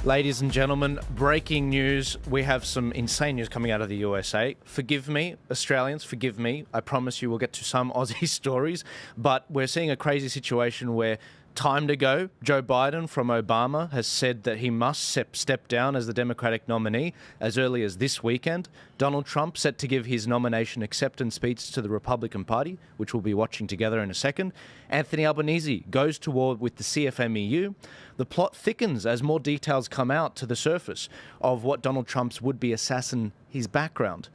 Ladies and gentlemen, breaking news. We have some insane news coming out of the USA. Forgive me, Australians, forgive me. I promise you we'll get to some Aussie stories. But we're seeing a crazy situation where time to go, Joe Biden from Obama has said that he must step down as the Democratic nominee as early as this weekend. Donald Trump set to give his nomination acceptance speech to the Republican Party, which we'll be watching together in a second. Anthony Albanese goes to war with the CFMEU. The plot thickens as more details come out to the surface of what Donald Trump's would-be assassin, his background.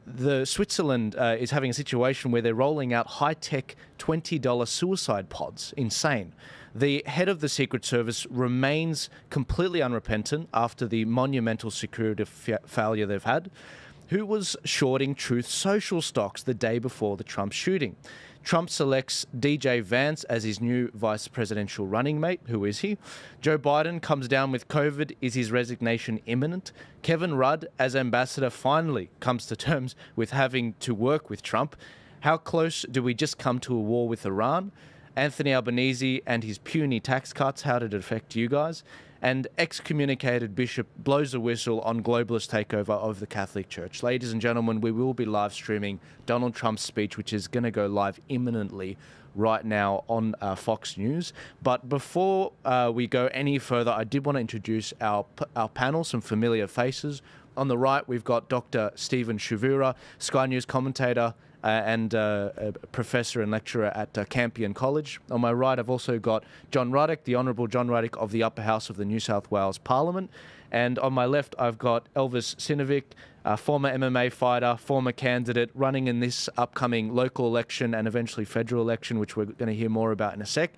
The Switzerland is having a situation where they're rolling out high-tech $20 suicide pods. Insane. The head of the Secret Service remains completely unrepentant after the monumental security failure they've had. Who was shorting Truth Social stocks the day before the Trump shooting? Trump selects DJ Vance as his new vice presidential running mate. Who is he? Joe Biden comes down with COVID. Is his resignation imminent? Kevin Rudd, as ambassador, finally comes to terms with having to work with Trump. How close do we just come to a war with Iran? Anthony Albanese and his puny tax cuts. How did it affect you guys? And excommunicated bishop blows a whistle on globalist takeover of the Catholic Church. Ladies and gentlemen, we will be live streaming Donald Trump's speech, which is going to go live imminently right now on Fox News. But before we go any further, I did want to introduce our panel, some familiar faces. On the right, we've got Dr. Stephen Shavura, Sky News commentator, and a professor and lecturer at Campion College. On my right, I've also got John Ruddock, the Honourable John Ruddock of the Upper House of the New South Wales Parliament. And on my left, I've got Elvis Sinovic, a former MMA fighter, former candidate, running in this upcoming local election and eventually federal election, which we're going to hear more about in a sec.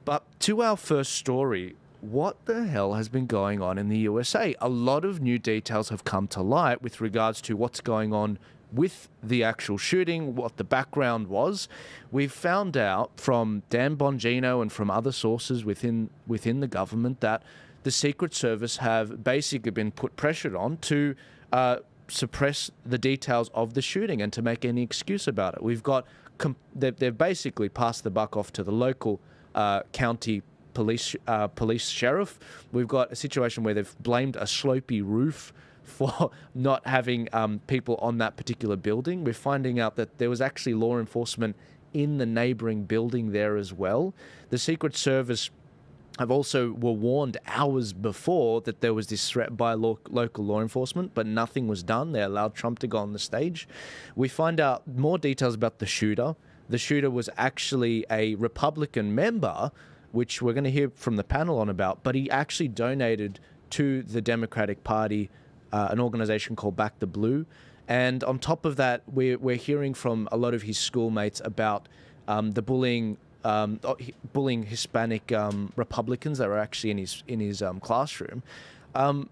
But to our first story, what the hell has been going on in the USA? A lot of new details have come to light with regards to what's going on with the actual shooting, what the background was. We've found out from Dan Bongino and from other sources within the government that the Secret Service have basically been put pressure on to suppress the details of the shooting and to make any excuse about it. We've got they've basically passed the buck off to the local county police sheriff. We've got a situation where they've blamed a slopey roof for not having people on that particular building. We're finding out that there was actually law enforcement in the neighbouring building there as well. The Secret Service were warned hours before that there was this threat by local law enforcement, but nothing was done. They allowed Trump to go on the stage. We find out more details about the shooter. The shooter was actually a Republican member, which we're going to hear from the panel on about, but he actually donated to the Democratic Party, an organization called Back the Blue. And on top of that, we're hearing from a lot of his schoolmates about the bullying Hispanic Republicans that were actually in his classroom. And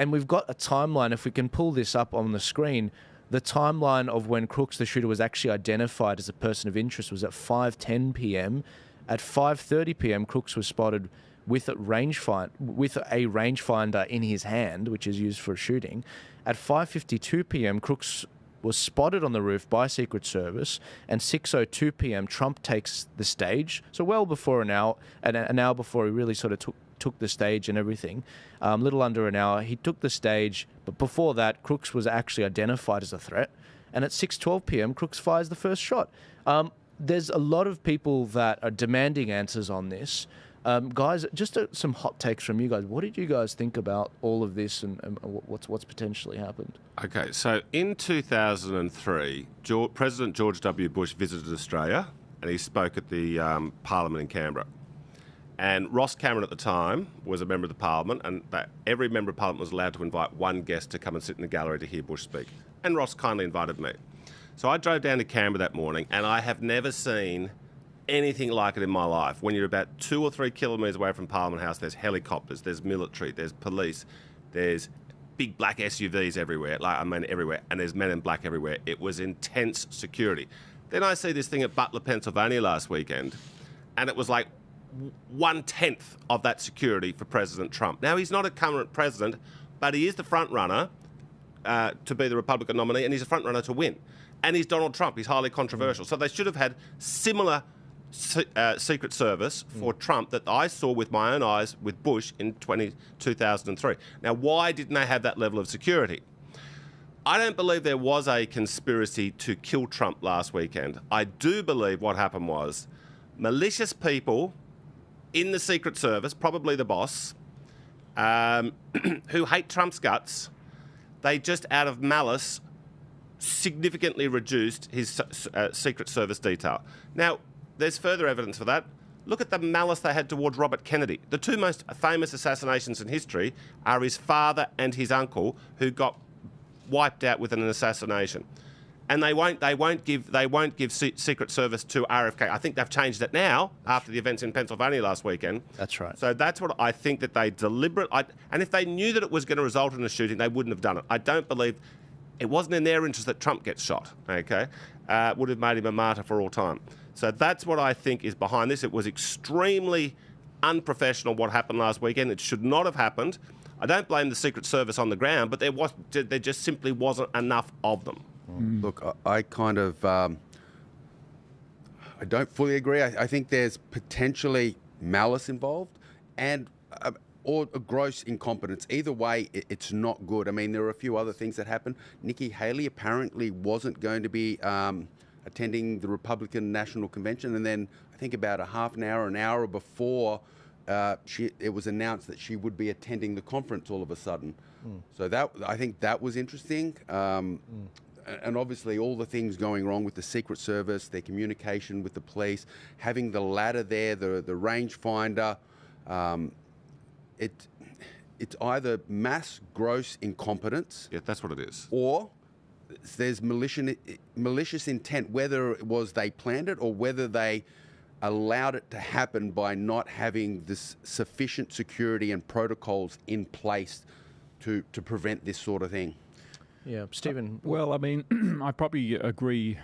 we've got a timeline, if we can pull this up on the screen. The timeline of when Crooks, the shooter, was actually identified as a person of interest was at 5:10 p.m. At 5:30 p.m., Crooks was spotted with a rangefinder in his hand, which is used for shooting. At 5:52 p.m., Crooks was spotted on the roof by Secret Service, and 6:02 p.m., Trump takes the stage. So well before an hour before he really sort of took the stage and everything, little under an hour, he took the stage. But before that, Crooks was actually identified as a threat. And at 6:12 p.m., Crooks fires the first shot. There's a lot of people that are demanding answers on this. Guys, just some hot takes from you guys. What did you guys think about all of this and what's potentially happened? Okay, so in 2003, President George W. Bush visited Australia and he spoke at the Parliament in Canberra. And Ross Cameron at the time was a member of the Parliament, and that every member of Parliament was allowed to invite one guest to come and sit in the gallery to hear Bush speak. And Ross kindly invited me. So I drove down to Canberra that morning, and I have never seen anything like it in my life. When you're about 2 or 3 kilometres away from Parliament House, there's helicopters, there's military, there's police, there's big black SUVs everywhere, everywhere, and there's men in black everywhere. It was intense security. Then I see this thing at Butler, Pennsylvania last weekend, and it was like 1/10 of that security for President Trump. Now, he's not a current president, but he is the front runner to be the Republican nominee, and he's a front runner to win. And he's Donald Trump. He's highly controversial. So they should have had similar Secret Service for Trump that I saw with my own eyes with Bush in 2003. Now, why didn't they have that level of security? I don't believe there was a conspiracy to kill Trump last weekend. I do believe what happened was malicious people in the Secret Service, probably the boss, who hate Trump's guts, they just out of malice significantly reduced his Secret Service detail. Now, there's further evidence for that. Look at the malice they had towards Robert Kennedy. The two most famous assassinations in history are his father and his uncle, who got wiped out with an assassination. And they won't give Secret Service to RFK. I think they've changed it now after the events in Pennsylvania last weekend. That's right. So that's what I think that they and if they knew that it was going to result in a shooting, they wouldn't have done it. I don't believe it wasn't in their interest that Trump gets shot. Okay, would have made him a martyr for all time. So that's what I think is behind this. It was extremely unprofessional what happened last weekend. It should not have happened. I don't blame the Secret Service on the ground, but there just simply wasn't enough of them. Look, I kind of I don't fully agree. I think there's potentially malice involved and or a gross incompetence. Either way, it's not good. I mean, there are a few other things that happened. Nikki Haley apparently wasn't going to be attending the Republican National Convention, and then I think about an hour before it was announced that she would be attending the conference all of a sudden. So I think that was interesting. And obviously all the things going wrong with the Secret Service, their communication with the police, having the ladder there, the rangefinder, it's either mass gross incompetence. Yeah, that's what it is. Or there's malicious intent, whether it was they planned it or whether they allowed it to happen by not having this sufficient security and protocols in place to prevent this sort of thing. Yeah, Stephen. Well, I mean, I probably agree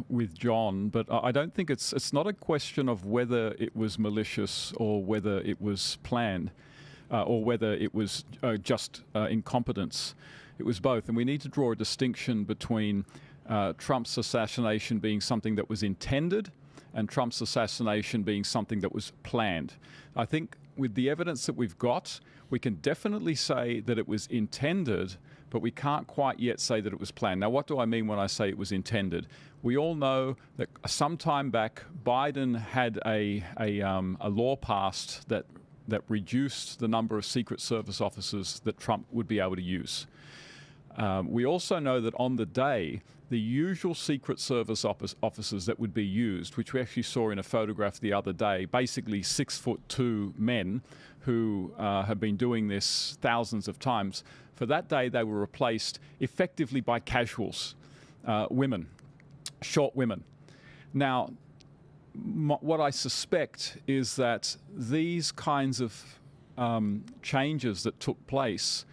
with John, but I don't think it's not a question of whether it was malicious or whether it was planned or whether it was just incompetence. It was both, and we need to draw a distinction between Trump's assassination being something that was intended and Trump's assassination being something that was planned. I think with the evidence that we've got, we can definitely say that it was intended, but we can't quite yet say that it was planned. Now, what do I mean when I say it was intended? We all know that some time back, Biden had a law passed that reduced the number of Secret Service officers that Trump would be able to use. We also know that on the day, the usual Secret Service officers that would be used, which we actually saw in a photograph the other day, basically 6'2" men who have been doing this thousands of times. For that day, they were replaced effectively by casuals, women, short women. Now, what I suspect is that these kinds of changes that took place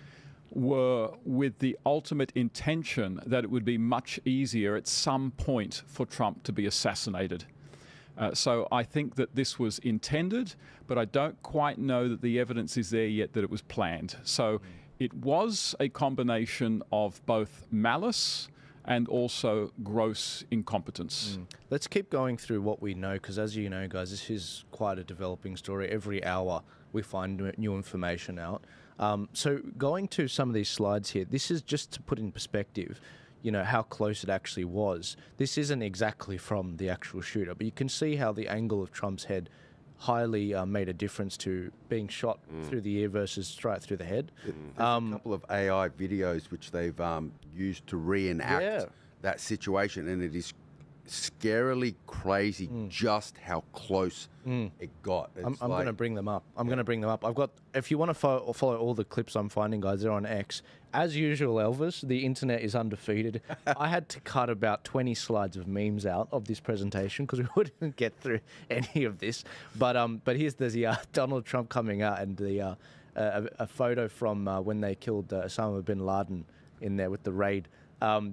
were with the ultimate intention that it would be much easier at some point for Trump to be assassinated. So I think that this was intended, but I don't quite know that the evidence is there yet that it was planned. So it was a combination of both malice and also gross incompetence. Let's keep going through what we know, because as you know, guys, this is quite a developing story. Every hour we find new information out. So going to some of these slides here, this is just to put in perspective, you know, how close it actually was. This isn't exactly from the actual shooter, but you can see how the angle of Trump's head highly made a difference to being shot through the ear versus straight through the head. There's a couple of AI videos which they've used to reenact that situation, and it is scarily crazy just how close it got. I'm going to bring them up. I'm going to bring them up. I've got, if you want to follow all the clips I'm finding, guys, they're on X. As usual, Elvis, the internet is undefeated. I had to cut about 20 slides of memes out of this presentation because we wouldn't get through any of this. But here's the Donald Trump coming out and a photo from when they killed Osama bin Laden in there with the raid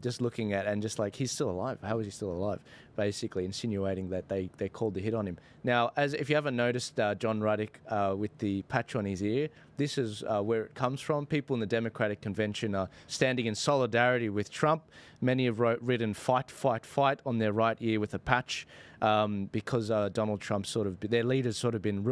just looking at and just like, he's still alive. How is he still alive? Basically insinuating that they called the hit on him. Now, as if you haven't noticed, John Ruddick with the patch on his ear, this is where it comes from. People in the Democratic Convention are standing in solidarity with Trump. Many have written "fight, fight, fight" on their right ear with a patch because Donald Trump their leader's sort of been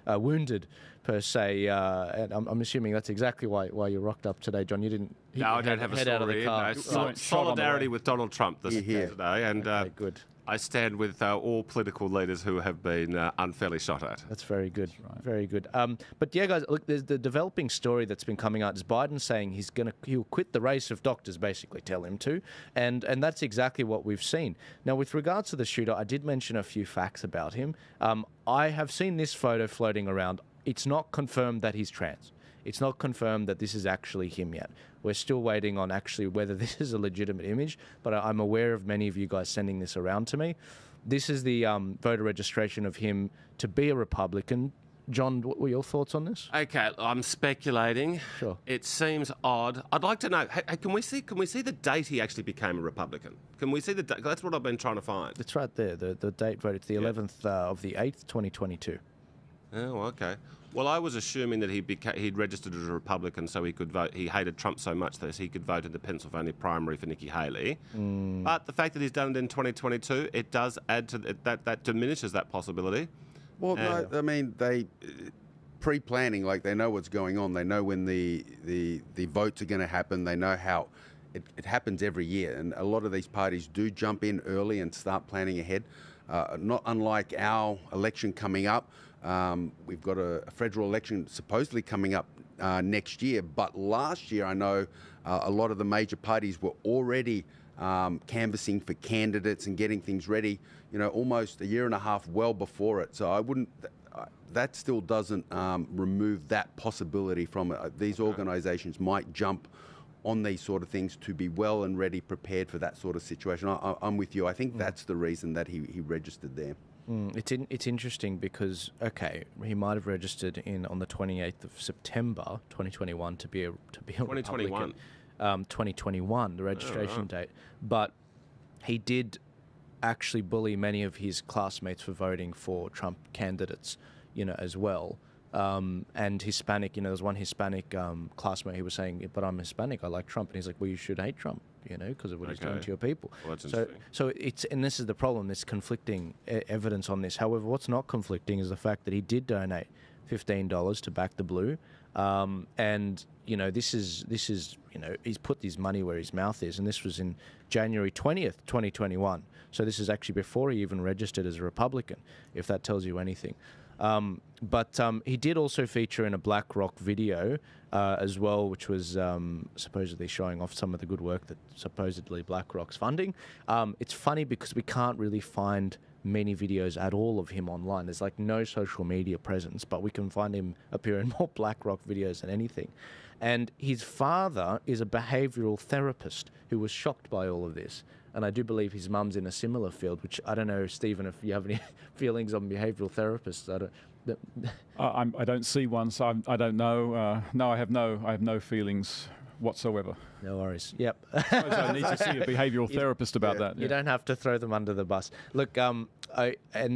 wounded per se. And I'm assuming that's exactly why you rocked up today, John. You didn't. No, I don't have a head out of story. the car. No, solidarity with Donald Trump today, and Okay, good. I stand with all political leaders who have been unfairly shot at. That's very good. Very good. But yeah, guys, look, there's the developing story that's been coming out is Biden saying he'll quit the race if doctors basically tell him to, and that's exactly what we've seen. Now, with regards to the shooter, I did mention a few facts about him. I have seen this photo floating around. It's not confirmed that he's trans. It's not confirmed that this is actually him yet. We're still waiting on actually whether this is a legitimate image, but I'm aware of many of you guys sending this around to me. This is the voter registration of him to be a Republican. John, what were your thoughts on this? Okay, I'm speculating. Sure. It seems odd. I'd like to know. Hey, can we see the date he actually became a Republican? Can we see the date? That's what I've been trying to find. It's right there. The date vote. It's the 11th of the 8th, 2022. Oh, okay. Well, I was assuming that he'd registered as a Republican so he could vote. He hated Trump so much that he could vote in the Pennsylvania primary for Nikki Haley. But the fact that he's done it in 2022, it does add to that diminishes that possibility. Well, no, I mean, they pre-planning, like they know what's going on. They know when the votes are going to happen. They know how it happens every year. And a lot of these parties do jump in early and start planning ahead. Not unlike our election coming up. We've got a federal election supposedly coming up next year. But last year, I know a lot of the major parties were already canvassing for candidates and getting things ready, almost a year and a half well before it. So I wouldn't, that still doesn't remove that possibility from it. These organisations might jump on these sort of things to be well and ready, prepared for that sort of situation. I'm with you. I think that's the reason that he registered there. It's interesting because, okay, he might have registered on the 28th of September 2021 to be a 2021. 2021, the registration date. But he did actually bully many of his classmates for voting for Trump candidates, as well. And Hispanic, there was one Hispanic classmate, he was saying, but I'm Hispanic, I like Trump. And he's like, well, you should hate Trump, because of what he's doing to your people. Well, that's so and this is the problem, there's conflicting evidence on this. However, what's not conflicting is the fact that he did donate $15 to back the blue. And, this is he's put his money where his mouth is. And this was in January 20th, 2021. So this is actually before he even registered as a Republican, if that tells you anything. But he did also feature in a BlackRock video as well, which was supposedly showing off some of the good work that supposedly BlackRock's funding. It's funny because we can't really find many videos at all of him online. There's like no social media presence, but we can find him appear in more BlackRock videos than anything. And his father is a behavioural therapist who was shocked by all of this. And I do believe his mum's in a similar field, which I don't know, Stephen, if you have any feelings on behavioural therapists. I don't see one, so I don't know. No, I have no feelings whatsoever. No worries. Yep. I suppose I need to see a behavioural therapist about that. You don't have to throw them under the bus. Look, and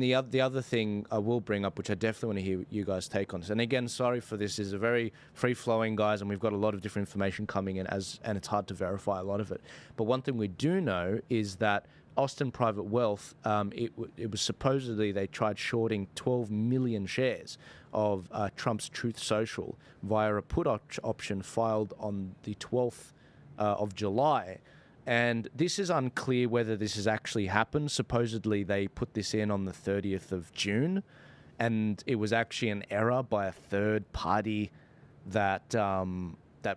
the other thing I will bring up, which I definitely want to hear you guys take on this. And again, sorry for this. Is a very free-flowing, guys, and we've got a lot of different information coming in, and it's hard to verify a lot of it. But one thing we do know is that Austin Private Wealth, it was supposedly they tried shorting 12 million shares of Trump's Truth Social via a put option filed on the 12th of July. And this is unclear whether this has actually happened. Supposedly they put this in on the 30th of June, and it was actually an error by a third party that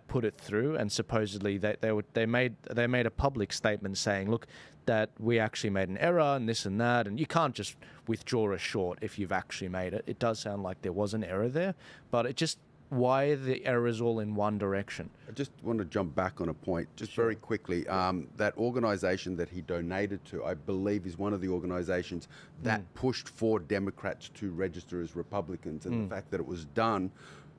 put it through. And supposedly they made a public statement saying, look, that we actually made an error and this and that, and you can't just withdraw a short if you've actually made it. It does sound like there was an error there, but it just, why are the errors all in one direction? I just want to jump back on a point, just very quickly. That organisation that he donated to, I believe, is one of the organisations that pushed for Democrats to register as Republicans, and the fact that it was done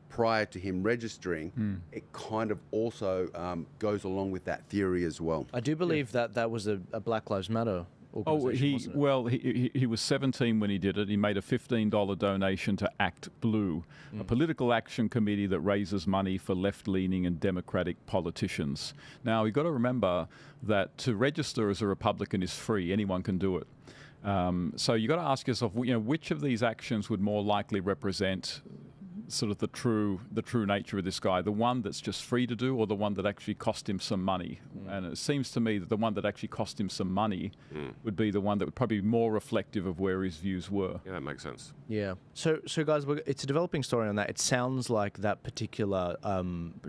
prior to him registering, it kind of also goes along with that theory as well. I do believe that was a Black Lives Matter organisation, wasn't it? He was 17 when he did it. He made a $15 donation to Act Blue, a political action committee that raises money for left-leaning and Democratic politicians. Now, you've got to remember that to register as a Republican is free. Anyone can do it. So you've got to ask yourself, which of these actions would more likely represent sort of the true nature of this guy, the one that's just free to do or the one that actually cost him some money? And it seems to me that the one that actually cost him some money would be the one that would probably be more reflective of where his views were. Yeah, that makes sense. Yeah. So guys, it's a developing story on that. It sounds like that particular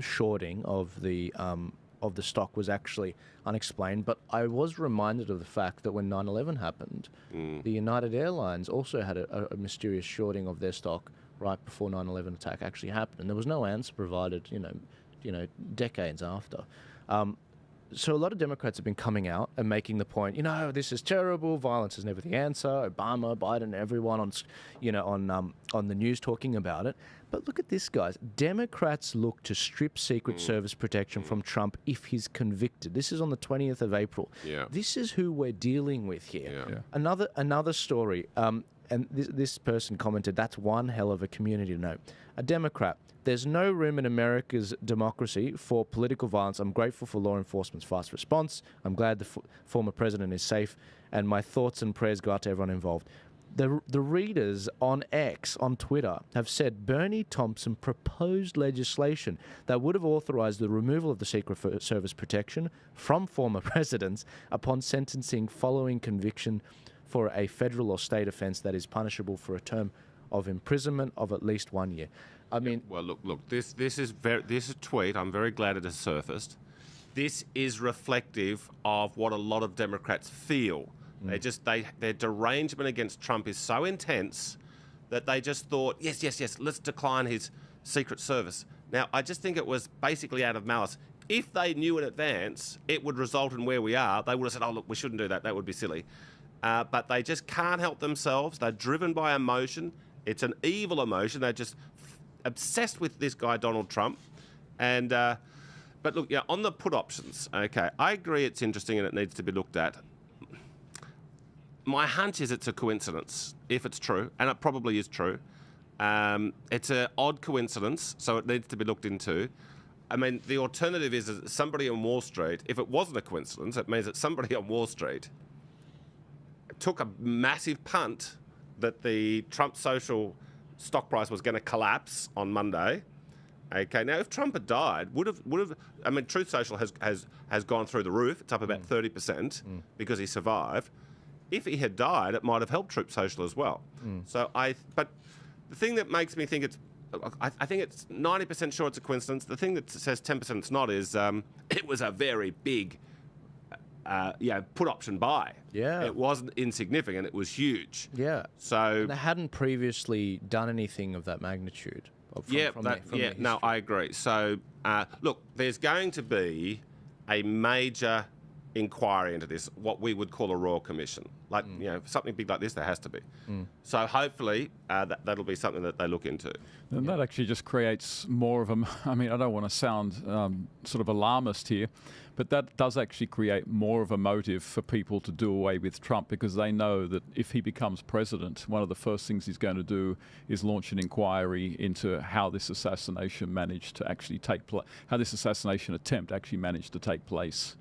shorting of the stock was actually unexplained, but I was reminded of the fact that when 9/11 happened, the United Airlines also had a mysterious shorting of their stock right before 9/11 attack actually happened, and there was no answer provided, decades after. So a lot of Democrats have been coming out and making the point, this is terrible, violence is never the answer. Obama, Biden, everyone on the news talking about it. But look at this, guys. Democrats look to strip Secret Service protection from Trump if he's convicted. This is on the 20th of April. Yeah. This is who we're dealing with here. Yeah. Another story. And this person commented, that's one hell of a community to know. A Democrat. There's no room in America's democracy for political violence. I'm grateful for law enforcement's fast response. I'm glad the former president is safe. And my thoughts and prayers go out to everyone involved. The readers on X, on Twitter, have said Bernie Thompson proposed legislation that would have authorized the removal of the Secret Service protection from former presidents upon sentencing following conviction for a federal or state offense that is punishable for a term of imprisonment of at least 1 year. I mean, well, look. This is a tweet. I'm very glad it has surfaced. This is reflective of what a lot of Democrats feel. Their derangement against Trump is so intense that they just thought, yes, let's decline his Secret Service. Now, I just think it was basically out of malice. If they knew in advance it would result in where we are, they would have said, oh, look, we shouldn't do that. That would be silly. But they just can't help themselves. They're driven by emotion. It's an evil emotion. They're just obsessed with this guy, Donald Trump. And but look, on the put options, okay, I agree it's interesting and it needs to be looked at. My hunch is it's a coincidence, if it's true, and it probably is true. It's an odd coincidence, so it needs to be looked into. I mean, the alternative is that somebody on Wall Street, if it wasn't a coincidence, it means that somebody on Wall Street took a massive punt that the Trump social stock price was going to collapse on Monday. Okay, now if Trump had died, would have. I mean, Truth Social has gone through the roof. It's up about 30% because he survived. If he had died, it might have helped Truth Social as well. But the thing that makes me think I think it's 90% sure it's a coincidence. The thing that says 10% it's not is it was a very big put option buy. Yeah. It wasn't insignificant, it was huge. Yeah. So and they hadn't previously done anything of that magnitude. I agree. So, look, there's going to be a major inquiry into this, what we would call a Royal Commission. Like, something big like this, there has to be. So hopefully that'll be something that they look into. And that actually just creates more of a, I mean, I don't want to sound sort of alarmist here, but that does actually create more of a motive for people to do away with Trump, because they know that if he becomes president, one of the first things he's going to do is launch an inquiry into how this assassination managed to actually take place, how this assassination attempt actually managed to take place.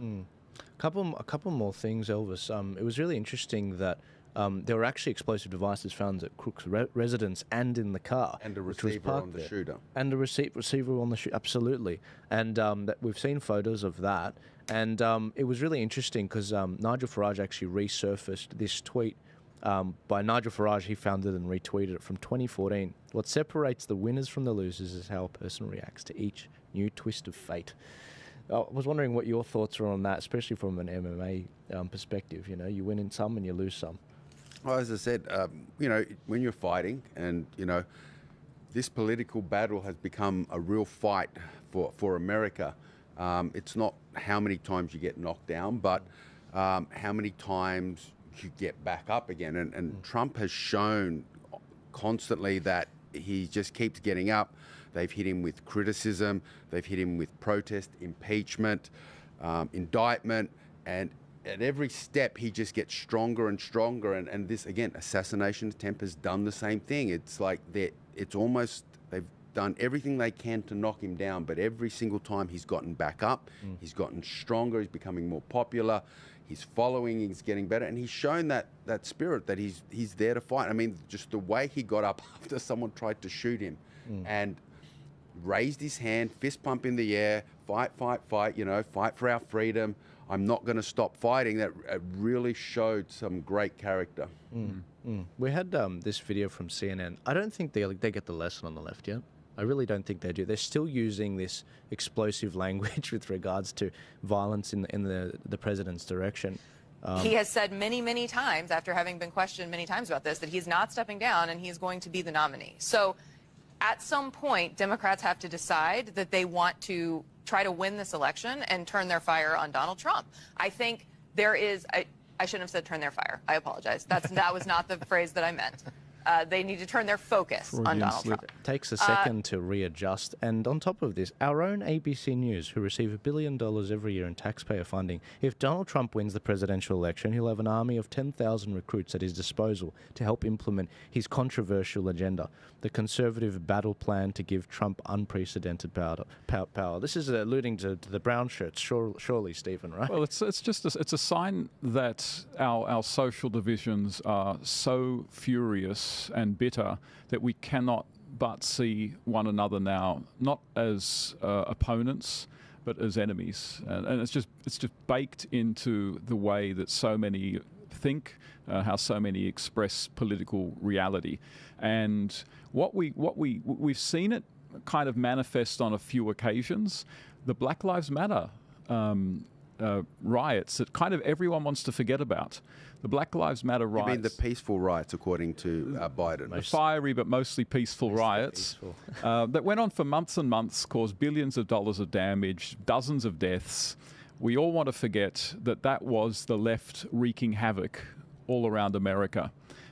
A couple more things, Elvis. It was really interesting that there were actually explosive devices found at Crooks' residence and in the car. And a receiver on the shooter. And a receiver on the shooter, absolutely. And that we've seen photos of that. And it was really interesting because Nigel Farage actually resurfaced this tweet by Nigel Farage. He found it and retweeted it from 2014. What separates the winners from the losers is how a person reacts to each new twist of fate. I was wondering what your thoughts are on that, especially from an MMA perspective. You win in some and you lose some. Well, as I said, when you're fighting and, this political battle has become a real fight for America. It's not how many times you get knocked down, but how many times you get back up again. And Trump has shown constantly that he just keeps getting up. They've hit him with criticism. They've hit him with protest, impeachment, indictment, and at every step he just gets stronger and stronger. And this, again, assassination attempt has done the same thing. It's like it's almost, they've done everything they can to knock him down, but every single time he's gotten back up, he's gotten stronger, he's becoming more popular, his following is getting better, and he's shown that spirit that he's there to fight. I mean, just the way he got up after someone tried to shoot him and raised his hand, fist pump in the air, fight, you know, fight for our freedom. I'm not going to stop fighting. That really showed some great character. We had this video from CNN. I don't think they get the lesson on the left yet. I really don't think they do. They're still using this explosive language with regards to violence in the president's direction. He has said many, many times, after having been questioned many times about this, that he's not stepping down and he's going to be the nominee. So at some point, Democrats have to decide that they want to try to win this election and turn their fire on Donald Trump. I think there is, I shouldn't have said turn their fire. I apologize. That was not the phrase that I meant. They need to turn their focus on Donald Trump. It takes a second to readjust. And on top of this, our own ABC News, who receive $1 billion every year in taxpayer funding, if Donald Trump wins the presidential election, he'll have an army of 10,000 recruits at his disposal to help implement his controversial agenda, the conservative battle plan to give Trump unprecedented power. This is alluding to the brown shirts, surely, Stephen, right? Well, it's a sign that our social divisions are so furious and bitter that we cannot but see one another now not as opponents but as enemies, and it's just baked into the way that so many think, how so many express political reality. And we've seen it kind of manifest on a few occasions. The Black Lives Matter riots that kind of everyone wants to forget about. The Black Lives Matter riots. You mean the peaceful riots, according to Biden? The fiery but mostly peaceful riots that went on for months and months, caused billions of dollars of damage, dozens of deaths. We all want to forget that was the left wreaking havoc all around America.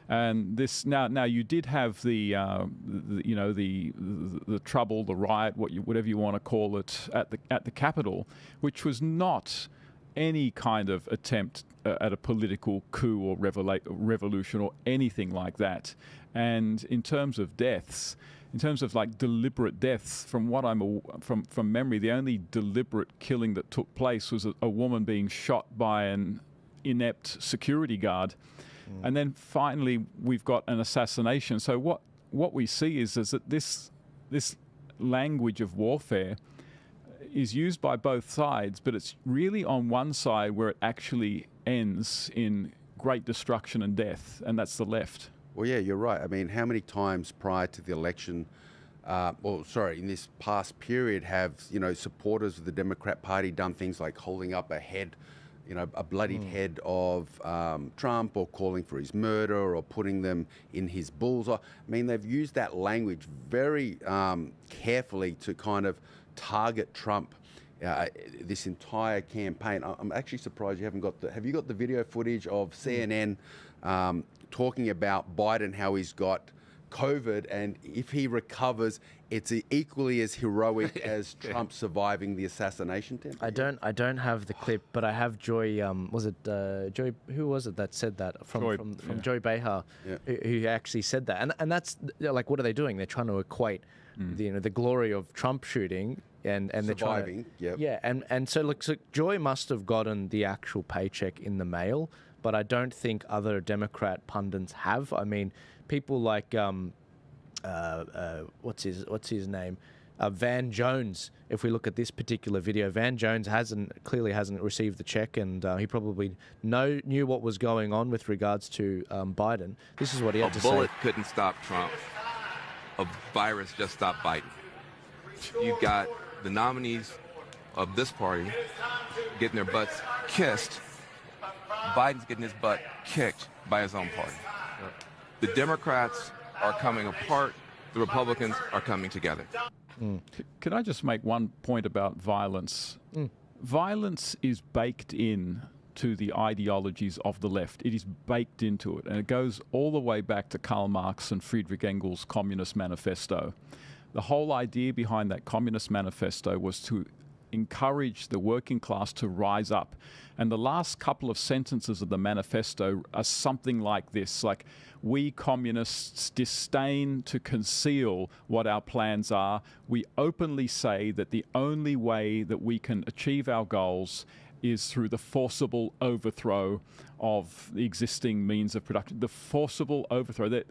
And this now you did have the trouble, the riot, whatever you want to call it, at the Capitol, which was not any kind of attempt at a political coup or revolution or anything like that. And in terms of deaths, in terms of like deliberate deaths, from what from memory, the only deliberate killing that took place was a woman being shot by an inept security guard. And then finally, we've got an assassination. So what we see is that this language of warfare is used by both sides, but it's really on one side where it actually ends in great destruction and death, and that's the left. Well, yeah, you're right. I mean, how many times prior to the election, in this past period, have supporters of the Democrat Party done things like holding up a head, a bloodied head of Trump, or calling for his murder, or putting them in his bullseye? I mean, they've used that language very carefully to kind of target Trump this entire campaign. I'm actually surprised you haven't got have you got the video footage of CNN talking about Biden, how he's got COVID, and if he recovers, it's equally as heroic as Trump surviving the assassination attempt? I don't have the clip, but I have Joy. Was it Joy? Who was it that said that? From Joy Behar, who actually said that. And that's like, what are they doing? They're trying to equate the glory of Trump shooting and they're surviving. So Joy must have gotten the actual paycheck in the mail, but I don't think other Democrat pundits have. I mean, people like what's his name, Van Jones. If we look at this particular video, Van Jones clearly hasn't received the check, and he probably knew what was going on with regards to Biden. This is what he had to say. A bullet couldn't stop Trump. A virus just stopped Biden. You've got the nominees of this party getting their butts kissed. Biden's getting his butt kicked by his own party. The Democrats are coming apart. The Republicans are coming together. Can I just make one point about violence? Violence is baked in to the ideologies of the left. It is baked into it, and it goes all the way back to Karl Marx and Friedrich Engels' Communist Manifesto. The whole idea behind that Communist Manifesto was to encourage the working class to rise up. And the last couple of sentences of the manifesto are something like this, like, we communists disdain to conceal what our plans are. We openly say that the only way that we can achieve our goals is through the forcible overthrow of the existing means of production. The forcible overthrow,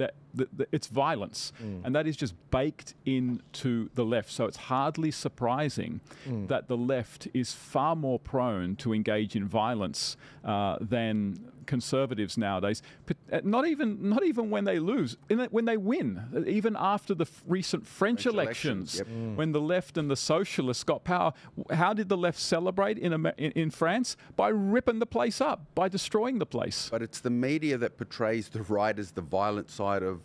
it's violence. And that is just baked into the left. So it's hardly surprising that the left is far more prone to engage in violence than conservatives nowadays. But not even when they lose, when they win. Even after the recent French elections, when the left and the socialists got power, how did the left celebrate in France? By ripping the place up, by destroying the place. But it's the media that portrays the right as the violent side of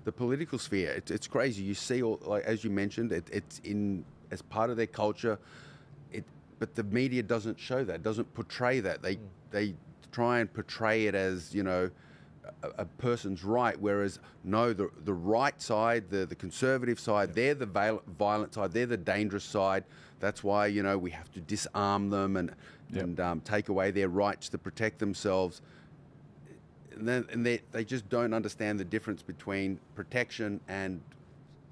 the political sphere. It's crazy. You see, like as you mentioned, it's in as part of their culture. But the media doesn't show that, doesn't portray that. They try and portray it as, you know, a person's right, whereas no, the right side, the conservative side, they're the violent side, they're the dangerous side. That's why, you know, we have to disarm them and take away their rights to protect themselves. And they just don't understand the difference between protection and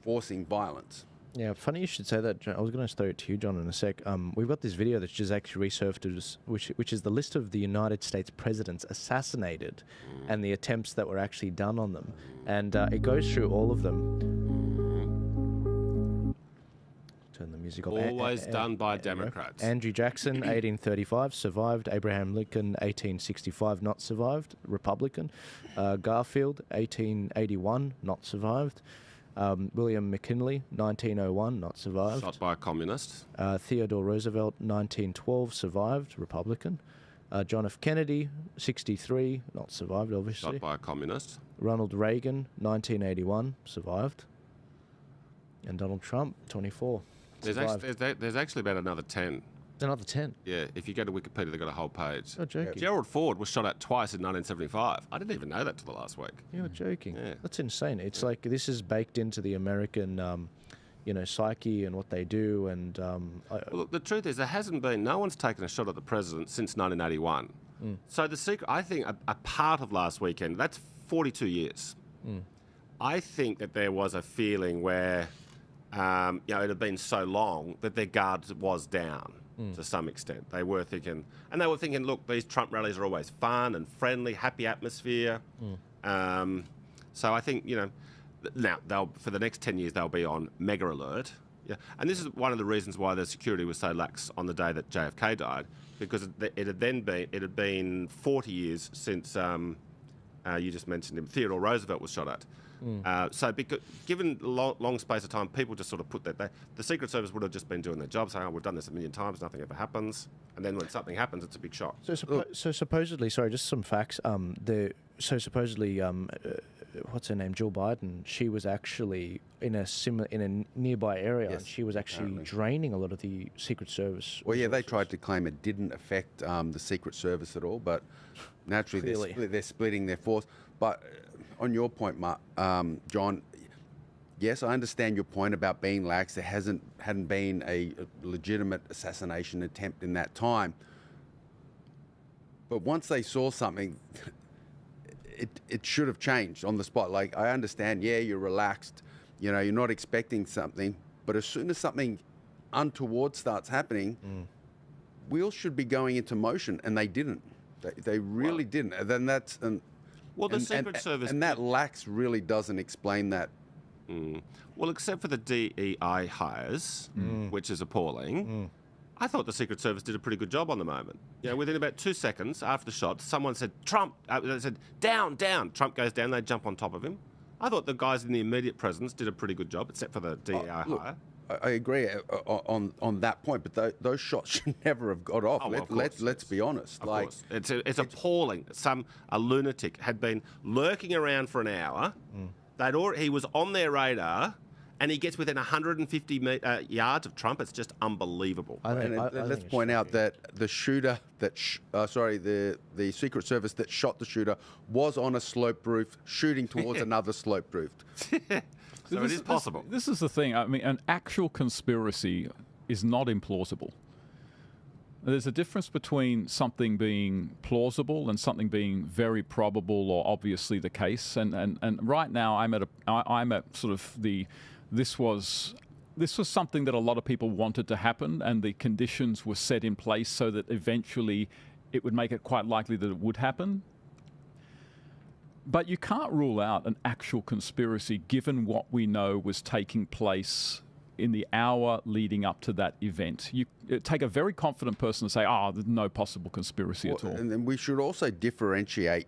forcing violence. Yeah, funny you should say that. I was going to throw it to you, John, in a sec. We've got this video that's just actually resurfaced, which is the list of the United States presidents assassinated and the attempts that were actually done on them. And it goes through all of them. Turn the music off. Always done by Democrats. Andrew Jackson, 1835, survived. Abraham Lincoln, 1865, not survived, Republican. Garfield, 1881, not survived. William McKinley, 1901, not survived. Shot by a communist. Theodore Roosevelt, 1912, survived, Republican. John F. Kennedy, 63, not survived, obviously. Shot by a communist. Ronald Reagan, 1981, survived. And Donald Trump, 24, survived. There's actually about another 10. Another 10. Yeah, if you go to Wikipedia, they've got a whole page. You're joking. Gerald Ford was shot at twice in 1975. I didn't even know that till the last week. You're joking. Yeah. That's insane. It's like this is baked into the American, psyche and what they do. And Well, look, the truth is, no one's taken a shot at the president since 1981. So the secret, I think, a part of last weekend, that's 42 years. I think that there was a feeling where, it had been so long that their guard was down. To some extent. They were thinking, look, these Trump rallies are always fun and friendly, happy atmosphere. So I think, now for the next 10 years, they'll be on mega alert. Yeah. And this is one of the reasons why the security was so lax on the day that JFK died, because it had been 40 years since, you just mentioned him, Theodore Roosevelt was shot at. So given long space of time, people just sort of put that. The Secret Service would have just been doing their job, saying, we've done this a million times, nothing ever happens. And then when something happens, it's a big shock. So supposedly, sorry, just some facts. Supposedly, what's her name, Jill Biden, she was actually in a nearby area. Yes, and she was actually draining a lot of the Secret Service. Well, yeah, they tried to claim it didn't affect the Secret Service at all, but naturally they're splitting their force. But on your point, John, yes, I understand your point about being lax. There hadn't been a legitimate assassination attempt in that time. But once they saw something, it should have changed on the spot. Like, I understand, you're relaxed, you're not expecting something, but as soon as something untoward starts happening, wheels should be going into motion, and they didn't. They really didn't. And then that's... the Secret Service... And that lax really doesn't explain that. Well, except for the DEI hires, which is appalling, I thought the Secret Service did a pretty good job on the moment. Within about 2 seconds after the shot, someone said, Trump, they said, down. Trump goes down, they jump on top of him. I thought the guys in the immediate presence did a pretty good job, except for the DEI hire. I agree on that point, but those shots should never have got off. Let's be honest. Of course. It's appalling. A lunatic had been lurking around for an hour. He was on their radar, and he gets within 150 yards of Trump. It's just unbelievable. Let's point out that the shooter that, the Secret Service that shot the shooter was on a sloped roof shooting towards another sloped roof. So it is possible. This is the thing. I mean, an actual conspiracy is not implausible. There's a difference between something being plausible and something being very probable or obviously the case. And right now, I'm at sort of this was something that a lot of people wanted to happen, and the conditions were set in place so that eventually it would make it quite likely that it would happen. But you can't rule out an actual conspiracy given what we know was taking place in the hour leading up to that event. You take a very confident person to say, there's no possible conspiracy at all. And then we should also differentiate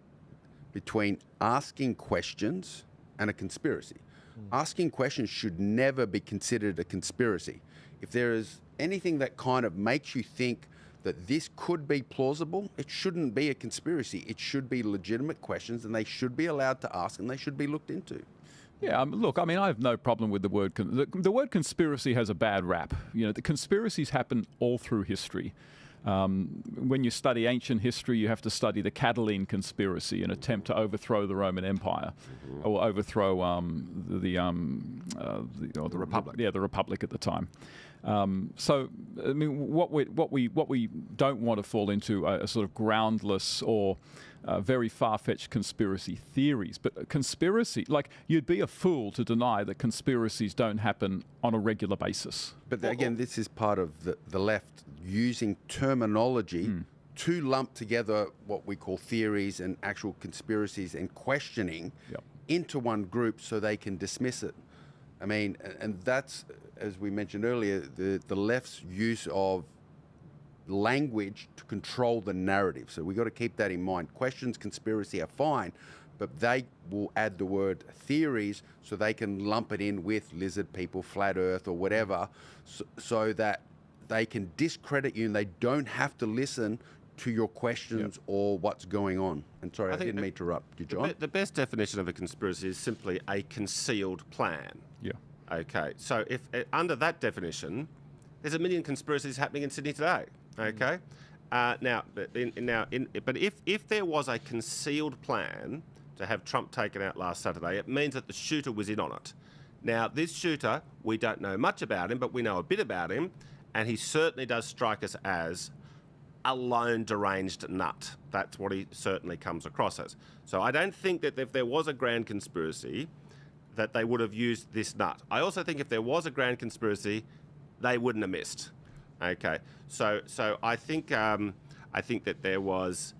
between asking questions and a conspiracy. Asking questions should never be considered a conspiracy. If there is anything that kind of makes you think that this could be plausible, it shouldn't be a conspiracy. It should be legitimate questions, and they should be allowed to ask, and they should be looked into. Yeah, look, I mean, I have no problem with the word. The word conspiracy has a bad rap. You know, the conspiracies happen all through history. When you study ancient history, you have to study the Catalan conspiracy, an attempt to overthrow the Roman Empire, or overthrow the Republic. The Republic at the time. So, I mean, what we don't want to fall into are sort of groundless or very far-fetched conspiracy theories. But conspiracy, like, you'd be a fool to deny that conspiracies don't happen on a regular basis. But again, this is part of the left using terminology to lump together what we call theories and actual conspiracies and questioning into one group so they can dismiss it. I mean, and that's, as we mentioned earlier, the left's use of language to control the narrative. So we've got to keep that in mind. Questions, conspiracy are fine, but they will add the word theories so they can lump it in with lizard people, flat earth or whatever, so that they can discredit you and they don't have to listen to your questions or what's going on. And sorry, I didn't mean to interrupt you, John. The best definition of a conspiracy is simply a concealed plan. Yeah. Okay, so if under that definition, there's a million conspiracies happening in Sydney today. Okay, but if there was a concealed plan to have Trump taken out last Saturday, it means that the shooter was in on it. Now, this shooter, we don't know much about him, but we know a bit about him, and he certainly does strike us as a lone deranged nut. That's what he certainly comes across as. So I don't think that if there was a grand conspiracy, that they would have used this nut. I also think if there was a grand conspiracy, they wouldn't have missed. Okay, so I think that there was,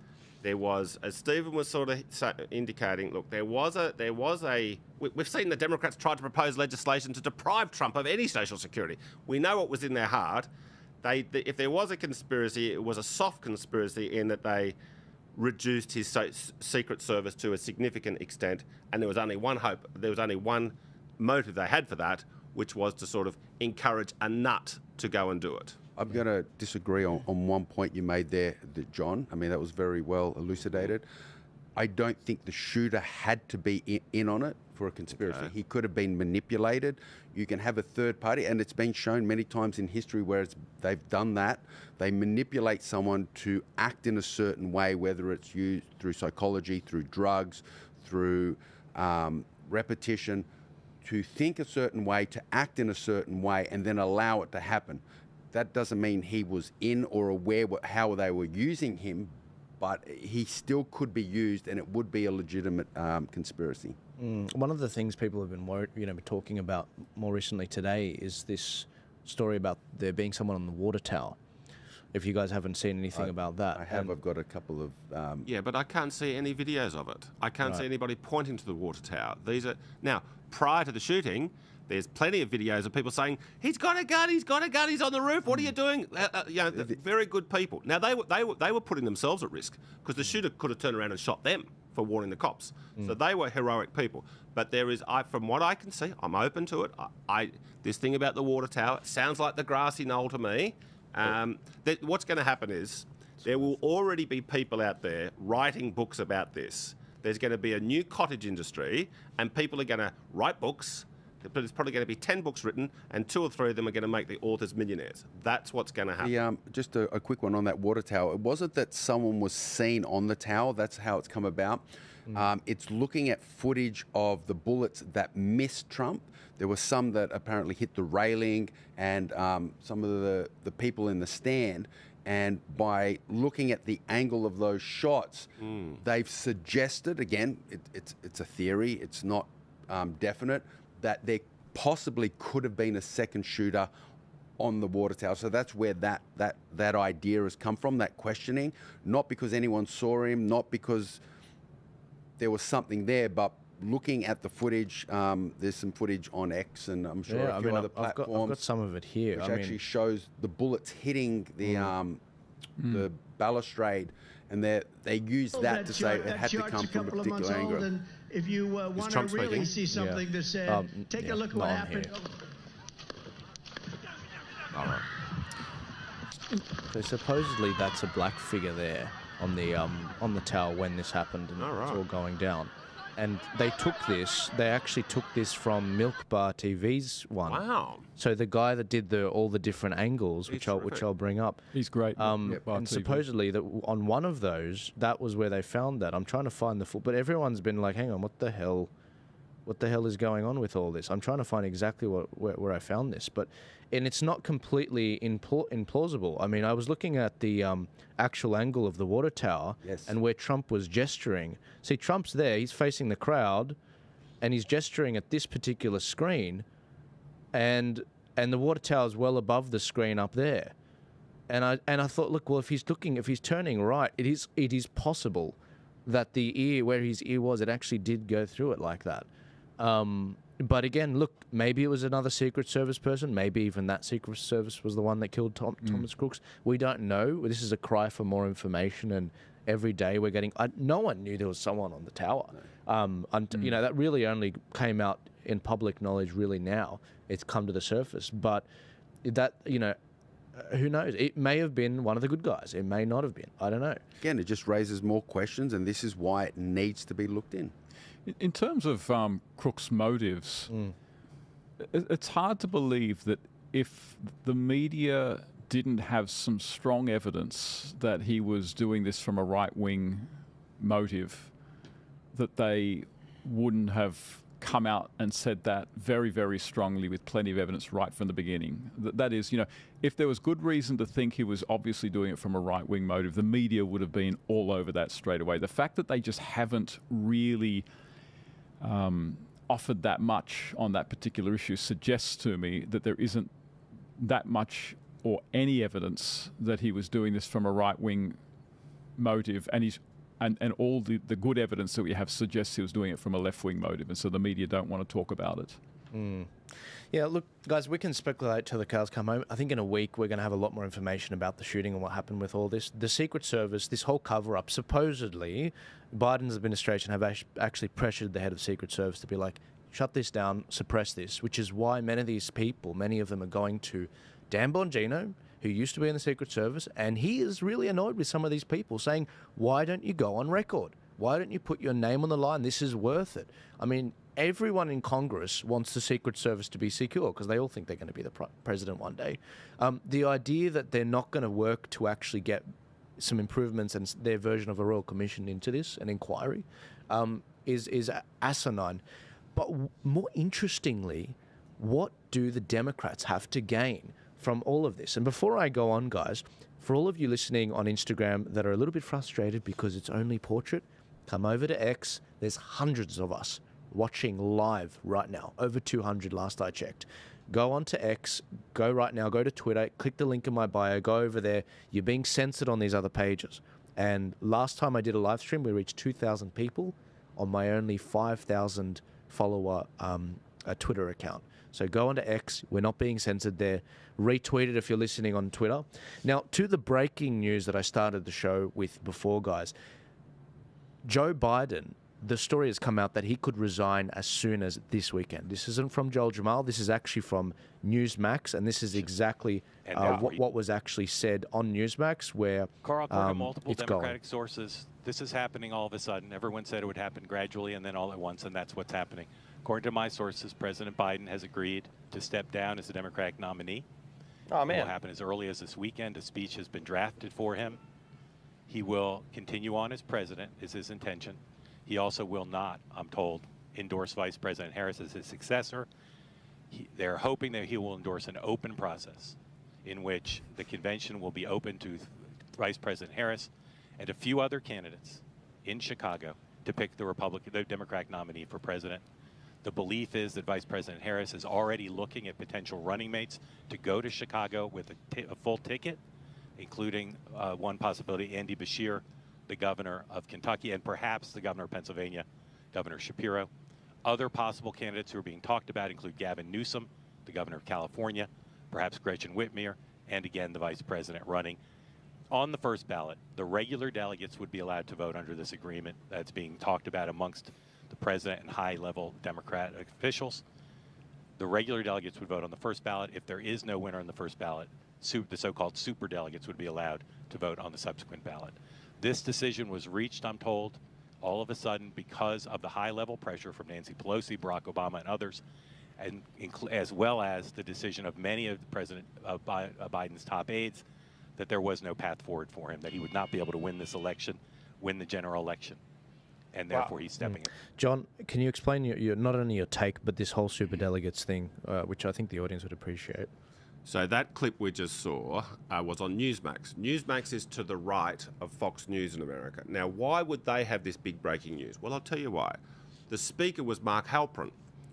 as Stephen was sort of indicating, look, we've seen the Democrats try to propose legislation to deprive Trump of any social security. We know what was in their heart. If there was a conspiracy, it was a soft conspiracy in that they reduced his Secret Service to a significant extent, and there was only one hope. There was only one motive they had for that, which was to sort of encourage a nut to go and do it. I'm going to disagree on one point you made there, John. I mean, that was very well elucidated. I don't think the shooter had to be in on it for a conspiracy. Okay. He could have been manipulated. You can have a third party, and it's been shown many times in history where they've done that. They manipulate someone to act in a certain way, whether it's used through psychology, through drugs, through repetition, to think a certain way, to act in a certain way, and then allow it to happen. That doesn't mean he was in or aware how they were using him, but he still could be used, and it would be a legitimate conspiracy. One of the things people have been talking about more recently today is this story about there being someone on the water tower. If you guys haven't seen anything about that. I have. I've got a couple of... Yeah, but I can't see any videos of it. I can't see anybody pointing to the water tower. Now, prior to the shooting, there's plenty of videos of people saying, he's got a gun, he's on the roof, what are you doing? Very good people. Now, they were putting themselves at risk because the shooter could have turned around and shot them for warning the cops. So they were heroic people. But from what I can see, I'm open to it. This thing about the water tower sounds like the grassy knoll to me. What's going to happen is there will already be people out there writing books about this. There's going to be a new cottage industry, and people are going to write books but there's probably going to be 10 books written, and 2 or 3 of them are going to make the authors millionaires. That's what's going to happen. Just a quick one on that water tower. It wasn't that someone was seen on the tower. That's how it's come about. It's looking at footage of the bullets that missed Trump. There were some that apparently hit the railing and some of the people in the stand. And by looking at the angle of those shots, they've suggested, again, it's a theory, it's not definite, that there possibly could have been a second shooter on the water tower. So that's where that idea has come from, that questioning. Not because anyone saw him, not because there was something there, but looking at the footage, there's some footage on X and I'm sure a few other platforms. I've got some of it here. Which actually shows the bullets hitting the balustrade, and they use that to say it had to come from a particular angle. And if you want to really see something that said, take a look at what happened. All right. So supposedly that's a black figure there on the tower when this happened, and it's all going down. And they actually took this from Milk Bar TV's one. Wow. So the guy that did all the different angles, which I'll bring up. He's great. And supposedly that on one of those, that was where they found that. I'm trying to find the full, but everyone's been like, hang on, what the hell is going on with all this? I'm trying to find exactly where I found this, and it's not completely implausible. I mean, I was looking at the actual angle of the water tower and where Trump was gesturing. See, Trump's there, he's facing the crowd, and he's gesturing at this particular screen, and the water tower's well above the screen up there. And I thought, look, well, if he's turning right, it is possible that the ear, where his ear was, it actually did go through it like that. But again, look, maybe it was another Secret Service person. Maybe even that Secret Service was the one that killed Thomas Crooks. We don't know. This is a cry for more information, and every day we're getting... no one knew there was someone on the tower. You know, that really only came out in public knowledge really now. It's come to the surface. But that, you know, who knows? It may have been one of the good guys. It may not have been. I don't know. Again, it just raises more questions, and this is why it needs to be looked in. In terms of Crooks' motives, it's hard to believe that if the media didn't have some strong evidence that he was doing this from a right-wing motive, that they wouldn't have come out and said that very, very strongly with plenty of evidence right from the beginning. That is, you know, if there was good reason to think he was obviously doing it from a right-wing motive, the media would have been all over that straight away. The fact that they just haven't really offered that much on that particular issue suggests to me that there isn't that much or any evidence that he was doing this from a right-wing motive, and all the good evidence that we have suggests he was doing it from a left-wing motive, and so the media don't want to talk about it. Yeah, look, guys, we can speculate till the cows come home. I think in a week we're going to have a lot more information about the shooting and what happened with all this. The Secret Service, this whole cover-up, supposedly Biden's administration have actually pressured the head of Secret Service to be like, shut this down, suppress this, which is why many of these people, many of them are going to Dan Bongino, who used to be in the Secret Service, and he is really annoyed with some of these people saying, why don't you go on record? Why don't you put your name on the line? This is worth it. I mean, everyone in Congress wants the Secret Service to be secure because they all think they're going to be the president one day. The idea that they're not going to work to actually get some improvements and their version of a royal commission into this, an inquiry, is asinine. But more interestingly, what do the Democrats have to gain from all of this? And before I go on, guys, for all of you listening on Instagram that are a little bit frustrated because it's only portrait, come over to X. There's hundreds of us watching live right now, over 200 last I checked. Go on to X, go right now, go to Twitter, click the link in my bio, go over there. You're being censored on these other pages. And last time I did a live stream, we reached 2,000 people on my only 5,000 follower Twitter account. So go on to X. We're not being censored there. Retweet it if you're listening on Twitter. Now, to the breaking news that I started the show with before, guys. Joe Biden, the story has come out that he could resign as soon as this weekend. This isn't from Joel Jammal. This is actually from Newsmax, and this is exactly what was actually said on Newsmax, where Carl, according to multiple Democratic sources, this is happening all of a sudden. Everyone said it would happen gradually and then all at once, and that's what's happening. According to my sources, President Biden has agreed to step down as the Democratic nominee. Oh, man. It will happen as early as this weekend. A speech has been drafted for him. He will continue on as president, is his intention. He also will not, I'm told, endorse Vice President Harris as his successor. They're hoping that he will endorse an open process in which the convention will be open to Vice President Harris and a few other candidates in Chicago to pick the Democratic nominee for president. The belief is that Vice President Harris is already looking at potential running mates to go to Chicago with a full ticket, including one possibility, Andy Beshear, the governor of Kentucky, and perhaps the governor of Pennsylvania, Governor Shapiro. Other possible candidates who are being talked about include Gavin Newsom, the governor of California, perhaps Gretchen Whitmer, and again, the vice president running. On the first ballot, the regular delegates would be allowed to vote under this agreement that's being talked about amongst the president and high-level Democratic officials. The regular delegates would vote on the first ballot. If there is no winner on the first ballot, the so-called super delegates would be allowed to vote on the subsequent ballot. This decision was reached, I'm told, all of a sudden because of the high-level pressure from Nancy Pelosi, Barack Obama, and others, and as well as the decision of many of President Biden's top aides that there was no path forward for him, that he would not be able to win this election, win the general election, and therefore he's stepping in. John, can you explain your not only your take, but this whole superdelegates thing, which I think the audience would appreciate? So that clip we just saw was on Newsmax. Newsmax is to the right of Fox News in America. Now, why would they have this big breaking news? Well, I'll tell you why. The speaker was Mark Halperin.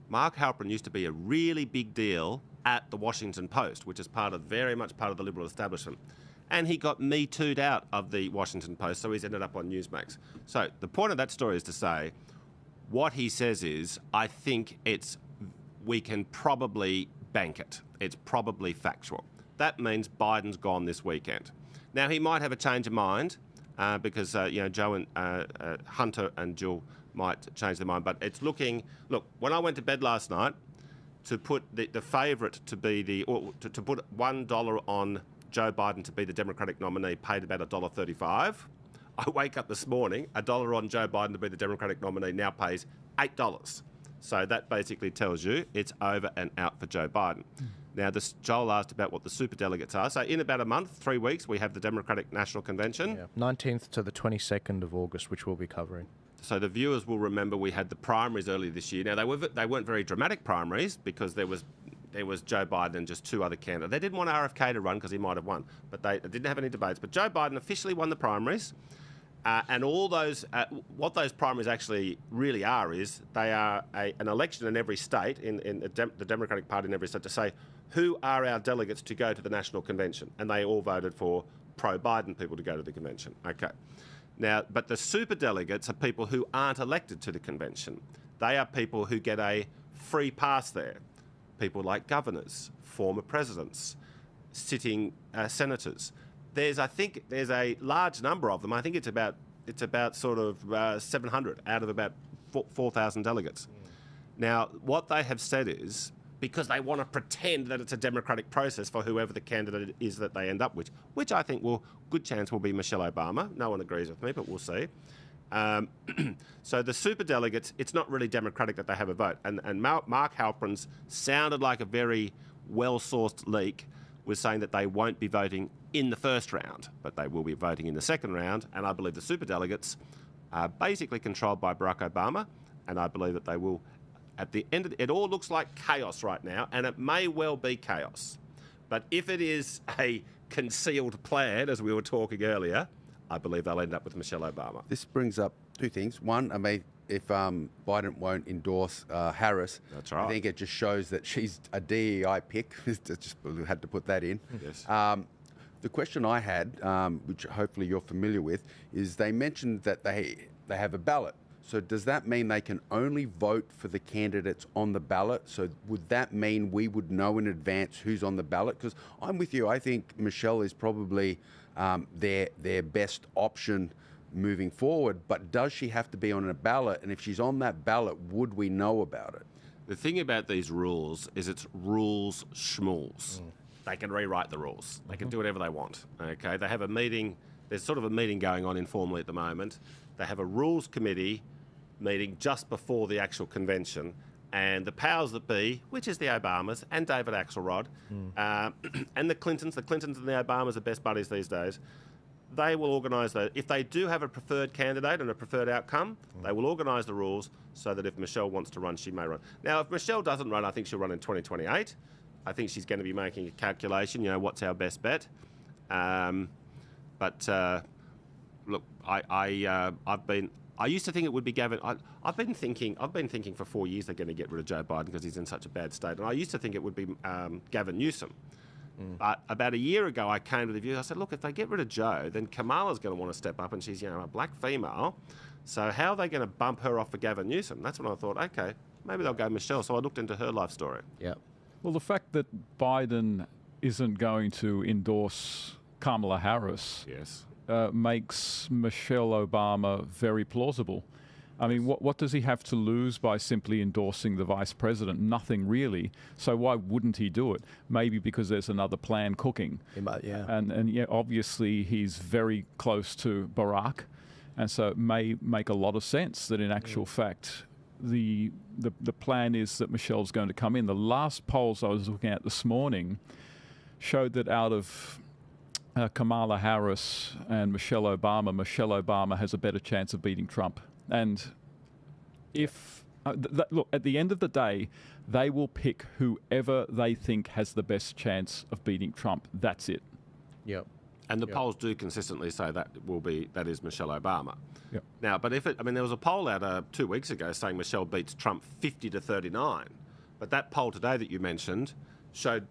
Mark Halperin used to be a really big deal at the Washington Post, which is very much part of the liberal establishment. And he got Me Too'd out of the Washington Post, so he's ended up on Newsmax. So the point of that story is to say, what he says is, I think we can probably bank it. It's probably factual. That means Biden's gone this weekend. Now, he might have a change of mind because, Joe and Hunter and Jill might change their mind. But it's looking... Look, when I went to bed last night, to put the favourite to be to put $1 on Joe Biden to be the Democratic nominee paid about $1.35. I wake up this morning, $1 on Joe Biden to be the Democratic nominee now pays $8. So that basically tells you it's over and out for Joe Biden. Now, Joel asked about what the superdelegates are. So in about a month, 3 weeks, we have the Democratic National Convention. Yeah, 19th to the 22nd of August, which we'll be covering. So the viewers will remember we had the primaries earlier this year. Now, they weren't very dramatic primaries because there was Joe Biden and just two other candidates. They didn't want RFK to run because he might have won, but they didn't have any debates. But Joe Biden officially won the primaries. And all those, what those primaries actually really are is they are an election in every state, in the Democratic Party in every state, to say who are our delegates to go to the National Convention. And they all voted for pro-Biden people to go to the convention. Okay. Now, but the superdelegates are people who aren't elected to the convention. They are people who get a free pass there. People like governors, former presidents, sitting senators. I think there's a large number of them. I think it's about sort of 700 out of about 4,000 delegates. Now, what they have said is, because they want to pretend that it's a democratic process for whoever the candidate is that they end up with, which I think good chance will be Michelle Obama. No one agrees with me, but we'll see. So the superdelegates, it's not really democratic that they have a vote. And Mark Halperin's sounded like a very well-sourced leak, was saying that they won't be voting in the first round, but they will be voting in the second round. And I believe the superdelegates are basically controlled by Barack Obama, and I believe that they will, at the end of it all looks like chaos right now, and it may well be chaos. But if it is a concealed plan, as we were talking earlier, I believe they'll end up with Michelle Obama. This brings up two things. One, I mean, if Biden won't endorse Harris, that's right. I think it just shows that she's a DEI pick. Just had to put that in. Yes. The question I had, which hopefully you're familiar with, is they mentioned that they have a ballot. So does that mean they can only vote for the candidates on the ballot? So would that mean we would know in advance who's on the ballot? Because I'm with you. I think Michelle is probably their best option moving forward. But does she have to be on a ballot? And if she's on that ballot, would we know about it? The thing about these rules is it's rules schmools. They can rewrite the rules. They can do whatever they want. Okay, they have a meeting. There's sort of a meeting going on informally at the moment. They have a rules committee meeting just before the actual convention, and the powers that be, which is the Obamas and David Axelrod, and the Clintons and the Obamas are best buddies these days. They will organise that. If they do have a preferred candidate and a preferred outcome, they will organise the rules so that if Michelle wants to run, she may run. Now, if Michelle doesn't run, I think she'll run in 2028. I think she's going to be making a calculation, what's our best bet. Look, I used to think it would be Gavin. I've been thinking for 4 years they're going to get rid of Joe Biden because he's in such a bad state. And I used to think it would be Gavin Newsom. But about a year ago, I came to the view. I said, look, if they get rid of Joe, then Kamala's going to want to step up, and she's a black female. So how are they going to bump her off for Gavin Newsom? That's when I thought, okay, maybe they'll go Michelle. So I looked into her life story. Yeah. Well, the fact that Biden isn't going to endorse Kamala Harris makes Michelle Obama very plausible. I mean, what does he have to lose by simply endorsing the vice president? Nothing really. So why wouldn't he do it? Maybe because there's another plan cooking. Yeah. And obviously he's very close to Barack, and so it may make a lot of sense that in actual fact the plan is that Michelle's going to come in. The last polls I was looking at this morning showed that out of Kamala Harris and Michelle Obama has a better chance of beating Trump. And if, look, at the end of the day, they will pick whoever they think has the best chance of beating Trump. That's it. Yep. And the polls do consistently say that is Michelle Obama. Yep. Now, but there was a poll out 2 weeks ago saying Michelle beats Trump 50-39. But that poll today that you mentioned showed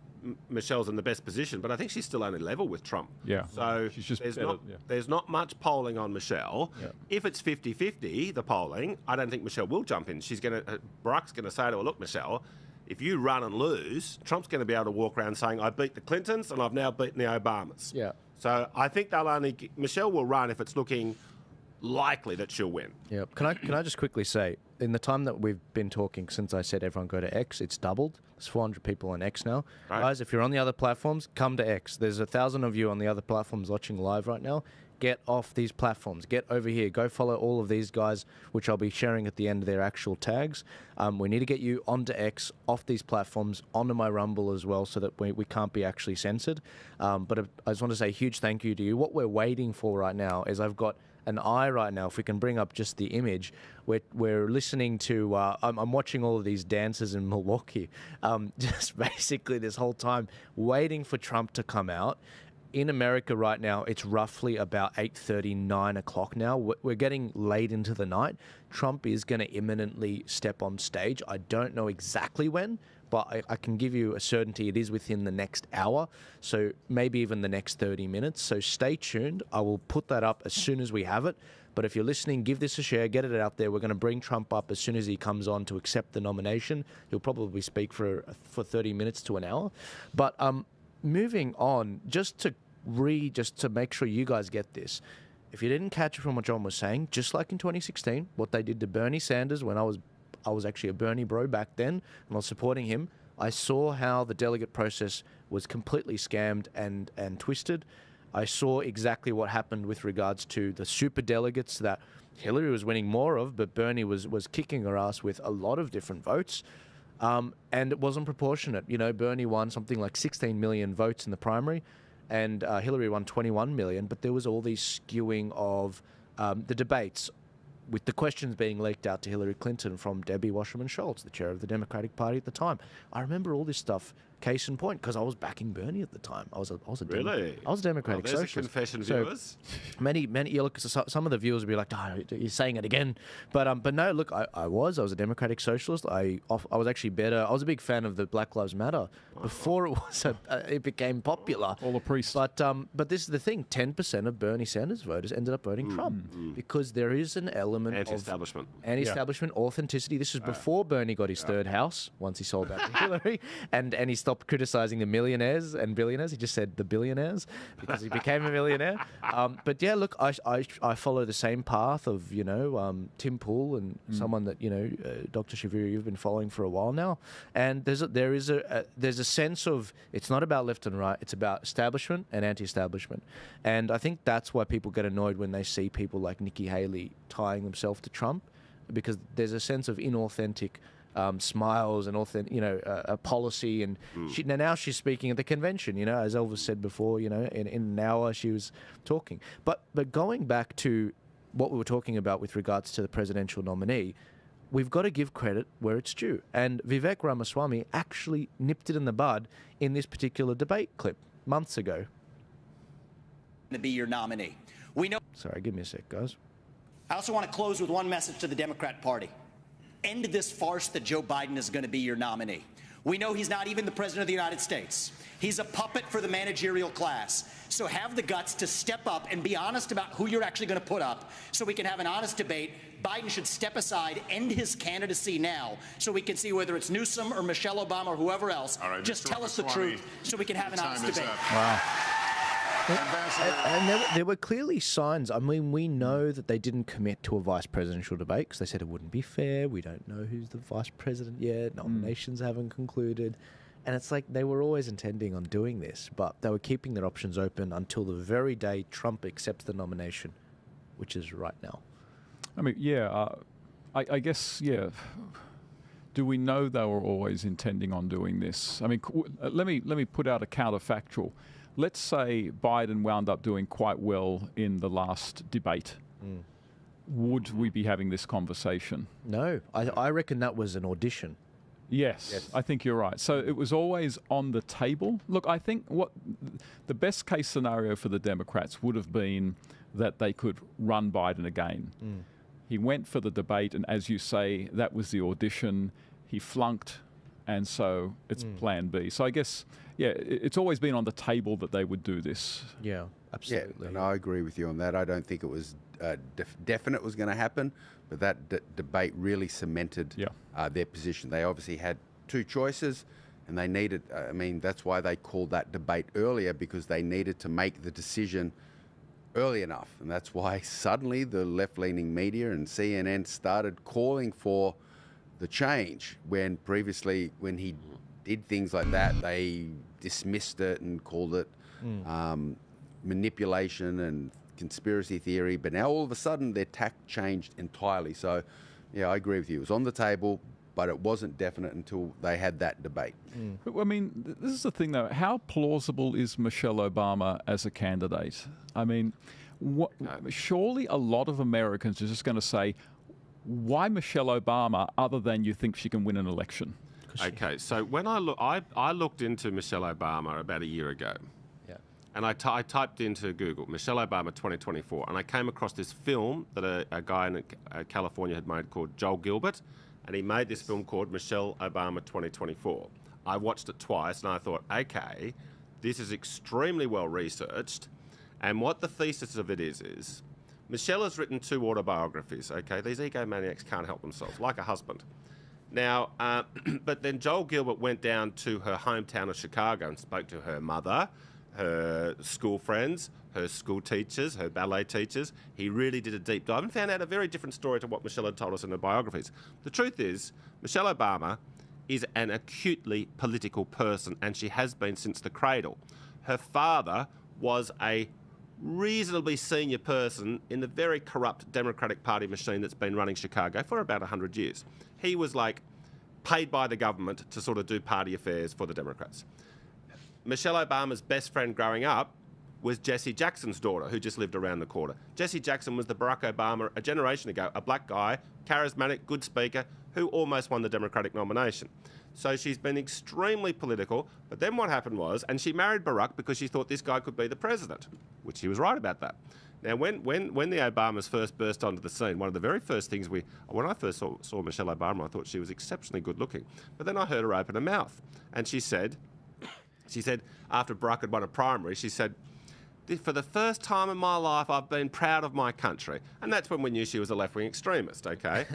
Michelle's in the best position, but I think she's still only level with Trump. Yeah. So she's just there's not much polling on Michelle. Yeah. If it's 50-50, the polling, I don't think Michelle will jump in. Barack's going to say to her, look, Michelle, if you run and lose, Trump's going to be able to walk around saying, I beat the Clintons and I've now beaten the Obamas. Yeah. So I think Michelle will run if it's looking likely that she'll win. Yeah. Can I just quickly say, in the time that we've been talking since I said everyone go to X, it's doubled. There's 400 people on X now. Right. Guys, if you're on the other platforms, come to X. There's 1,000 of you on the other platforms watching live right now. Get off these platforms. Get over here. Go follow all of these guys, which I'll be sharing at the end of their actual tags. We need to get you onto X, off these platforms, onto my Rumble as well, so that we can't be actually censored. But I just want to say a huge thank you to you. What we're waiting for right now is I've got an eye right now. If we can bring up just the image, we're listening to. I'm watching all of these dancers in Milwaukee, just basically this whole time waiting for Trump to come out. In America right now, it's roughly about 8:30, 9 o'clock now. We're getting late into the night. Trump is going to imminently step on stage. I don't know exactly when, but I can give you a certainty it is within the next hour, so maybe even the next 30 minutes. So stay tuned. I will put that up as soon as we have it. But if you're listening, give this a share, get it out there. We're going to bring Trump up as soon as he comes on to accept the nomination. He'll probably speak for 30 minutes to an hour. But moving on, just to make sure you guys get this. If you didn't catch it from what John was saying, just like in 2016, what they did to Bernie Sanders when I was actually a Bernie bro back then, and I was supporting him. I saw how the delegate process was completely scammed and twisted. I saw exactly what happened with regards to the super delegates that Hillary was winning more of, but Bernie was kicking her ass with a lot of different votes. And it wasn't proportionate. Bernie won something like 16 million votes in the primary, and Hillary won 21 million, but there was all these skewing of the debates, with the questions being leaked out to Hillary Clinton from Debbie Wasserman Schultz, the chair of the Democratic Party at the time. I remember all this stuff, case in point, because I was backing Bernie at the time. I was a Democratic there's socialist. A confession, viewers. Many. Look, some of the viewers would be like, "Oh, you're saying it again," but no. Look, I was a Democratic socialist. I was actually better. I was a big fan of the Black Lives Matter before it became popular. All the priests. But this is the thing: 10% of Bernie Sanders voters ended up voting Trump because there is an element anti-establishment, authenticity. This was before Bernie got his third house once he sold out to Hillary, and he stopped criticizing the millionaires and billionaires. He just said the billionaires because he became a millionaire. But yeah, look, I follow the same path of Tim Pool and someone that Dr. Shaviri you've been following for a while now. And there's a sense of it's not about left and right. It's about establishment and anti-establishment. And I think that's why people get annoyed when they see people like Nikki Haley tying themselves to Trump, because there's a sense of inauthentic smiles and a policy. And now she's speaking at the convention. As Elvis said before, in an hour she was talking. But going back to what we were talking about with regards to the presidential nominee, we've got to give credit where it's due. And Vivek Ramaswamy actually nipped it in the bud in this particular debate clip months ago. To be your nominee. We know. Sorry, give me a sec, guys. I also want to close with one message to the Democrat Party. End this farce that Joe Biden is going to be your nominee. We know he's not even the president of the United States. He's a puppet for the managerial class. So have the guts to step up and be honest about who you're actually going to put up so we can have an honest debate. Biden should step aside, end his candidacy now, so we can see whether it's Newsom or Michelle Obama or whoever else. All right, just Mr. tell us the Ramaswamy, truth so we can have an honest debate. Wow. And there were clearly signs. I mean, we know that they didn't commit to a vice presidential debate because they said it wouldn't be fair. We don't know who's the vice president yet. Nominations haven't concluded. And it's like they were always intending on doing this, but they were keeping their options open until the very day Trump accepts the nomination, which is right now. I mean, I guess, do we know they were always intending on doing this? I mean, let me put out a counterfactual. Let's say Biden wound up doing quite well in the last debate. Would we be having this conversation? No, I reckon that was an audition. Yes, I think you're right. So it was always on the table. Look, I think what the best case scenario for the Democrats would have been that they could run Biden again. He went for the debate, and as you say, that was the audition. He flunked, and so it's plan B. So I guess, it's always been on the table that they would do this. Yeah, absolutely. Yeah, and I agree with you on that. I don't think it was definite was going to happen, but that debate really cemented their position. They obviously had two choices, and they needed, that's why they called that debate earlier, because they needed to make the decision early enough. And that's why suddenly the left-leaning media and CNN started calling for the change, when previously, when he did things like that, they dismissed it and called it manipulation and conspiracy theory. But now all of a sudden their tack changed entirely. So I agree with you. It was on the table, but it wasn't definite until they had that debate. I mean, this is the thing, though. How plausible is Michelle Obama as a candidate? I mean, surely a lot of Americans are just going to say, why Michelle Obama, other than you think she can win an election? Okay, so when I looked into Michelle Obama about a year ago. And I typed into Google, Michelle Obama 2024, and I came across this film that a guy in California had made called Joel Gilbert, and he made this film called Michelle Obama 2024. I watched it twice, and I thought, okay, this is extremely well researched, and what the thesis of it is Michelle has written 2 autobiographies, okay? These egomaniacs can't help themselves, like a husband. Now, but then Joel Gilbert went down to her hometown of Chicago and spoke to her mother, her school friends, her school teachers, her ballet teachers. He really did a deep dive and found out a very different story to what Michelle had told us in her biographies. The truth is, Michelle Obama is an acutely political person, and she has been since the cradle. Her father was a reasonably senior person in the very corrupt Democratic Party machine that's been running Chicago for about 100 years. He was like paid by the government to sort of do party affairs for the Democrats. Michelle Obama's best friend growing up was Jesse Jackson's daughter, who just lived around the corner. Jesse Jackson was the Barack Obama a generation ago, a black guy, charismatic, good speaker, who almost won the Democratic nomination. So she's been extremely political, but then what happened was, and she married Barack because she thought this guy could be the president, which he was right about that. Now, when the Obamas first burst onto the scene, one of the very first things when I first saw Michelle Obama, I thought she was exceptionally good looking. But then I heard her open her mouth, and she said, after Barack had won a primary, she said, for the first time in my life, I've been proud of my country. And that's when we knew she was a left-wing extremist, okay?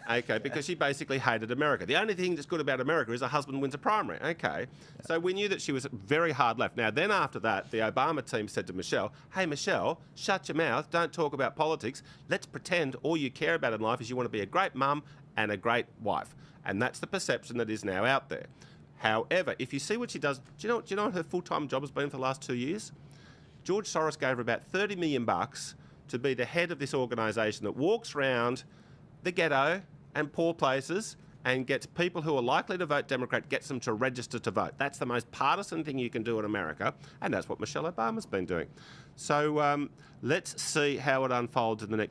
Okay, because she basically hated America. The only thing that's good about America is her husband wins a primary, okay? So we knew that she was very hard left. Now, then after that, the Obama team said to Michelle, hey, Michelle, shut your mouth, don't talk about politics. Let's pretend all you care about in life is you want to be a great mum and a great wife. And that's the perception that is now out there. However, if you see what she does, do you know what her full-time job has been for the last 2 years? George Soros gave her about $30 million to be the head of this organisation that walks around the ghetto and poor places and gets people who are likely to vote Democrat, gets them to register to vote. That's the most partisan thing you can do in America, and that's what Michelle Obama's been doing. So let's see how it unfolds in the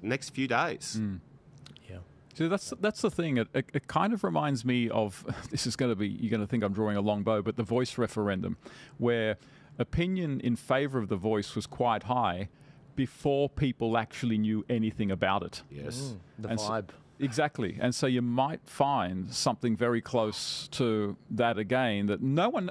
next few days. So that's the thing. It kind of reminds me of, this is going to be, you're going to think I'm drawing a long bow, but the voice referendum, where opinion in favour of the voice was quite high before people actually knew anything about it. Yes. The vibe. Exactly. And so you might find something very close to that again, that no one,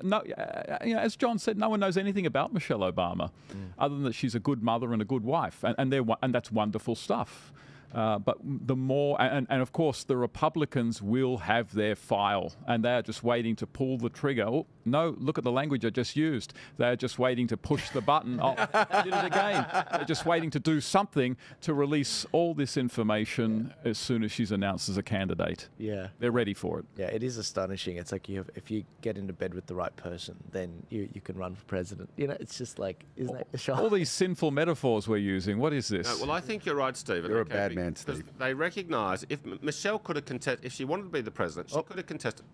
as John said, no one knows anything about Michelle Obama, other than that she's a good mother and a good wife. And that's wonderful stuff. But the more, and of course, the Republicans will have their file, and they are just waiting to pull the trigger. Oh, no, look at the language I just used. They're just waiting to push the button. Oh, I did it again. They're just waiting to do something to release all this information as soon as she's announced as a candidate. Yeah. They're ready for it. Yeah, it is astonishing. It's like if you get into bed with the right person, then you can run for president. You know, it's just like, isn't that a shock? All these sinful metaphors we're using. What is this? No, well, I think you're right, Stephen. You're a bad man, Steve. They recognise if Michelle could have contested, if she wanted to be the president, she could have contested.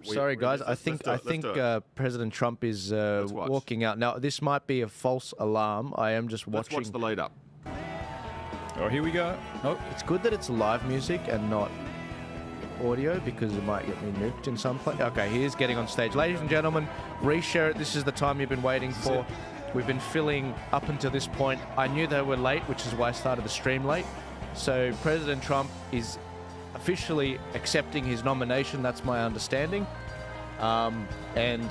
Sorry, guys. I think President Trump is walking out now. This might be a false alarm. I am just watching. Let's watch the lead up. Oh, here we go. Oh, it's good that it's live music and not audio, because it might get me nuked in some place. Okay, he is getting on stage. Ladies and gentlemen, reshare it. This is the time you've been waiting for. We've been filling up until this point. I knew they were late, which is why I started the stream late. So President Trump is officially accepting his nomination. That's my understanding. And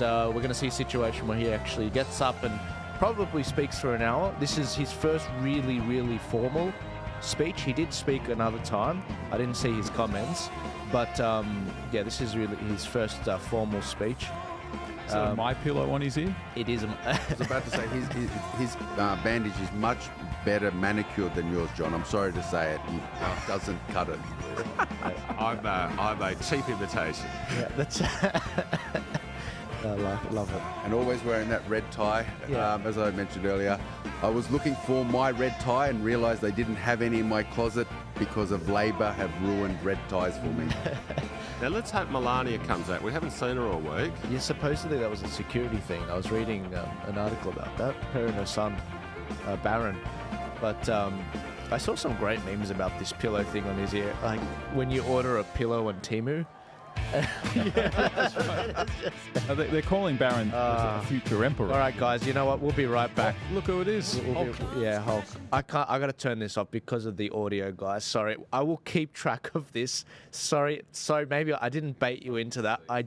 we're going to see a situation where he actually gets up and probably speaks for an hour. This is his first really, really formal speech. He did speak another time. I didn't see his comments. But, yeah, this is really his first formal speech. Is that a My Pillow on his ear? It is. I was about to say, his bandage is much better manicured than yours, John. I'm sorry to say it. He doesn't cut it. I'm a cheap imitation. Yeah, that's... I love it. And always wearing that red tie, as I mentioned earlier. I was looking for my red tie and realised they didn't have any in my closet because of Labor have ruined red ties for me. Now let's hope Melania comes out. We haven't seen her all week. Yeah, supposedly that was a security thing. I was reading an article about that. Her and her son, Barron. But I saw some great memes about this pillow thing on his ear. Like when you order a pillow on Temu. That's right. They're calling Barron a future emperor. All right, guys. You know what? We'll be right back. Oh, look who it is. Hulk. Hulk. I got to turn this off because of the audio, guys. Sorry. I will keep track of this. Sorry. Maybe I didn't bait you into that. I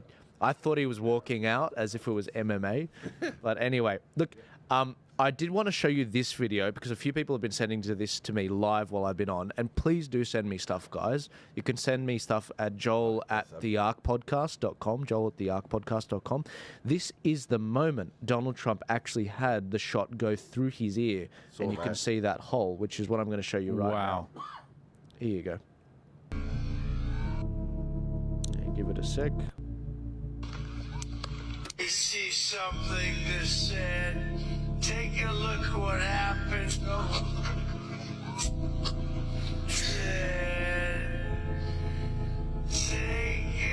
thought he was walking out as if it was MMA. But anyway, look. I did want to show you this video because a few people have been sending this to me live while I've been on. And please do send me stuff, guys. You can send me stuff at joel@thearkpodcast.com, joel@thearkpodcast.com. This is the moment Donald Trump actually had the shot go through his ear. And you can see that hole, which is what I'm going to show you right now. Here you go. Give it a sec. I see something that said, take a look what happened. Take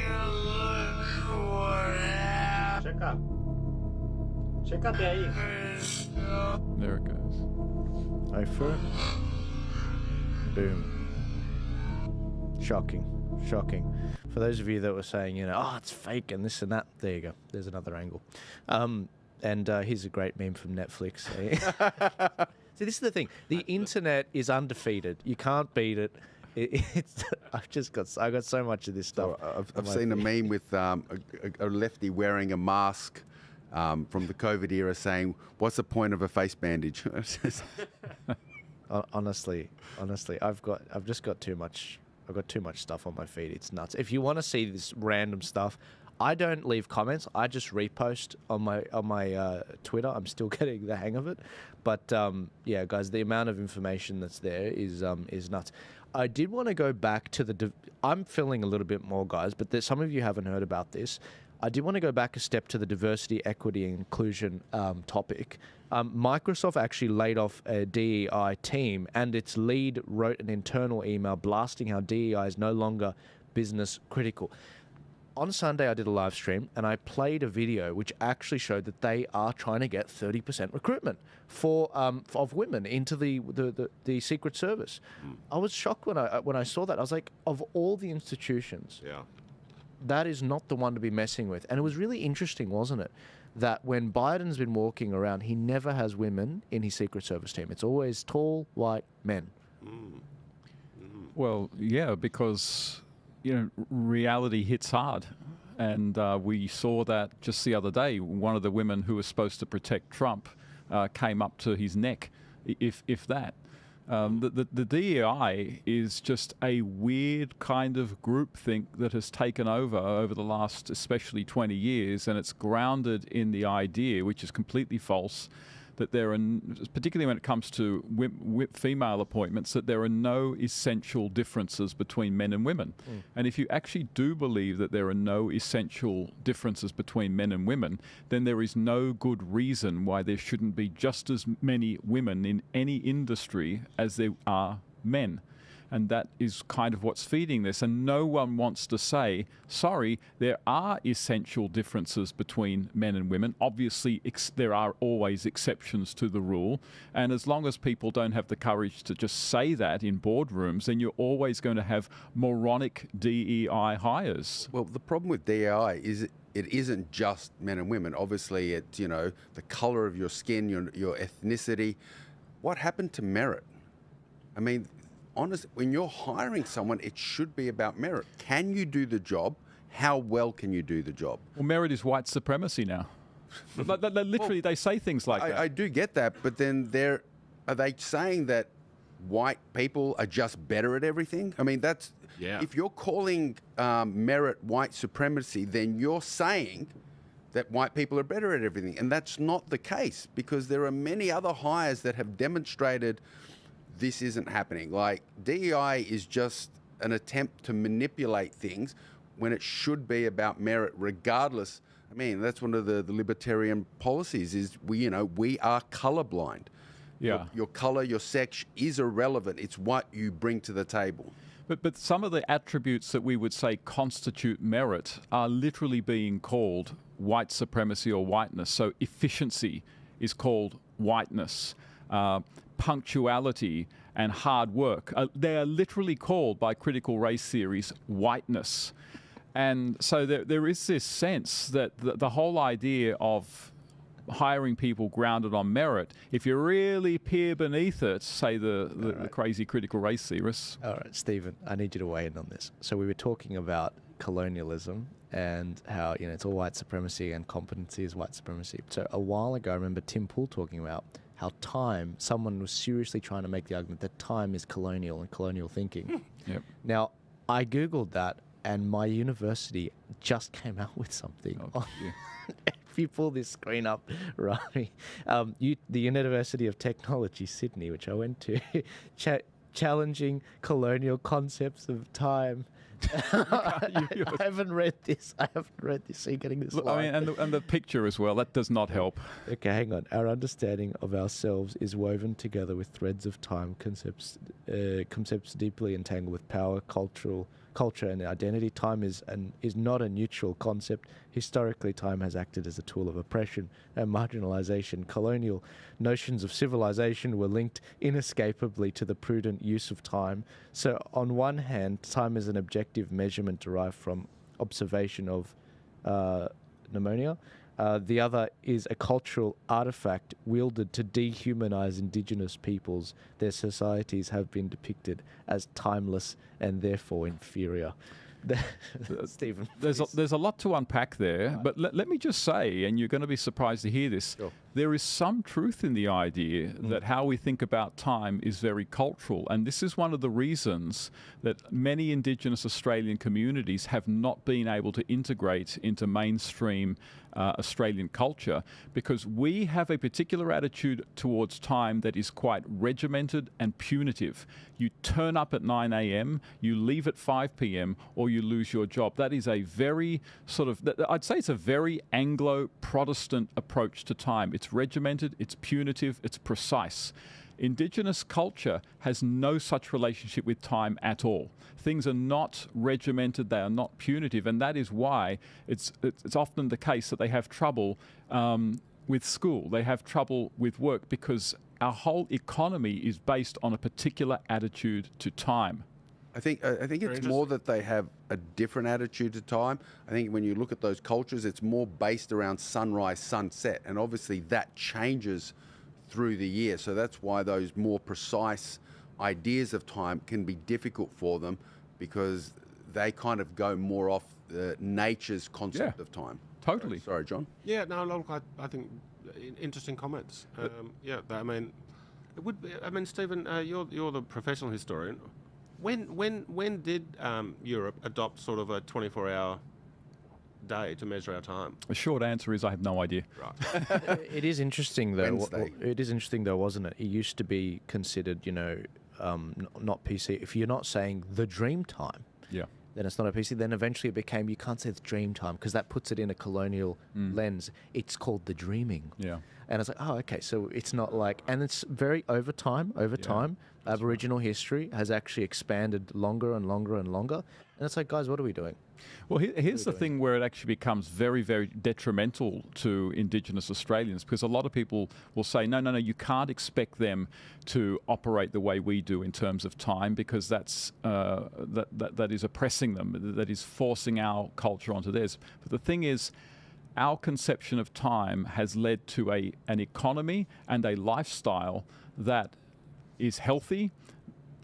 a look what happened. Check out there. There it goes. Over. Boom. Shocking. For those of you that were saying, oh, it's fake and this and that, there you go. There's another angle. And here's a great meme from Netflix. See, this is the thing. The internet is undefeated. You can't beat it. I got so much of this stuff. So I've seen a meme with a lefty wearing a mask from the COVID era saying, "What's the point of a face bandage?" Honestly, I've just got too much. I've got too much stuff on my feed. It's nuts. If you want to see this random stuff, I don't leave comments. I just repost on my Twitter. I'm still getting the hang of it, but yeah, guys, the amount of information that's there is nuts. I did want to go back to I'm feeling a little bit more, guys, but some of you haven't heard about this. I did want to go back a step to the diversity, equity, and inclusion topic. Microsoft actually laid off a DEI team, and its lead wrote an internal email blasting how DEI is no longer business critical. On Sunday, I did a live stream and I played a video which actually showed that they are trying to get 30% recruitment of women into the Secret Service. I was shocked when I saw that. I was like, of all the institutions, that is not the one to be messing with. And it was really interesting, wasn't it, that when Biden's been walking around, he never has women in his Secret Service team. It's always tall, white men. Well, yeah, because reality hits hard. And we saw that just the other day. One of the women who was supposed to protect Trump came up to his neck, if that. The DEI is just a weird kind of groupthink that has taken over the last especially 20 years, and it's grounded in the idea, which is completely false, that there are, particularly when it comes to female appointments, that there are no essential differences between men and women. And if you actually do believe that there are no essential differences between men and women, then there is no good reason why there shouldn't be just as many women in any industry as there are men. And that is kind of what's feeding this. And no one wants to say, sorry, there are essential differences between men and women. Obviously, there are always exceptions to the rule. And as long as people don't have the courage to just say that in boardrooms, then you're always going to have moronic DEI hires. Well, the problem with DEI is it isn't just men and women. Obviously, it's, the color of your skin, your ethnicity. What happened to merit? I mean, honest, when you're hiring someone, it should be about merit. Can you do the job? How well can you do the job? Well, merit is white supremacy now. Literally, they say things like that. I do get that, but then are they saying that white people are just better at everything? I mean, if you're calling merit white supremacy, then you're saying that white people are better at everything. And that's not the case, because there are many other hires that have demonstrated this isn't happening. Like, DEI is just an attempt to manipulate things when it should be about merit, regardless. I mean, that's one of the libertarian policies is we are colorblind. Yeah. Your color, your sex is irrelevant. It's what you bring to the table. But some of the attributes that we would say constitute merit are literally being called white supremacy or whiteness. So efficiency is called whiteness. Punctuality and hard work. They are literally called by critical race theories whiteness. And so there is this sense that the whole idea of hiring people grounded on merit, if you really peer beneath it, say the crazy critical race theorists. All right, Stephen, I need you to weigh in on this. So we were talking about colonialism and how it's all white supremacy and competency is white supremacy. So a while ago, I remember Tim Pool talking about how someone was seriously trying to make the argument that time is colonial and colonial thinking. Yep. Now, I Googled that and my university just came out with something. Oh, yeah. If you pull this screen up, Rami, the University of Technology, Sydney, which I went to, challenging colonial concepts of time. I haven't read this. So you're getting this. I mean, and the picture as well. That does not help. Okay, hang on. Our understanding of ourselves is woven together with threads of time, concepts deeply entangled with power, culture, and identity. Time is not a neutral concept. Historically, time has acted as a tool of oppression and marginalization. Colonial notions of civilization were linked inescapably to the prudent use of time. So, on one hand, time is an objective measurement derived from observation of pneumonia. The other is a cultural artifact wielded to dehumanize Indigenous peoples. Their societies have been depicted as timeless and therefore inferior. Stephen, there's a lot to unpack there, but let me just say, and you're going to be surprised to hear this, Sure. There is some truth in the idea that how we think about time is very cultural, and this is one of the reasons that many Indigenous Australian communities have not been able to integrate into mainstream Australian culture, because we have a particular attitude towards time that is quite regimented and punitive. You turn up at 9 a.m., you leave at 5 p.m., or you lose your job. That is a very I'd say it's a very Anglo-Protestant approach to time. It's regimented, it's punitive, it's precise. Indigenous culture has no such relationship with time at all. Things are not regimented, they are not punitive, and that is why it's often the case that they have trouble with school, they have trouble with work, because our whole economy is based on a particular attitude to time. I think it's more that they have a different attitude to time. I think when you look at those cultures, it's more based around sunrise, sunset, and obviously that changes through the year. So that's why those more precise ideas of time can be difficult for them, because they kind of go more off nature's concept of time. Totally. Sorry, John. Yeah, no, look, I think interesting comments. Yeah, I mean, it would be, I mean, Stephen, you're the professional historian. When did Europe adopt sort of a 24-hour day to measure our time? The short answer is I have no idea. Right. It is interesting though. Wednesday. It is interesting though, wasn't it? It used to be considered, you know, not PC. If you're not saying the dream time, yeah, then it's not a PC. Then eventually it became, you can't say the dream time because that puts it in a colonial lens. It's called the dreaming. Yeah. And it's like, oh, okay, so it's not like, and it's very over time, Aboriginal history has actually expanded longer and longer and longer. And it's like, guys, what are we doing? Well, here's the thing where it actually becomes very, very detrimental to Indigenous Australians, because a lot of people will say, no, you can't expect them to operate the way we do in terms of time, because that's that is oppressing them, that is forcing our culture onto theirs. But the thing is, our conception of time has led to an economy and a lifestyle that is healthy,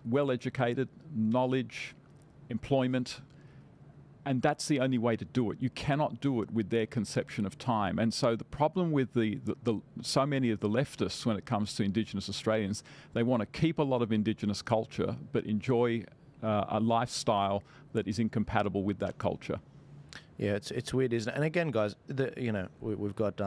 well-educated, knowledge, employment, and that's the only way to do it. You cannot do it with their conception of time. And so the problem with so many of the leftists when it comes to Indigenous Australians, they want to keep a lot of Indigenous culture but enjoy a lifestyle that is incompatible with that culture. Yeah, it's weird, isn't it? And again, guys, you know, we've got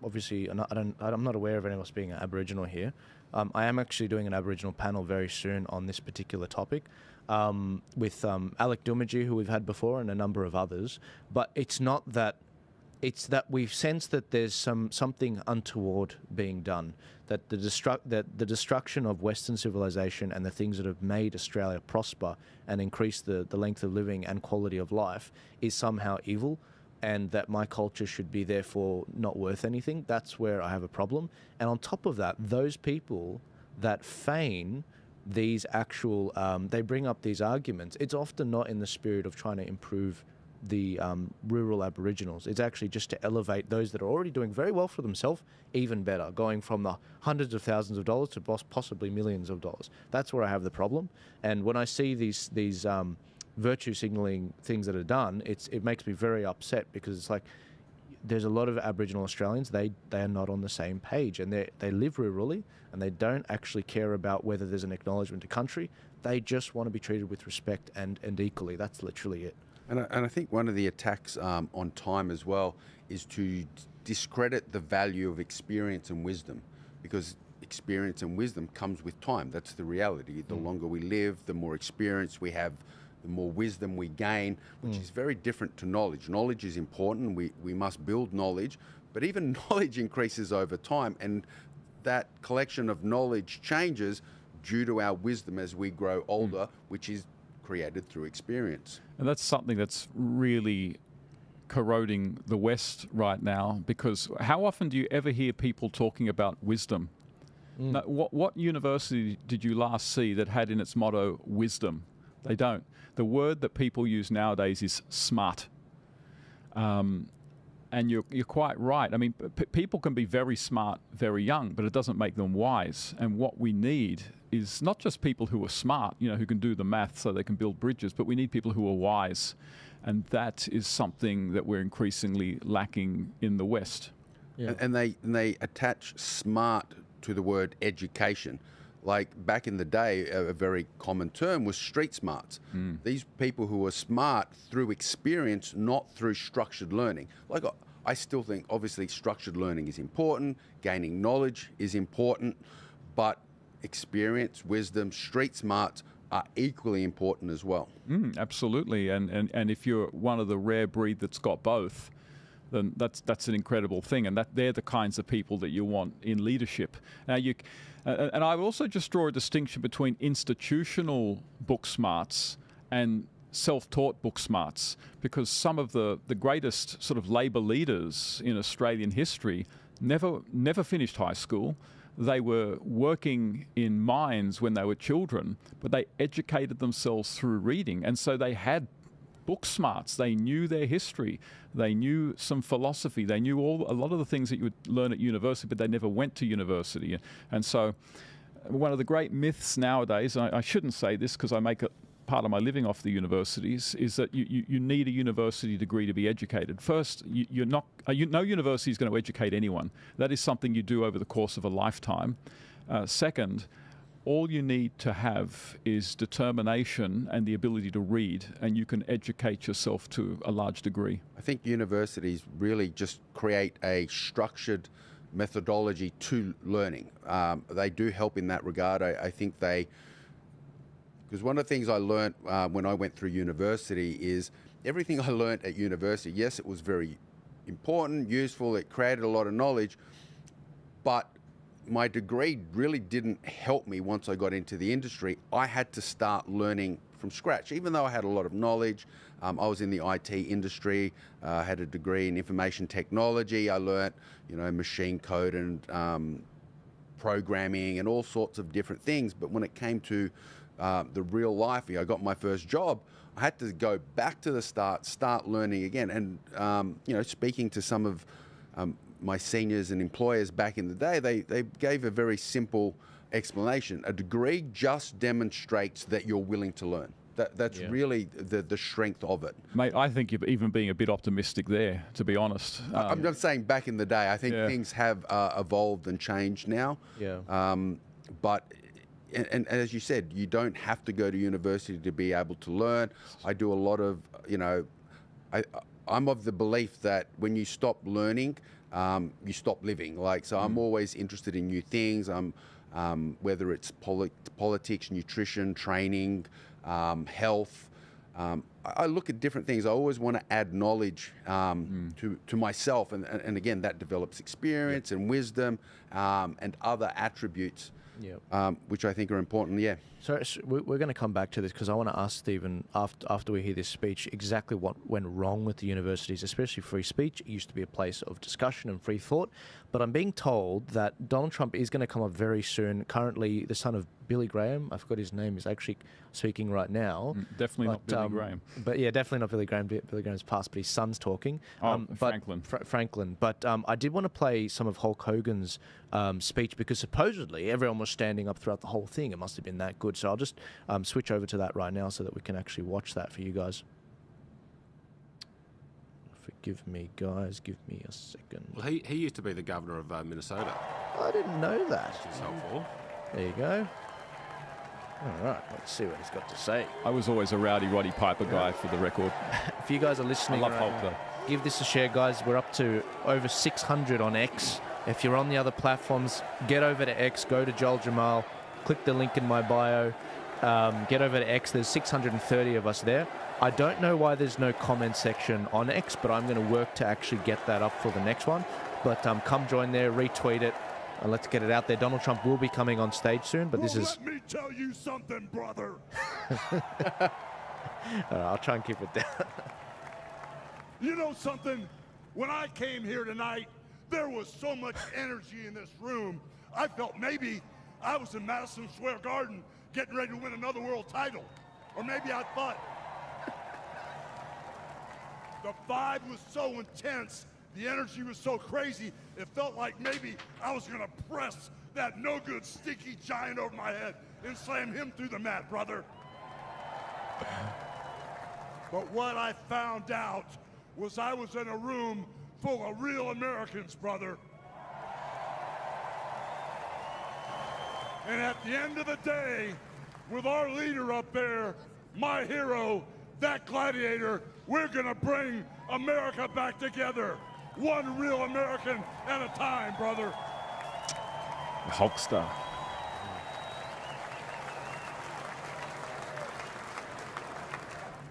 obviously, I'm not aware of anyone else being an Aboriginal here. I am actually doing an Aboriginal panel very soon on this particular topic with Alec Dumaji, who we've had before, and a number of others. But it's not that. It's that we sense that there's something untoward being done, that the destruction of Western civilization and the things that have made Australia prosper and increase the length of living and quality of life is somehow evil, and that my culture should be therefore not worth anything. That's where I have a problem. And on top of that, those people that feign these actual, they bring up these arguments, it's often not in the spirit of trying to improve the rural Aboriginals. It's actually just to elevate those that are already doing very well for themselves even better, going from the hundreds of thousands of dollars to possibly millions of dollars. That's where I have the problem. And when I see these virtue signaling things that are done, it makes me very upset, because it's like there's a lot of Aboriginal Australians, they are not on the same page, and they live rurally and they don't actually care about whether there's an acknowledgement to country. They just want to be treated with respect and equally. That's literally it. And I think one of the attacks on time as well is to discredit the value of experience and wisdom, because experience and wisdom comes with time. That's the reality. The longer we live, the more experience we have, the more wisdom we gain, which is very different to knowledge. Knowledge is important. We must build knowledge, but even knowledge increases over time, and that collection of knowledge changes due to our wisdom as we grow older, which is created through experience. And that's something that's really corroding the West right now, because how often do you ever hear people talking about wisdom? Now, what university did you last see that had in its motto wisdom? They don't. The word that people use nowadays is smart. And you're quite right. I mean, people can be very smart, very young, but it doesn't make them wise. And what we need is not just people who are smart, you know, who can do the math so they can build bridges, but we need people who are wise. And that is something that we're increasingly lacking in the West. Yeah. And they attach smart to the word education. Like back in the day, a very common term was street smarts. These people who are smart through experience, not through structured learning. Like I still think obviously structured learning is important, gaining knowledge is important, but experience, wisdom, street smarts are equally important as well. Absolutely, and if you're one of the rare breed that's got both, then that's an incredible thing, and they're the kinds of people that you want in leadership. Now, and I would also just draw a distinction between institutional book smarts and self-taught book smarts, because some of the greatest sort of Labor leaders in Australian history never finished high school. They were working in mines when they were children, but they educated themselves through reading, and so they had book smarts. They knew their history. They knew some philosophy. They knew a lot of the things that you would learn at university, but they never went to university. And so one of the great myths nowadays, and I shouldn't say this because I make it part of my living off the universities, is that you need a university degree to be educated. First, no university is going to educate anyone. That is something you do over the course of a lifetime. Second, all you need to have is determination and the ability to read, and you can educate yourself to a large degree. I think universities really just create a structured methodology to learning. They do help in that regard. I think because one of the things I learned when I went through university is everything I learned at university, yes, it was very important, useful, it created a lot of knowledge, but my degree really didn't help me once I got into the industry. I had to start learning from scratch. Even though I had a lot of knowledge, I was in the IT industry, had a degree in information technology. I learnt, machine code and programming and all sorts of different things. But when it came to the real life, I got my first job, I had to go back to the start learning again. And, speaking to some of my seniors and employers back in the day, they gave a very simple explanation. A degree just demonstrates that you're willing to learn. That's really the strength of it. Mate, I think you're even being a bit optimistic there, to be honest. I'm just saying back in the day, I think things have evolved and changed now. Yeah. But as you said, you don't have to go to university to be able to learn. I do a lot of, I'm of the belief that when you stop learning, you stop living. I'm always interested in new things. Whether it's politics, nutrition, training, health. I look at different things. I always want to add knowledge to myself, and again, that develops experience and wisdom and other attributes, which I think are important. Yeah. So we're going to come back to this because I want to ask Stephen, after we hear this speech, exactly what went wrong with the universities, especially free speech. It used to be a place of discussion and free thought. But I'm being told that Donald Trump is going to come up very soon. Currently, the son of Billy Graham, I forgot his name, is actually speaking right now. Definitely not Billy Graham. But yeah, definitely not Billy Graham. Billy Graham's passed, but his son's talking. Franklin. Franklin. But I did want to play some of Hulk Hogan's speech because supposedly everyone was standing up throughout the whole thing. It must have been that good. So I'll just switch over to that right now so that we can actually watch that for you guys. Forgive me, guys. Give me a second. Well, he used to be the governor of Minnesota. I didn't know that. Which is helpful. There you go. All right, let's see what he's got to say. I was always a rowdy Roddy Piper guy, for the record. If you guys are listening, I love Hulk, though. Give this a share, guys. We're up to over 600 on X. If you're on the other platforms, get over to X, go to Joel Jammal, click the link in my bio, get over to X. There's 630 of us there. I don't know why there's no comment section on X, but I'm going to work to actually get that up for the next one. But come join there, retweet it, and let's get it out there. Donald Trump will be coming on stage soon, but this is... Let me tell you something, brother. All right, I'll try and keep it down. You know something? When I came here tonight, there was so much energy in this room. I felt maybe I was in Madison Square Garden getting ready to win another world title. Or maybe I thought... The vibe was so intense, the energy was so crazy, it felt like maybe I was gonna press that no-good stinky giant over my head and slam him through the mat, brother. But what I found out was I was in a room full of real Americans, brother. And at the end of the day, with our leader up there, my hero, that gladiator, we're gonna bring America back together. One real American at a time, brother. Hulkster.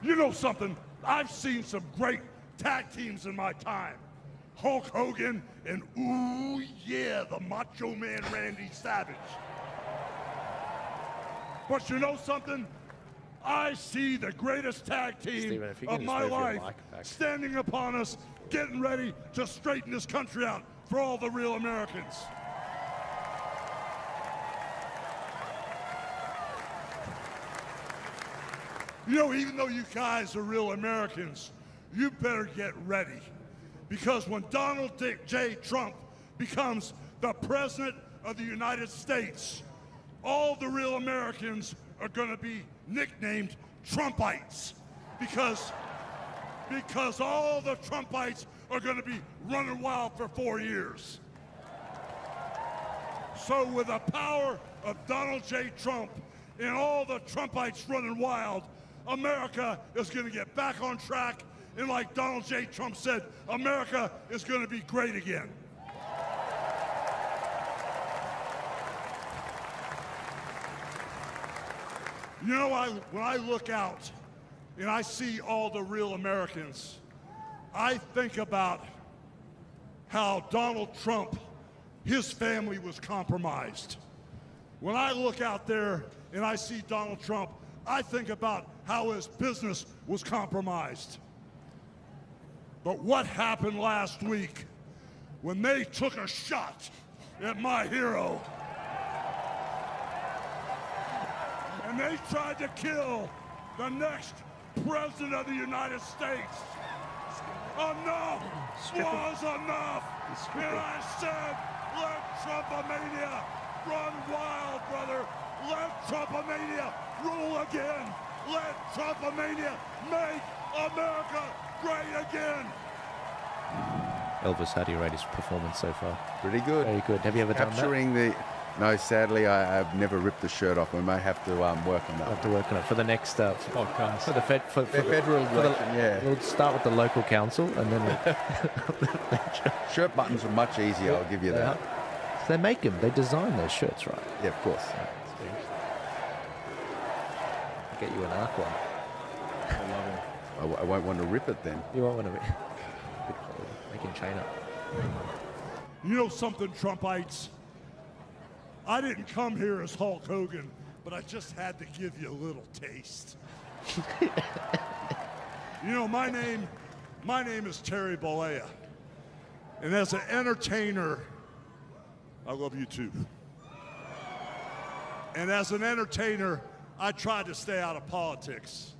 You know something? I've seen some great tag teams in my time. Hulk Hogan and, ooh, yeah, the Macho Man Randy Savage. But you know something? I see the greatest tag team Stephen, of my life standing upon us, getting ready to straighten this country out for all the real Americans. You know, even though you guys are real Americans, you better get ready. Because when Donald J. Trump becomes the President of the United States, all the real Americans are going to be nicknamed Trumpites. Because all the Trumpites are going to be running wild for 4 years. So with the power of Donald J. Trump and all the Trumpites running wild, America is going to get back on track. And like Donald J. Trump said, America is going to be great again. You know, when I look out and I see all the real Americans, I think about how Donald Trump, his family was compromised. When I look out there and I see Donald Trump, I think about how his business was compromised. But what happened last week when they took a shot at my hero and they tried to kill the next President of the United States? Enough was enough. And I said, let Trumpomania run wild, brother. Let Trumpomania rule again. Let Trumpomania make America great again. Elvis, how do you rate his performance so far? Pretty good. Very good. Have you ever done that? No, sadly, I've never ripped the shirt off. We may have to work on that. We'll have to work on it for the next podcast. For the federal election, yeah. We'll start with the local council and then shirt buttons are much easier, I'll give you that. So they make them. They design those shirts, right? Yeah, of course. Get you an Ark one. I love it. I won't want to rip it then. You won't want to rip it. Make him chain up. You know something, Trumpites? I didn't come here as Hulk Hogan, but I just had to give you a little taste. You know, my name is Terry Bollea. And as an entertainer, I love you too. And as an entertainer, I tried to stay out of politics.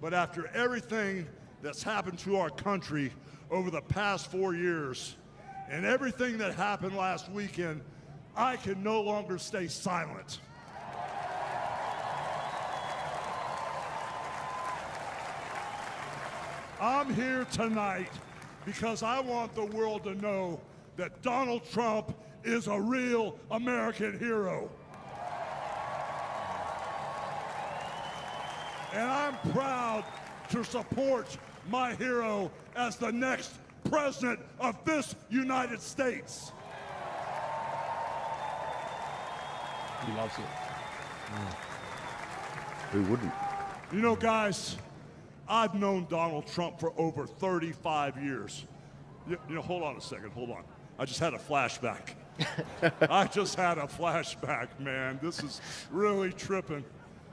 But after everything that's happened to our country over the past 4 years and everything that happened last weekend, I can no longer stay silent. I'm here tonight because I want the world to know that Donald Trump is a real American hero. And I'm proud to support my hero as the next president of this United States. He loves it. Who wouldn't? You know, guys, I've known Donald Trump for over 35 years. You know, hold on a second, hold on. I just had a flashback. I just had a flashback, man. This is really tripping.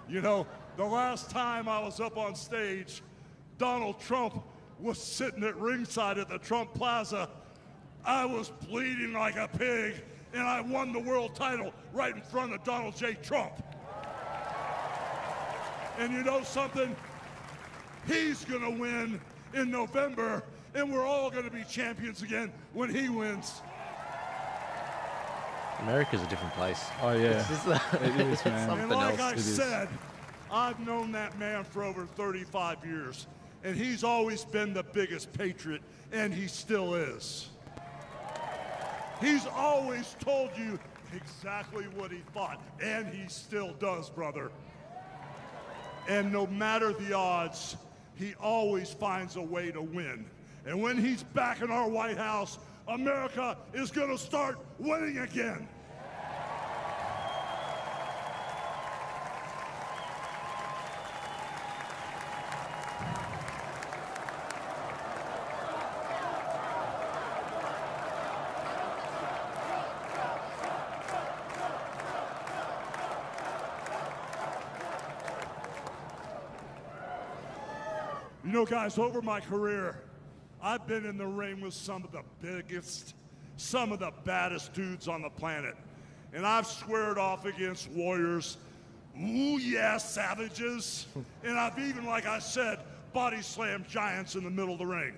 You know, the last time I was up on stage, Donald Trump was sitting at ringside at the Trump Plaza. I was bleeding like a pig, and I won the world title right in front of Donald J. Trump. And you know something? He's gonna win in November, and we're all gonna be champions again when he wins. America's a different place. Oh, yeah. It is, man. And like I said, I've known that man for over 35 years, and he's always been the biggest patriot, and he still is. He's always told you exactly what he thought, and he still does, brother. And no matter the odds, he always finds a way to win. And when he's back in our White House, America is going to start winning again. You know, guys, over my career, I've been in the ring with some of the biggest, some of the baddest dudes on the planet. And I've squared off against warriors, ooh yeah, savages. And I've even, like I said, body slammed giants in the middle of the ring.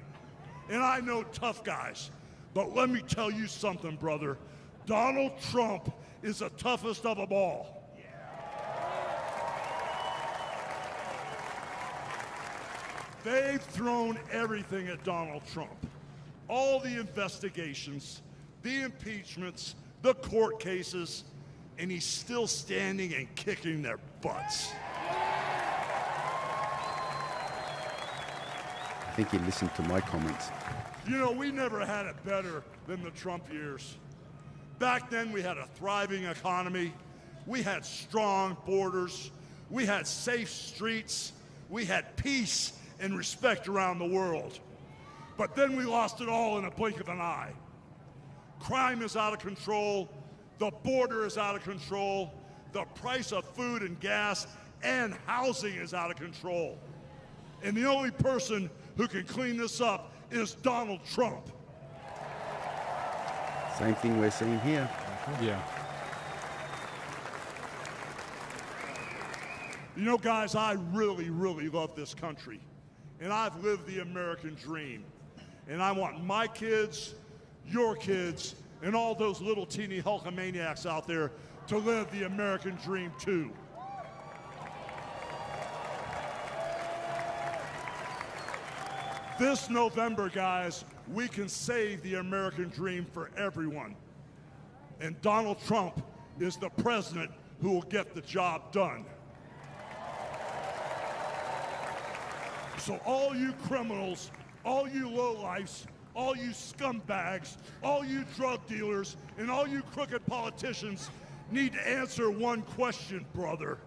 And I know tough guys. But let me tell you something, brother. Donald Trump is the toughest of them all. They've thrown everything at Donald Trump. All the investigations, the impeachments, the court cases, and he's still standing and kicking their butts. I think he listened to my comments. You know, we never had it better than the Trump years. Back then, we had a thriving economy. We had strong borders. We had safe streets. We had peace and respect around the world. But then we lost it all in a blink of an eye. Crime is out of control. The border is out of control. The price of food and gas and housing is out of control. And the only person who can clean this up is Donald Trump. Same thing we're seeing here. Yeah. You know, guys, I really, really love this country. And I've lived the American dream. And I want my kids, your kids, and all those little teeny Hulkamaniacs out there to live the American dream too. This November, guys, we can save the American dream for everyone. And Donald Trump is the president who will get the job done. So all you criminals, all you lowlifes, all you scumbags, all you drug dealers, and all you crooked politicians need to answer one question, brother.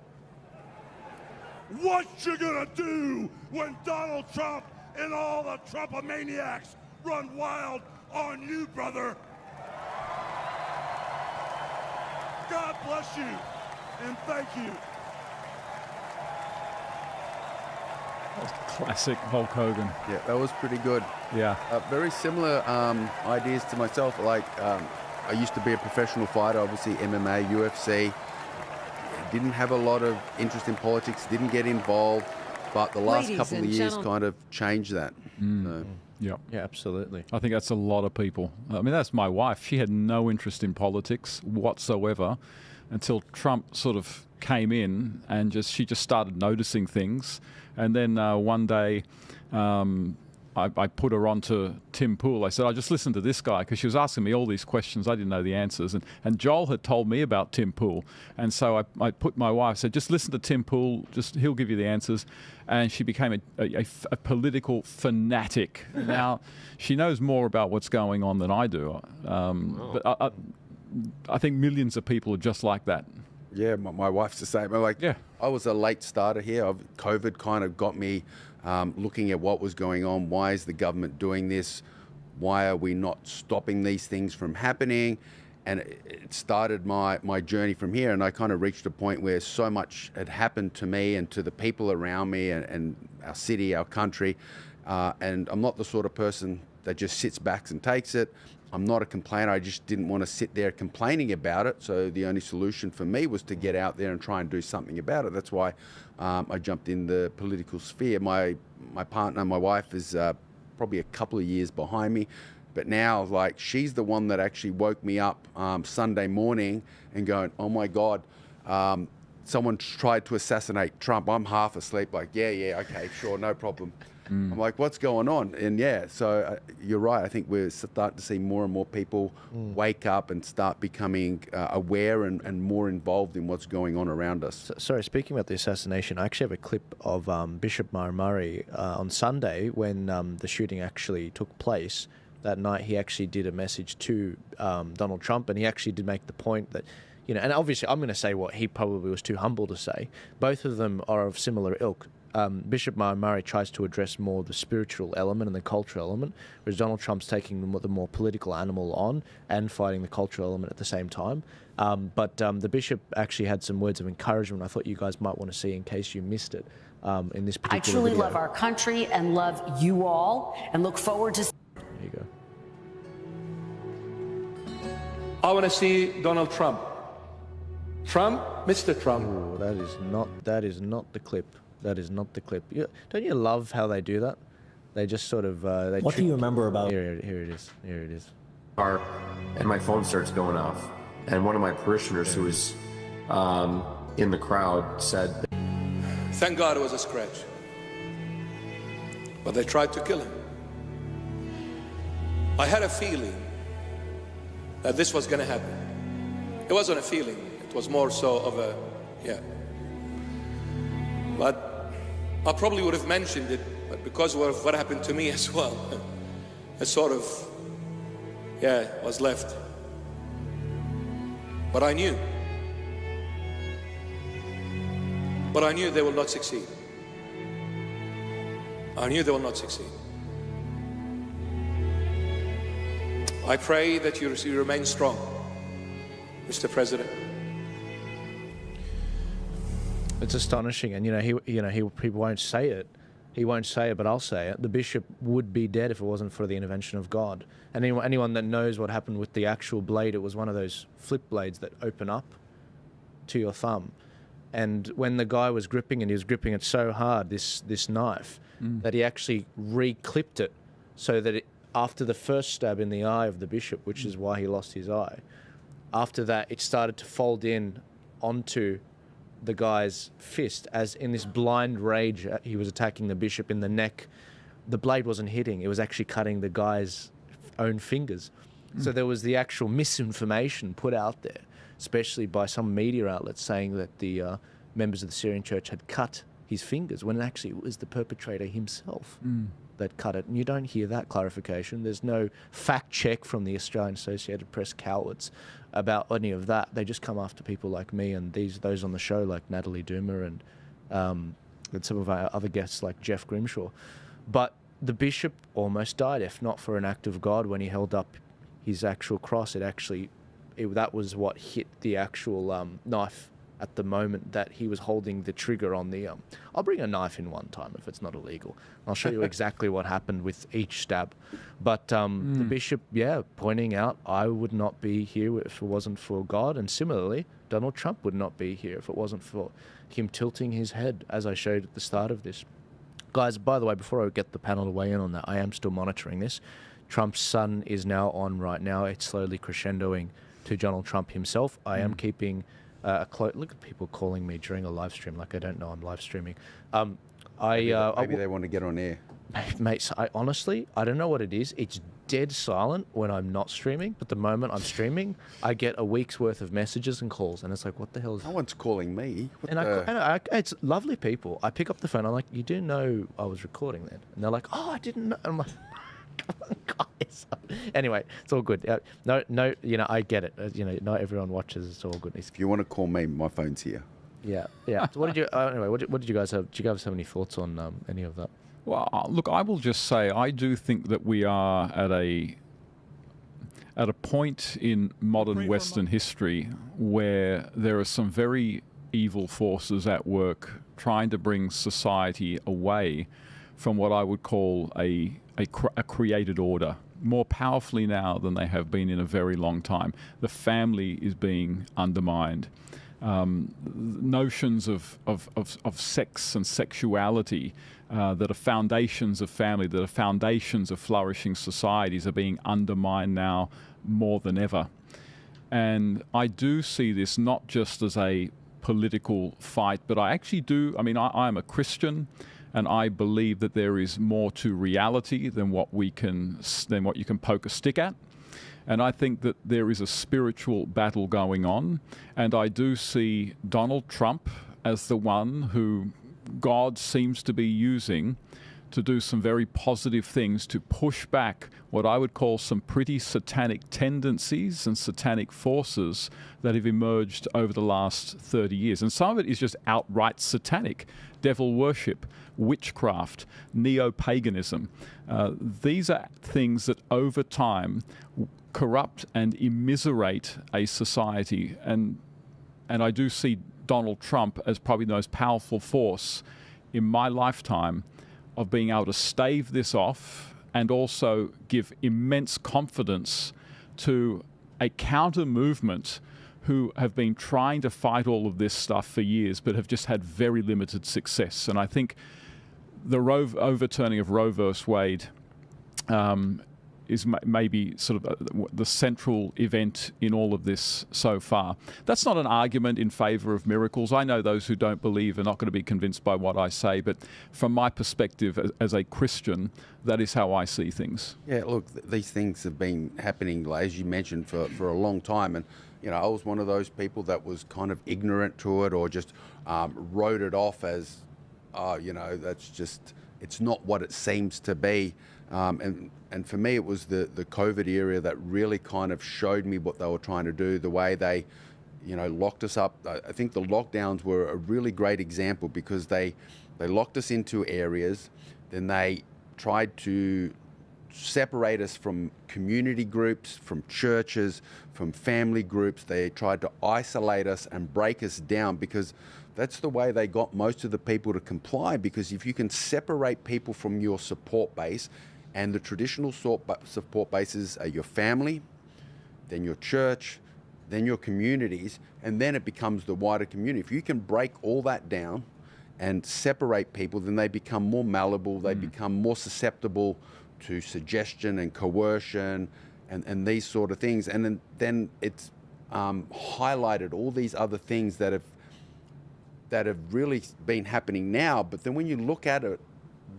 What you gonna do when Donald Trump and all the Trumpomaniacs run wild on you, brother? God bless you, and thank you. Classic Hulk Hogan. Yeah, that was pretty good. Yeah. Very similar ideas to myself. Like, I used to be a professional fighter, obviously MMA, UFC. Didn't have a lot of interest in politics, didn't get involved, but the last couple of years kind of changed that. So. Yeah. Yeah, absolutely. I think that's a lot of people. I mean, that's my wife. She had no interest in politics whatsoever until Trump sort of came in and she just started noticing things. And then one day I put her on to Tim Pool. I said, I just listened to this guy, because she was asking me all these questions. I didn't know the answers. And Joel had told me about Tim Pool. And so I put my wife, said, just listen to Tim Pool. He'll give you the answers. And she became a political fanatic. Now, she knows more about what's going on than I do. But I think millions of people are just like that. Yeah, my wife's the same. I was a late starter here. COVID kind of got me looking at what was going on. Why is the government doing this? Why are we not stopping these things from happening? And it started my journey from here. And I kind of reached a point where so much had happened to me and to the people around me and our city, our country. And I'm not the sort of person that just sits back and takes it. I'm not a complainer. I just didn't want to sit there complaining about it. So the only solution for me was to get out there and try and do something about it. That's why I jumped in the political sphere. My partner, my wife, is probably a couple of years behind me. But now, like, she's the one that actually woke me up Sunday morning and going, oh my God, someone tried to assassinate Trump. I'm half asleep, like, yeah, okay, sure, no problem. I'm like, what's going on? And yeah, so you're right. I think we're starting to see more and more people wake up and start becoming aware and more involved in what's going on around us. Sorry, speaking about the assassination, I actually have a clip of Bishop Murray on Sunday when the shooting actually took place. That night, he actually did a message to Donald Trump, and he actually did make the point that, you know, and obviously I'm going to say what he probably was too humble to say. Both of them are of similar ilk. Bishop Murray tries to address more the spiritual element and the cultural element, whereas Donald Trump's taking the more political animal on and fighting the cultural element at the same time. But the bishop actually had some words of encouragement I thought you guys might want to see in case you missed it. in this particular I truly video. love our country and love you all and look forward to... There you go. I want to see Donald Trump. Trump, Mr. Trump. Ooh, that is not the clip. That is not the clip. Don't you love how they do that? They just sort of... what do you remember about... Here it is. Here it is. And my phone starts going off. And one of my parishioners who was in the crowd said... Thank God it was a scratch. But they tried to kill him. I had a feeling that this was going to happen. It wasn't a feeling. It was more so of a, yeah. But I probably would have mentioned it, but because of what happened to me as well, it sort of, yeah, was left. But I knew. But I knew they will not succeed. I knew they will not succeed. I pray that you remain strong, Mr. President. It's astonishing, and people won't say it. He won't say it, but I'll say it. The bishop would be dead if it wasn't for the intervention of God. And anyone that knows what happened with the actual blade, it was one of those flip blades that open up to your thumb. And when the guy was gripping it, he was gripping it so hard, this knife, that he actually re-clipped it so that after the first stab in the eye of the bishop, which is why he lost his eye, after that it started to fold in onto the guy's fist, as in this blind rage he was attacking the bishop in the neck. The blade wasn't hitting, it was actually cutting the guy's own fingers. So there was the actual misinformation put out there, especially by some media outlets, saying that the members of the Syrian church had cut his fingers, when actually it was the perpetrator himself that cut it. And you don't hear that clarification. There's no fact check from the Australian Associated Press cowards about any of that. They just come after people like me and those on the show like Natalie Doomer and some of our other guests like Jeff Grimshaw. But the bishop almost died, if not for an act of God when he held up his actual cross. That was what hit the actual knife at the moment that he was holding the trigger on the... I'll bring a knife in one time if it's not illegal. I'll show you exactly what happened with each stab. But the bishop, pointing out, I would not be here if it wasn't for God. And similarly, Donald Trump would not be here if it wasn't for him tilting his head, as I showed at the start of this. Guys, by the way, before I get the panel to weigh in on that, I am still monitoring this. Trump's son is now on right now. It's slowly crescendoing to Donald Trump himself. I am keeping... look at people calling me during a live stream like I don't know I'm live streaming. Maybe they want to get on air. Mate, honestly, I don't know what it is. It's dead silent when I'm not streaming, but the moment I'm streaming, I get a week's worth of messages and calls, and it's like, what the hell is... No one's calling me. It's lovely people. I pick up the phone, I'm like, you do know I was recording then? And they're like, oh, I didn't know. I'm like... Guys. Anyway, it's all good. No, I get it. Not everyone watches. It's all good. If you want to call me, my phone's here. Yeah. So what did you? Anyway, what did you guys have? Do you guys have any thoughts on any of that? Well, look, I will just say I do think that we are at a point in modern Western history where there are some very evil forces at work trying to bring society away from what I would call a created order, more powerfully now than they have been in a very long time. The family is being undermined. Notions of sex and sexuality that are foundations of family, that are foundations of flourishing societies, are being undermined now more than ever. And I do see this not just as a political fight, but I actually do. I mean, I am a Christian, and I believe that there is more to reality than what you can poke a stick at. And I think that there is a spiritual battle going on. And I do see Donald Trump as the one who God seems to be using to do some very positive things to push back what I would call some pretty satanic tendencies and satanic forces that have emerged over the last 30 years. And some of it is just outright satanic. Devil worship, witchcraft, neo-paganism. These are things that over time corrupt and immiserate a society. And I do see Donald Trump as probably the most powerful force in my lifetime of being able to stave this off and also give immense confidence to a counter movement who have been trying to fight all of this stuff for years but have just had very limited success. And I think the overturning of Roe versus Wade is maybe sort of the central event in all of this so far. That's not an argument in favour of miracles. I know those who don't believe are not going to be convinced by what I say, but from my perspective as a Christian, that is how I see things. Yeah, look, these things have been happening, as you mentioned, for a long time. And, you know, I was one of those people that was kind of ignorant to it or just wrote it off as, you know, that's just, it's not what it seems to be. And for me, it was the COVID era that really kind of showed me what they were trying to do, the way they, you know, locked us up. I think the lockdowns were a really great example because they locked us into areas, then they tried to separate us from community groups, from churches, from family groups. They tried to isolate us and break us down because that's the way they got most of the people to comply, because if you can separate people from your support base, and the traditional support bases are your family, then your church, then your communities, and then it becomes the wider community. If you can break all that down and separate people, then they become more malleable, they become more susceptible to suggestion and coercion and these sort of things. And then it's highlighted all these other things that have really been happening now. But then when you look at it,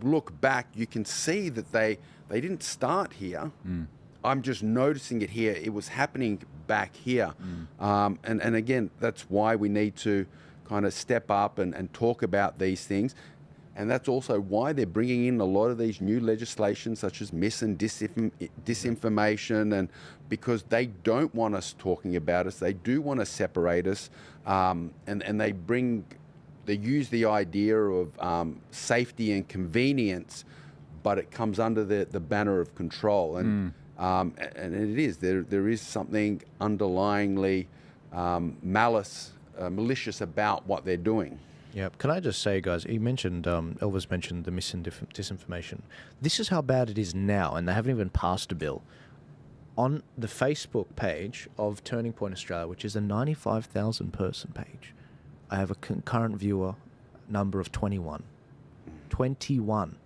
look back, you can see that they didn't start here. I'm just noticing it here. It was happening back here. And again, that's why we need to kind of step up and talk about these things. And that's also why they're bringing in a lot of these new legislation, such as mis and disinformation, and because they don't want us talking about us. They do want to separate us, and they use the idea of safety and convenience, but it comes under the banner of control. And it is. There is something underlyingly malicious about what they're doing. Yeah. Can I just say, guys, you mentioned, Elvis mentioned the mis and disinformation. This is how bad it is now, and they haven't even passed a bill. On the Facebook page of Turning Point Australia, which is a 95,000 person page, I have a concurrent viewer number of 21. 21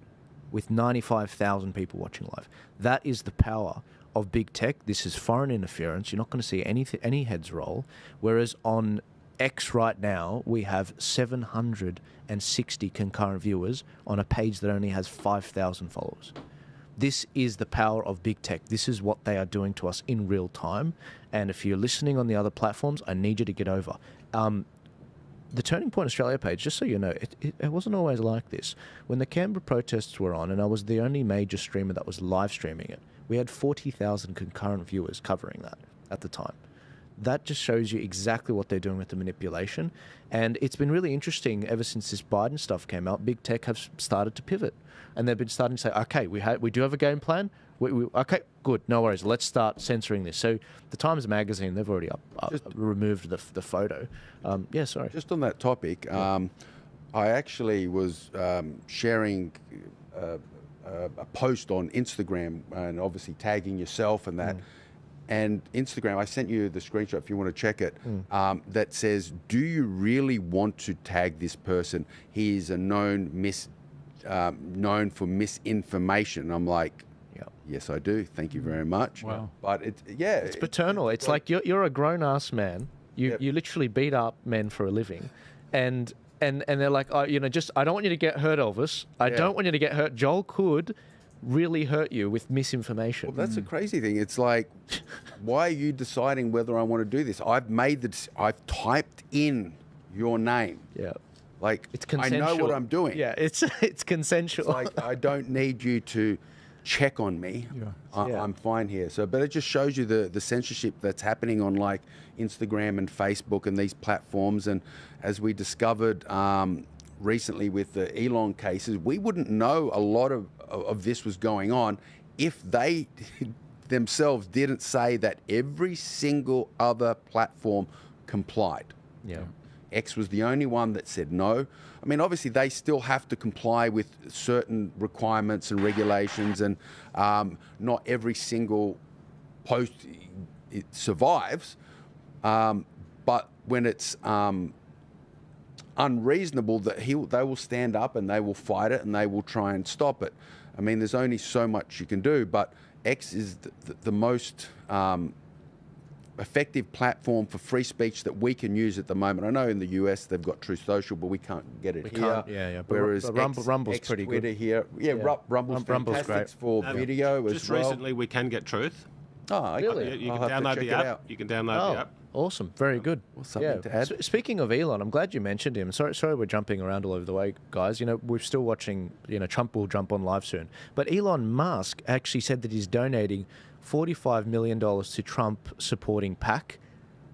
with 95,000 people watching live. That is the power of big tech. This is foreign interference. You're not going to see any heads roll. Whereas on X right now, we have 760 concurrent viewers on a page that only has 5,000 followers. This is the power of big tech. This is what they are doing to us in real time. And if you're listening on the other platforms, I need you to get over. The Turning Point Australia page, just so you know, it wasn't always like this. When the Canberra protests were on, and I was the only major streamer that was live streaming it, we had 40,000 concurrent viewers covering that at the time. That just shows you exactly what they're doing with the manipulation. And it's been really interesting ever since this Biden stuff came out. Big tech have started to pivot. And they've been starting to say, okay, we do have a game plan. Okay, good, no worries. Let's start censoring this. So the Times Magazine, they've already removed the photo. Yeah, sorry. Just on that topic, I actually was sharing a post on Instagram and obviously tagging yourself and that. And Instagram, I sent you the screenshot if you want to check it, that says, do you really want to tag this person? He is a known for misinformation. I'm like, yes, I do. Thank you very much. Wow. But it's paternal. It's like you're a grown-ass man. You literally beat up men for a living. And they're like, oh, I don't want you to get hurt, Elvis. I don't want you to get hurt. Joel could really hurt you with misinformation. Well, that's a crazy thing. It's like, why are you deciding whether I want to do this? I've typed in your name. Yeah. Like, it's consensual. I know what I'm doing. Yeah, it's consensual. It's like, I don't need you to check on me. I'm fine here. So, but it just shows you the censorship that's happening on like Instagram and Facebook and these platforms. And as we discovered recently with the Elon cases, we wouldn't know a lot of this was going on if they themselves didn't say that every single other platform complied. Yeah. X was the only one that said no. I mean, obviously, they still have to comply with certain requirements and regulations, and not every single post it survives. But when it's unreasonable, that they will stand up and they will fight it and they will try and stop it. I mean, there's only so much you can do, but X is the most effective platform for free speech that we can use at the moment. I know in the US they've got Truth Social, but we can't get it here. Yeah. Whereas Rumble's pretty Twitter good here. Rumble's fantastic great. for video as Just well. recently, we can get Truth. Oh, really? You can download the app. You can download the app. Awesome. Very good. Something to add. Speaking of Elon, I'm glad you mentioned him. Sorry we're jumping around all over the way, guys. We're still watching, Trump will jump on live soon. But Elon Musk actually said that he's donating $45 million to Trump supporting PAC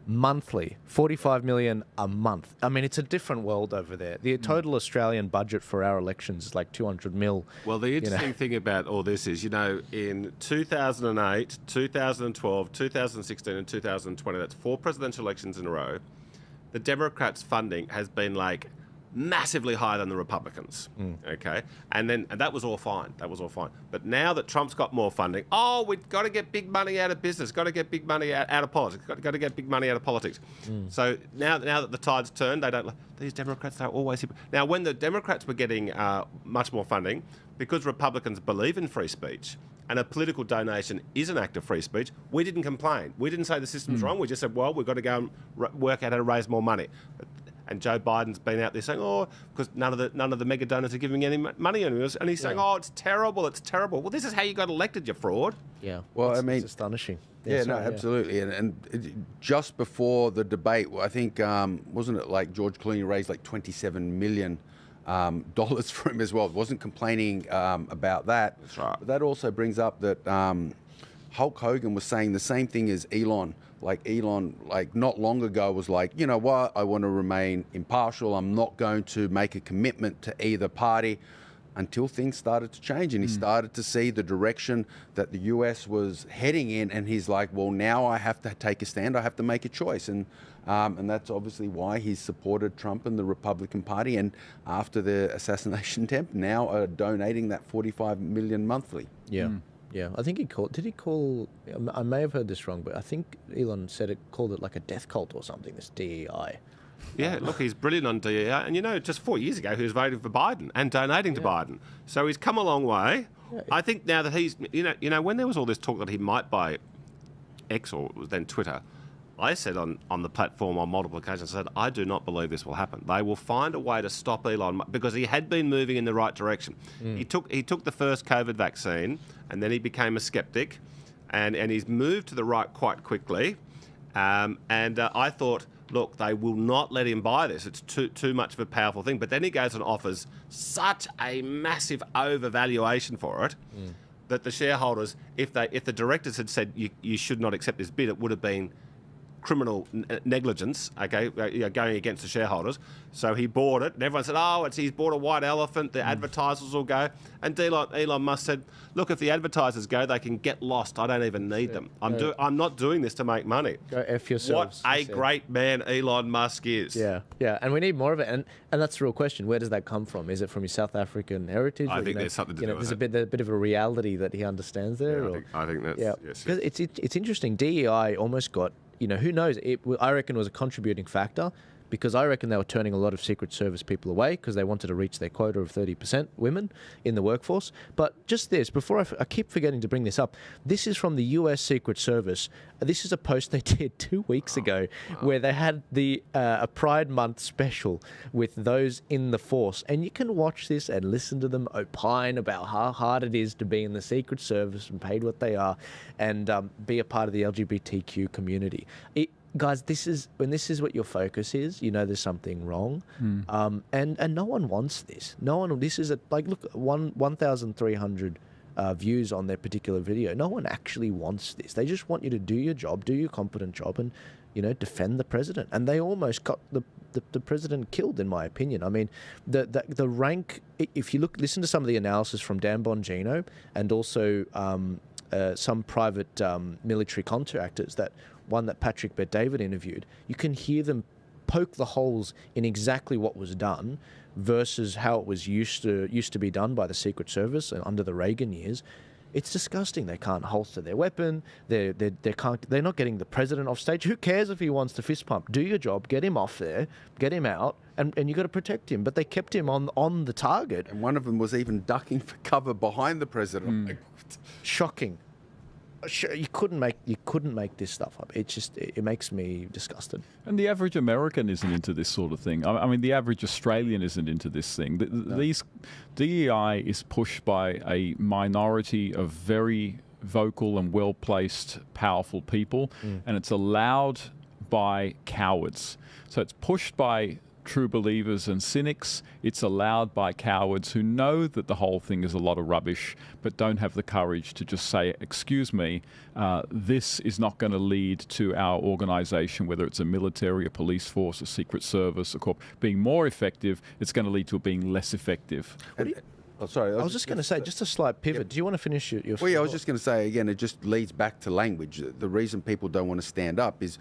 monthly. $45 million a month. I mean, it's a different world over there. The total Australian budget for our elections is like 200 mil. Well, the interesting thing about all this is, in 2008, 2012, 2016 and 2020, that's 4 presidential elections in a row, the Democrats' funding has been like massively higher than the Republicans. Okay, and that was all fine. But now that Trump's got more funding, we've got to get big money out of business. Got to get big money out of politics. Got to get big money out of politics. So now that the tide's turned, they don't. These Democrats, they're always now. When the Democrats were getting much more funding, because Republicans believe in free speech, and a political donation is an act of free speech, we didn't complain. We didn't say the system's wrong. We just said, well, we've got to go and work out how to raise more money. And Joe Biden's been out there saying, because none of the mega donors are giving any money anymore. And he's saying, it's terrible, it's terrible. Well, this is how you got elected, you fraud. Yeah. Well, it's astonishing. Absolutely. And just before the debate, I think, wasn't it like George Clooney raised like $27 million for him as well? Wasn't complaining about that. That's right. But that also brings up that Hulk Hogan was saying the same thing as Elon. Elon, not long ago, was like, you know what, I want to remain impartial. I'm not going to make a commitment to either party, until things started to change and he started to see the direction that the US was heading in. And he's like, well, now I have to take a stand. I have to make a choice. And that's obviously why he's supported Trump and the Republican Party. And after the assassination attempt, now are donating that $45 million monthly. Yeah. Yeah, I think did he call, I may have heard this wrong, but I think Elon called it like a death cult or something, this DEI. Yeah, look, he's brilliant on DEI. And, just 4 years ago, he was voting for Biden and donating to Biden. So he's come a long way. Yeah. I think now that he's, when there was all this talk that he might buy X, or it was then Twitter, I said on the platform on multiple occasions, I said, I do not believe this will happen. They will find a way to stop Elon, because he had been moving in the right direction. He took the first COVID vaccine, and then he became a skeptic, and he's moved to the right quite quickly. I thought, look, they will not let him buy this. It's too much of a powerful thing. But then he goes and offers such a massive overvaluation for it that the shareholders, if the directors had said you should not accept this bid, it would have been criminal negligence, okay, going against the shareholders. So he bought it, and everyone said, he's bought a white elephant, the advertisers will go. And Elon Musk said, look, if the advertisers go, they can get lost. I don't even need them. I'm not doing this to make money. Go F yourselves. What a great man Elon Musk is. Yeah, and we need more of it. And that's the real question. Where does that come from? Is it from his South African heritage? I think there's something to do with it. There's a bit of a reality that he understands there. Yeah, I think that's... Yes. Because it's interesting. DEI almost got... who knows? I reckon it was a contributing factor, because I reckon they were turning a lot of Secret Service people away because they wanted to reach their quota of 30% women in the workforce. But just this, before I keep forgetting to bring this up, this is from the US Secret Service. This is a post they did 2 weeks ago where they had a Pride Month special with those in the force. And you can watch this and listen to them opine about how hard it is to be in the Secret Service and paid what they are, and be a part of the LGBTQ community. Guys, this is what your focus is. There's something wrong, and no one wants this. No one. This is look, 1,300 views on their particular video. No one actually wants this. They just want you to do your job, do your competent job, and defend the president. And they almost got the president killed, in my opinion. I mean, the rank. If you listen to some of the analysis from Dan Bongino and also some private military contractors, that one that Patrick Bet-David interviewed, you can hear them poke the holes in exactly what was done versus how it was used to be done by the Secret Service under the Reagan years. It's disgusting. They can't holster their weapon. They're not getting the president off stage. Who cares if he wants to fist pump? Do your job. Get him off there. Get him out. And you got to protect him. But they kept him on the target. And one of them was even ducking for cover behind the president. Shocking. You couldn't make this stuff up. It makes me disgusted. And the average American isn't into this sort of thing. I mean, the average Australian isn't into this thing. These DEI is pushed by a minority of very vocal and well-placed, powerful people, and it's allowed by cowards. So it's pushed by true believers and cynics. It's allowed by cowards who know that the whole thing is a lot of rubbish, but don't have the courage to just say, excuse me, this is not going to lead to our organisation, whether it's a military, a police force, a secret service, a corp, being more effective. It's going to lead to it being less effective. Oh, sorry. I was just going to say, just a slight pivot. Yep. Do you want to finish your Well, yeah, I was just going to say, again, it just leads back to language. The reason people don't want to stand up is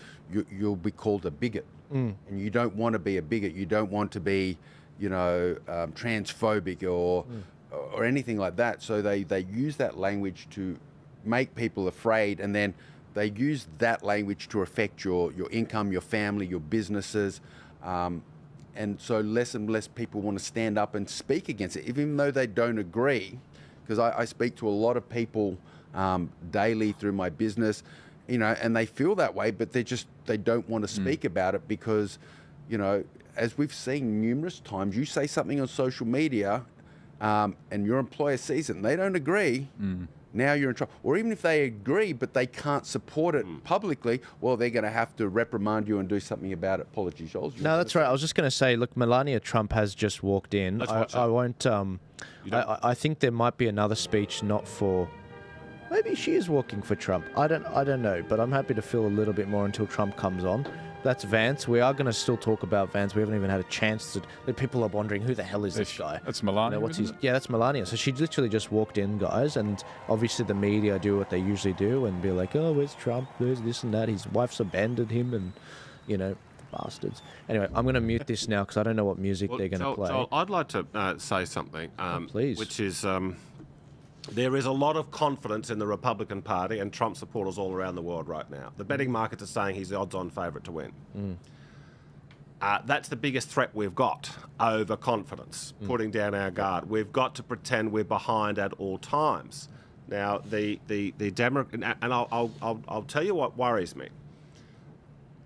you'll be called a bigot. And you don't want to be a bigot. You don't want to be, transphobic or anything like that. So they use that language to make people afraid, and then they use that language to affect your income, your family, your businesses. And so less and less people want to stand up and speak against it, even though they don't agree. Because I speak to a lot of people daily through my business, and they feel that way, but they don't want to speak about it because, as we've seen numerous times, you say something on social media and your employer sees it and they don't agree. Now you're in trouble. Or even if they agree, but they can't support it publicly, well, they're going to have to reprimand you and do something about it. Apologies, Joel. No, that's right. I was just going to say, look, Melania Trump has just walked in. I won't. I think there might be another speech not for. Maybe she is walking for Trump. I don't know, but I'm happy to fill a little bit more until Trump comes on. That's Vance. We are going to still talk about Vance. We haven't even had a chance to. People are wondering who the hell is this guy. That's Melania. Yeah, that's Melania. So she literally just walked in, guys, and obviously the media do what they usually do and be like, "Oh, where's Trump? Where's this and that? His wife's abandoned him," and bastards. Anyway, I'm going to mute this now because I don't know what music they're going to play. Joel, I'd like to say something, please. Which is. There is a lot of confidence in the Republican Party and Trump supporters all around the world right now. The betting markets are saying he's the odds-on favourite to win. That's the biggest threat we've got, overconfidence, putting down our guard. We've got to pretend we're behind at all times. Now, the Democrat, and I'll tell you what worries me.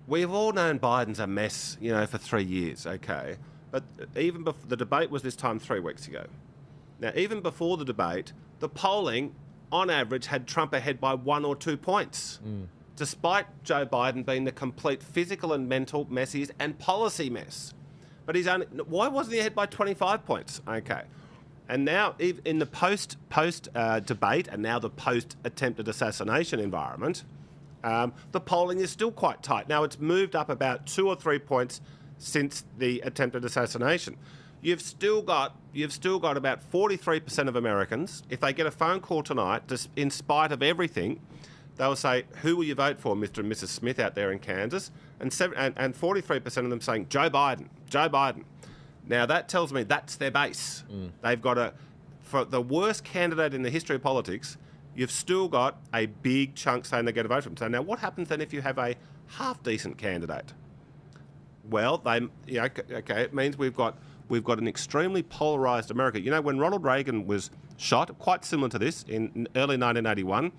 We've all known Biden's a mess, for 3 years, okay? But even before the debate was this time 3 weeks ago. Now, even before the debate, the polling, on average, had Trump ahead by 1 or 2 points, despite Joe Biden being the complete physical and mental mess and policy mess. But why wasn't he ahead by 25 points? Okay. And now, in the post debate and now the post-attempted assassination environment, the polling is still quite tight. Now, it's moved up about 2 or 3 points since the attempted assassination. You've still got about 43% of Americans, if they get a phone call tonight, just in spite of everything, they'll say, "Who will you vote for, Mr. and Mrs. Smith out there in Kansas?" And 43% of them saying, "Joe Biden, Joe Biden." Now, that tells me that's their base. They've got for the worst candidate in the history of politics, you've still got a big chunk saying they're going to vote for him. So now what happens then if you have a half-decent candidate? Well, it means we've got an extremely polarised America. When Ronald Reagan was shot, quite similar to this, in early 1981,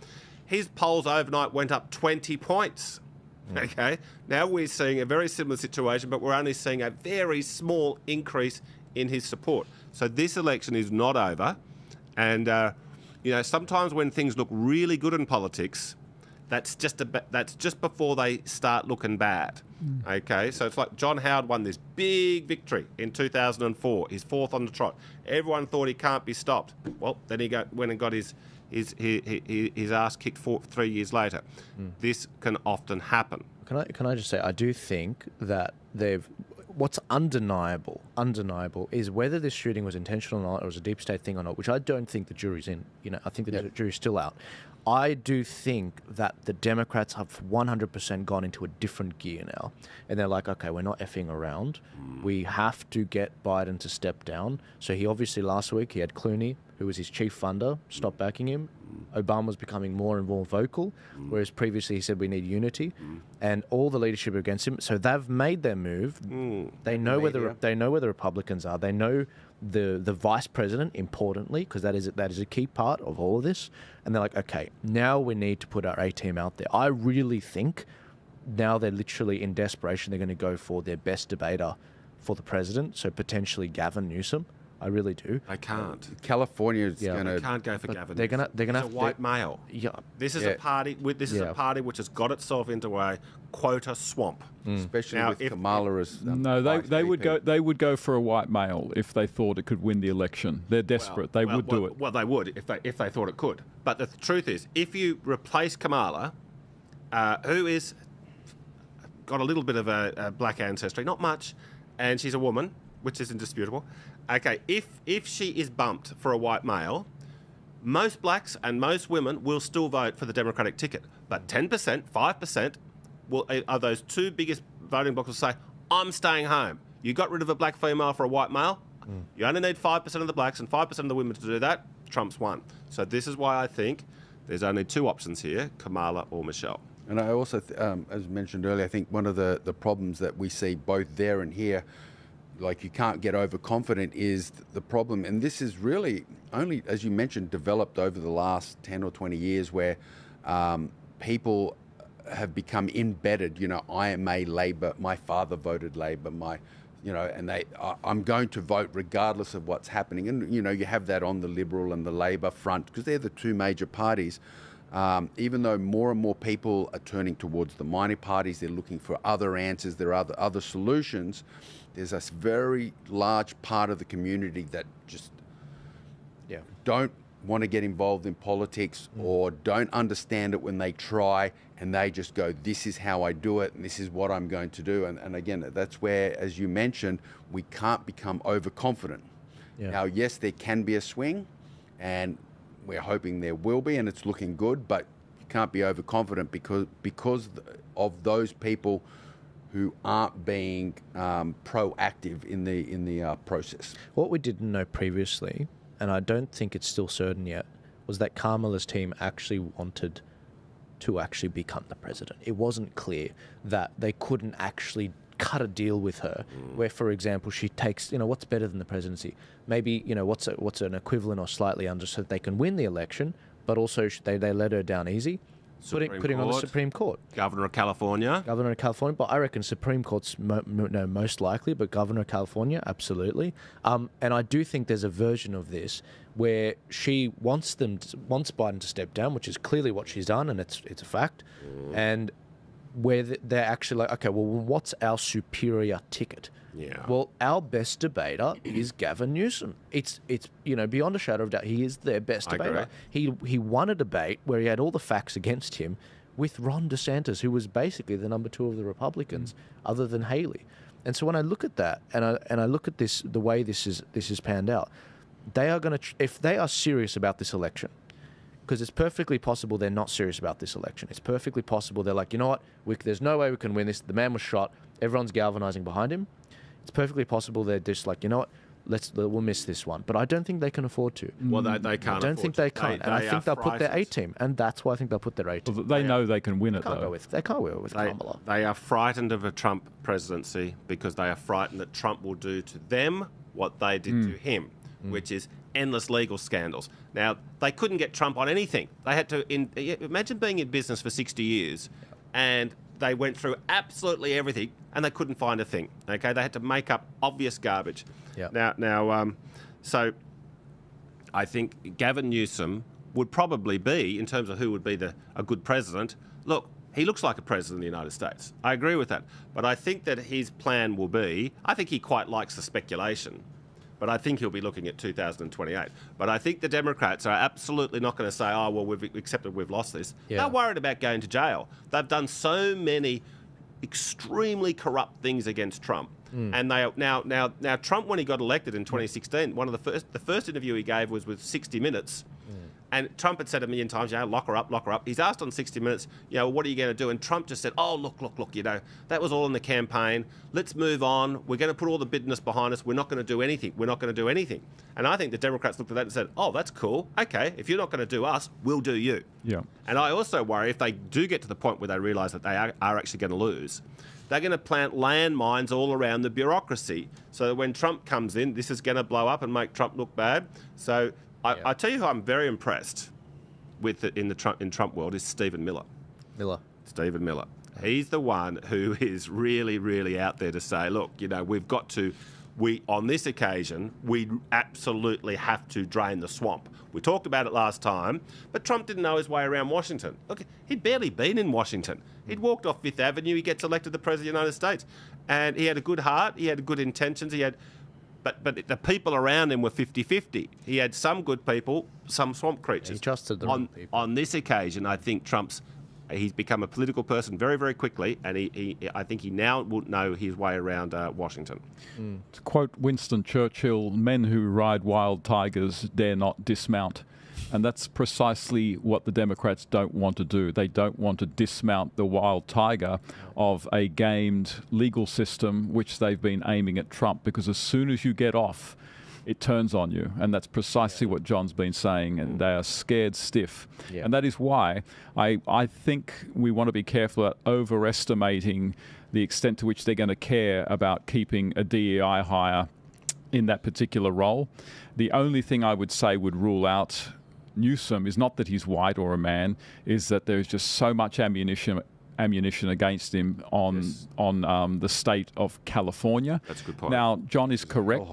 his polls overnight went up 20 points. Okay? Now we're seeing a very similar situation, but we're only seeing a very small increase in his support. So this election is not over. And, sometimes when things look really good in politics, that's just before they start looking bad. Okay, so it's like John Howard won this big victory in 2004. He's fourth on the trot. Everyone thought he can't be stopped. Well, then he went and got his ass kicked 3 years later. This can often happen. Can I just say, I do think that what's undeniable is whether this shooting was intentional or not, or was a deep state thing or not, which I don't think the jury's in. I think the jury's still out. I do think that the Democrats have 100% gone into a different gear now. And they're like, okay, we're not effing around. We have to get Biden to step down. So he obviously last week, he had Clooney, who was his chief funder, stop backing him. Obama's becoming more and more vocal, whereas previously he said we need unity. And all the leadership are against him. So they've made their move. They know where the Republicans are. They know the vice president, importantly, because that is a key part of all of this. And they're like, okay, now we need to put our A-team out there. I really think now they're literally in desperation. They're going to go for their best debater for the president, so potentially Gavin Newsom. I really do. They can't. California's going to. They can't go for Gavin. They're going to have a white male. Yeah. This is a party. This is a party which has got itself into a quota swamp. Especially with Kamala as. No, they would go. They would go for a white male if they thought it could win the election. They're desperate. They would do it. Well, they would if they thought it could. But the truth is, if you replace Kamala, who is got a little bit of a black ancestry, not much, and she's a woman, which is indisputable. Okay, if she is bumped for a white male, most blacks and most women will still vote for the Democratic ticket. But 10%, 5% are those two biggest voting blocks will say, I'm staying home. You got rid of a black female for a white male. You only need 5% of the blacks and 5% of the women to do that. Trump's won. So this is why I think there's only two options here, Kamala or Michelle. And I also, as mentioned earlier, I think one of the problems that we see both there and here, like you can't get overconfident, is the problem. And this is really only, as you mentioned, developed over the last 10 or 20 years where people have become embedded. I am a Labor, my father voted Labor, and I'm going to vote regardless of what's happening. And, you have that on the Liberal and the Labor front because they're the two major parties. Even though more and more people are turning towards the minor parties, they're looking for other answers, there are other solutions. There's a very large part of the community that just don't want to get involved in politics or don't understand it when they try, and they just go, this is how I do it and this is what I'm going to do. And again, that's where, as you mentioned, we can't become overconfident. Now, yes, there can be a swing, and we're hoping there will be, and it's looking good, but you can't be overconfident because of those people who aren't being proactive in the process. What we didn't know previously, and I don't think it's still certain yet, was that Kamala's team actually wanted to actually become the president. It wasn't clear that they couldn't actually cut a deal with her where, for example, she takes, what's better than the presidency? Maybe, what's an equivalent or slightly under so that they can win the election, but also they let her down easy. Putting on the Supreme Court. Governor of California. But I reckon Supreme Court's most likely, but Governor of California, absolutely. And I do think there's a version of this where she wants Biden to step down, which is clearly what she's done, and it's a fact. And where they're actually like, okay, well, what's our superior ticket? Yeah. Well, our best debater is Gavin Newsom. It's beyond a shadow of doubt, he is their best debater. He won a debate where he had all the facts against him with Ron DeSantis, who was basically the number 2 of the Republicans, other than Haley. And so when I look at that and I look at this, the way this is panned out, they are going to, if they are serious about this election, because it's perfectly possible they're not serious about this election. It's perfectly possible they're like, you know what, there's no way we can win this. The man was shot. Everyone's galvanizing behind him. It's perfectly possible they're just like, you know what, we'll miss this one. But I don't think they can afford to. Well, they can't. I don't think they can. And I think they'll put their A-team. And that's why I think they'll put their A-team. Well, they know they can win it, though. They can't go with Kamala. They are frightened of a Trump presidency because they are frightened that Trump will do to them what they did to him, which is endless legal scandals. Now, they couldn't get Trump on anything. They had to... imagine being in business for 60 years and they went through absolutely everything and they couldn't find a thing. Okay, they had to make up obvious garbage. Yeah. Now, so I think Gavin Newsom would probably be, in terms of who would be a good president. Look, he looks like a president of the United States. I agree with that. But I think that his plan will be, I think he quite likes the speculation, but I think he'll be looking at 2028. But I think the Democrats are absolutely not going to say, oh, well, we've accepted we've lost this. Yeah. They're worried about going to jail. They've done so many extremely corrupt things against Trump And they now Trump, when he got elected in 2016, one of the first interview he gave was with 60 Minutes. And Trump had said a million times, lock her up, lock her up. He's asked on 60 Minutes, what are you going to do? And Trump just said, oh, look, that was all in the campaign. Let's move on. We're going to put all the bitterness behind us. We're not going to do anything. We're not going to do anything. And I think the Democrats looked at that and said, oh, that's cool. Okay, if you're not going to do us, we'll do you. Yeah. And I also worry if they do get to the point where they realise that they are actually going to lose, they're going to plant landmines all around the bureaucracy. So that when Trump comes in, this is going to blow up and make Trump look bad. So I tell you who I'm very impressed with in Trump world is Stephen Miller. Stephen Miller. He's the one who is really, really out there to say, look, on this occasion, we absolutely have to drain the swamp. We talked about it last time, but Trump didn't know his way around Washington. Look, he'd barely been in Washington. He'd walked off Fifth Avenue. He gets elected the President of the United States. And he had a good heart. He had good intentions. But the people around him were 50-50. He had some good people, some swamp creatures. He trusted the wrong people. On this occasion, I think he's become a political person very, very quickly, and I think he now will know his way around Washington. To quote Winston Churchill, men who ride wild tigers dare not dismount. And that's precisely what the Democrats don't want to do. They don't want to dismount the wild tiger of a gamed legal system, which they've been aiming at Trump, because as soon as you get off, it turns on you. And that's precisely what John's been saying, and they are scared stiff. Yeah. And that is why I think we want to be careful at overestimating the extent to which they're going to care about keeping a DEI hire in that particular role. The only thing I would say would rule out Newsom is not that he's white or a man, is that there's just so much ammunition against him on the state of California. That's a good point. Now, John is correct.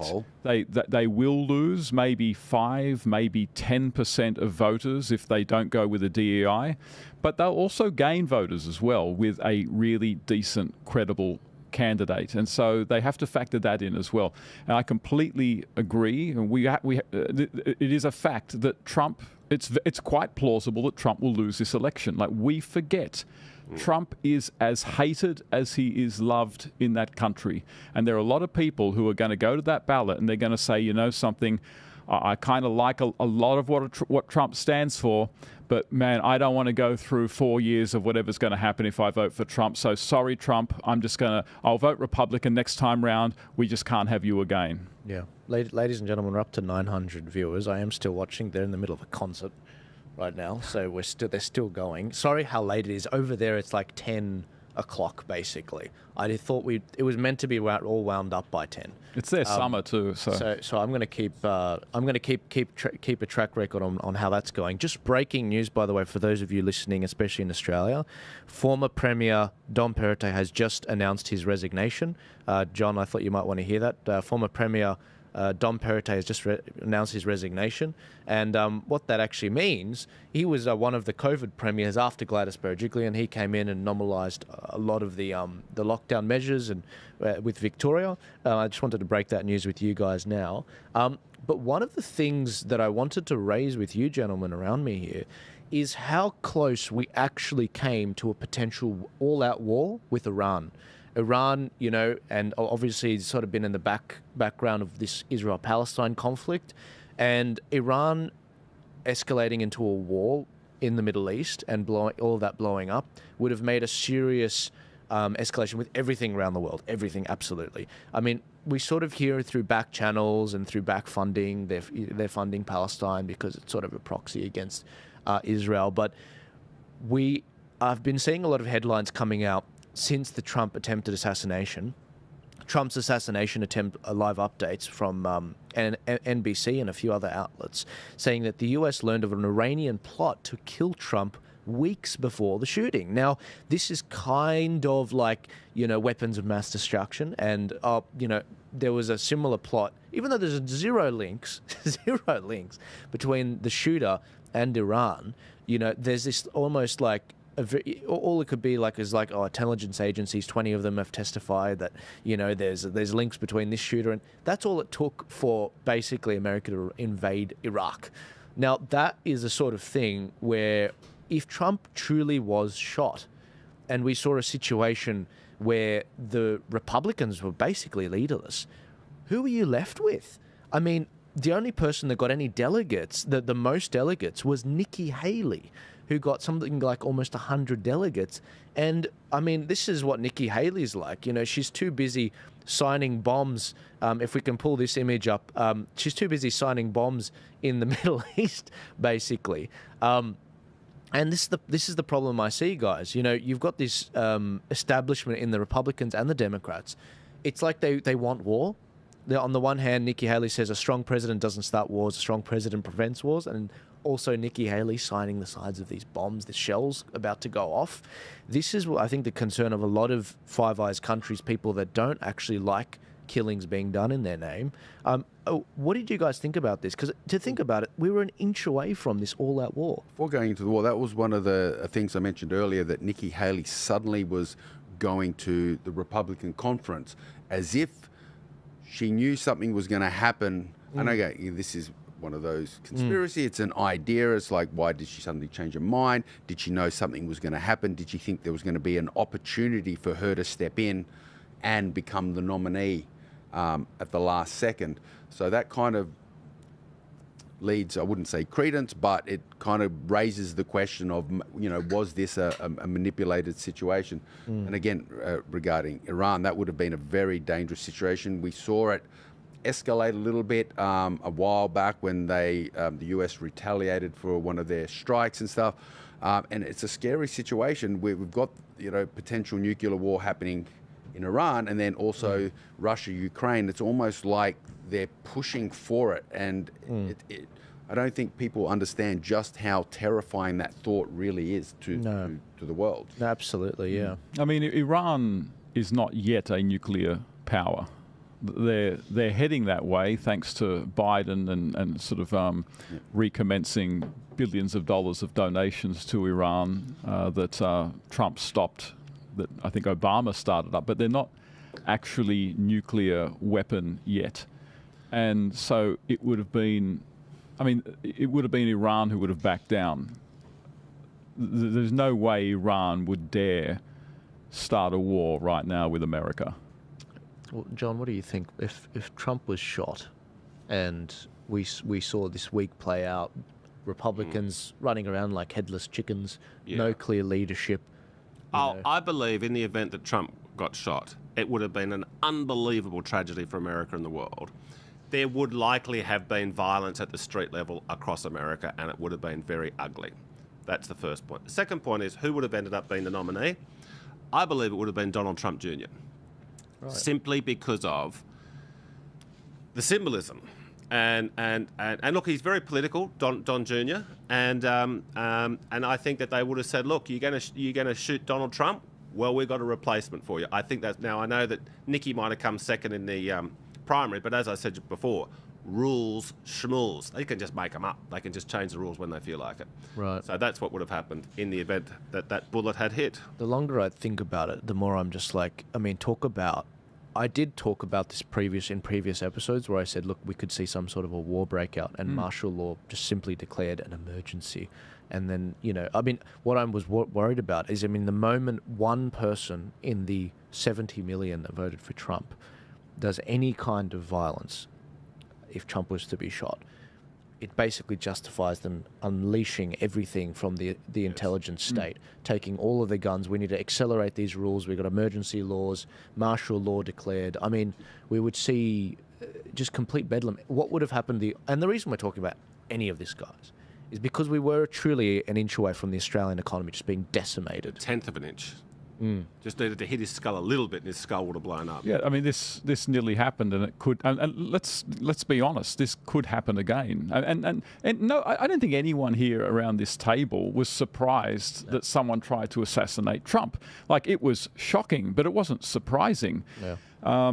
They will lose maybe 5, maybe 10% of voters if they don't go with a DEI, but they'll also gain voters as well with a really decent, credible candidate, and so they have to factor that in as well. And I completely agree. And it is a fact that Trump. It's quite plausible that Trump will lose this election. Like, we forget, Trump is as hated as he is loved in that country, and there are a lot of people who are going to go to that ballot and they're going to say, something. I kind of like a lot of what Trump stands for, but man, I don't want to go through 4 years of whatever's going to happen if I vote for Trump. So sorry, Trump, I'll vote Republican next time round. We just can't have you again. Yeah. Ladies and gentlemen, we're up to 900 viewers. I am still watching. They're in the middle of a concert right now, so they're still going. Sorry how late it is. Over there, it's like 10 o'clock, basically. I thought it was meant to be all wound up by 10. It's their summer too, so I'm going to keep a track record on how that's going. Just breaking news, by the way, for those of you listening, especially in Australia, former Premier Dom Perrottet has just announced his resignation. John, I thought you might want to hear that. Former Premier Dom Perrottet has just announced his resignation, and what that actually means, he was one of the COVID premiers after Gladys Berejiklian. He came in and normalised a lot of the lockdown measures and with Victoria. I just wanted to break that news with you guys now. But one of the things that I wanted to raise with you gentlemen around me here is how close we actually came to a potential all-out war with Iran. Iran, and obviously it's sort of been in the background of this Israel-Palestine conflict, and Iran escalating into a war in the Middle East and all of that blowing up would have made a serious escalation with everything around the world. Everything, absolutely. I mean, we sort of hear through back channels and through back funding, they're funding Palestine because it's sort of a proxy against Israel. But I've been seeing a lot of headlines coming out since the Trump attempted assassination. Trump's assassination attempt, live updates from NBC and a few other outlets saying that the US learned of an Iranian plot to kill Trump weeks before the shooting. Now, this is kind of like, weapons of mass destruction, and, there was a similar plot, even though there's zero links between the shooter and Iran. There's this almost like, all it could be like is like, intelligence agencies, 20 of them have testified that, there's links between this shooter, and that's all it took for basically America to invade Iraq. Now, that is a sort of thing where if Trump truly was shot, and we saw a situation where the Republicans were basically leaderless. Who were you left with? I mean, the only person that got any delegates, the most delegates, was Nikki Haley, who got something like almost 100 delegates. And, I mean, this is what Nikki Haley's like. You know, she's too busy signing bombs. If we can pull this image up, she's too busy signing bombs in the Middle East, basically. And this is the problem I see, guys. You know, you've got this establishment in the Republicans and the Democrats. It's like they want war. On the one hand, Nikki Haley says a strong president doesn't start wars, a strong president prevents wars. And also Nikki Haley signing the sides of these bombs, the shells about to go off. This is, I think, the concern of a lot of Five Eyes countries, people that don't actually like killings being done in their name. What did you guys think about this? Because to think about it, we were an inch away from this all-out war. Before going into the war, that was one of the things I mentioned earlier, that Nikki Haley suddenly was going to the Republican conference as if she knew something was going to happen. And I go, this is one of those conspiracy. It's an idea. It's like, why did she suddenly change her mind? Did she know something was going to happen? Did she think there was going to be an opportunity for her to step in and become the nominee at the last second? So that kind of leads, I wouldn't say credence, but it kind of raises the question of, you know, was this a manipulated situation? And again, regarding Iran, that would have been a very dangerous situation. We saw it escalate a little bit a while back when the US retaliated for one of their strikes and stuff. And it's a scary situation where we've got, you know, potential nuclear war happening in Iran, and then also Russia, Ukraine. It's almost like they're pushing for it, and I don't think people understand just how terrifying that thought really is to the world. Absolutely, yeah. I mean, Iran is not yet a nuclear power. They're heading that way thanks to Biden and sort of recommencing billions of dollars of donations to Iran that Trump stopped, that I think Obama started up, but they're not actually nuclear weapon yet. And so it would have been, I mean, it would have been Iran who would have backed down. There's no way Iran would dare start a war right now with America. Well, John, what do you think? If Trump was shot and we saw this week play out, Republicans running around like headless chickens, no clear leadership. I believe in the event that Trump got shot, it would have been an unbelievable tragedy for America and the world. There would likely have been violence at the street level across America, and it would have been very ugly. That's the first point. The second point is, who would have ended up being the nominee? I believe it would have been Donald Trump Jr. Right. Simply because of the symbolism. And look, he's very political, Don Jr. And I think that they would have said, look, you're gonna shoot Donald Trump. Well, we've got a replacement for you. I think that's, now I know that Nikki might have come second in the primary, but as I said before, rules, schmools. They can just make them up. They can just change the rules when they feel like it. Right. So that's what would have happened in the event that that bullet had hit. The longer I think about it, the more I'm just like, I mean, I did talk about this in previous episodes where I said, look, we could see some sort of a war breakout, and martial law just simply declared an emergency. And then, you know, I mean, what I was worried about is, I mean, the moment one person in the 70 million that voted for Trump does any kind of violence, if Trump was to be shot, it basically justifies them unleashing everything from the intelligence state, taking all of the guns. We need to accelerate these rules. We've got emergency laws, martial law declared. I mean, we would see just complete bedlam. What would have happened? And the reason we're talking about any of this, guys, is because we were truly an inch away from the Australian economy just being decimated. A tenth of an inch. Just needed to hit his skull a little bit, and his skull would have blown up. Yeah, I mean, this nearly happened, and it could. And let's be honest, this could happen again. And no, I don't think anyone here around this table was surprised that someone tried to assassinate Trump. Like, it was shocking, but it wasn't surprising. Yeah.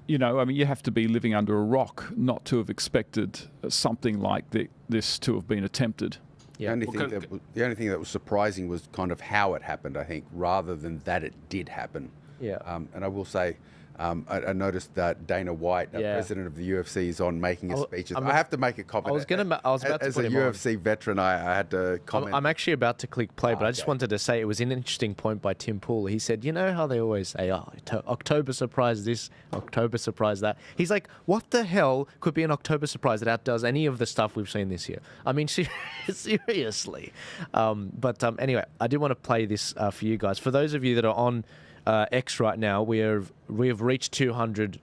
You know, I mean, you have to be living under a rock not to have expected something like this to have been attempted. Yeah. The only thing that was surprising was kind of how it happened, I think, rather than that it did happen. Yeah. And I will say, I noticed that Dana White, president of the UFC, is on making a speech. I have to make a comment. I was about to as put a him UFC veteran, I had to comment. I'm actually about to click play, but I just wanted to say it was an interesting point by Tim Pool. He said, you know how they always say, October surprise this, October surprise that. He's like, what the hell could be an October surprise that outdoes any of the stuff we've seen this year? I mean, seriously. Anyway, I do want to play this for you guys. For those of you that are on X right now, we have reached 200.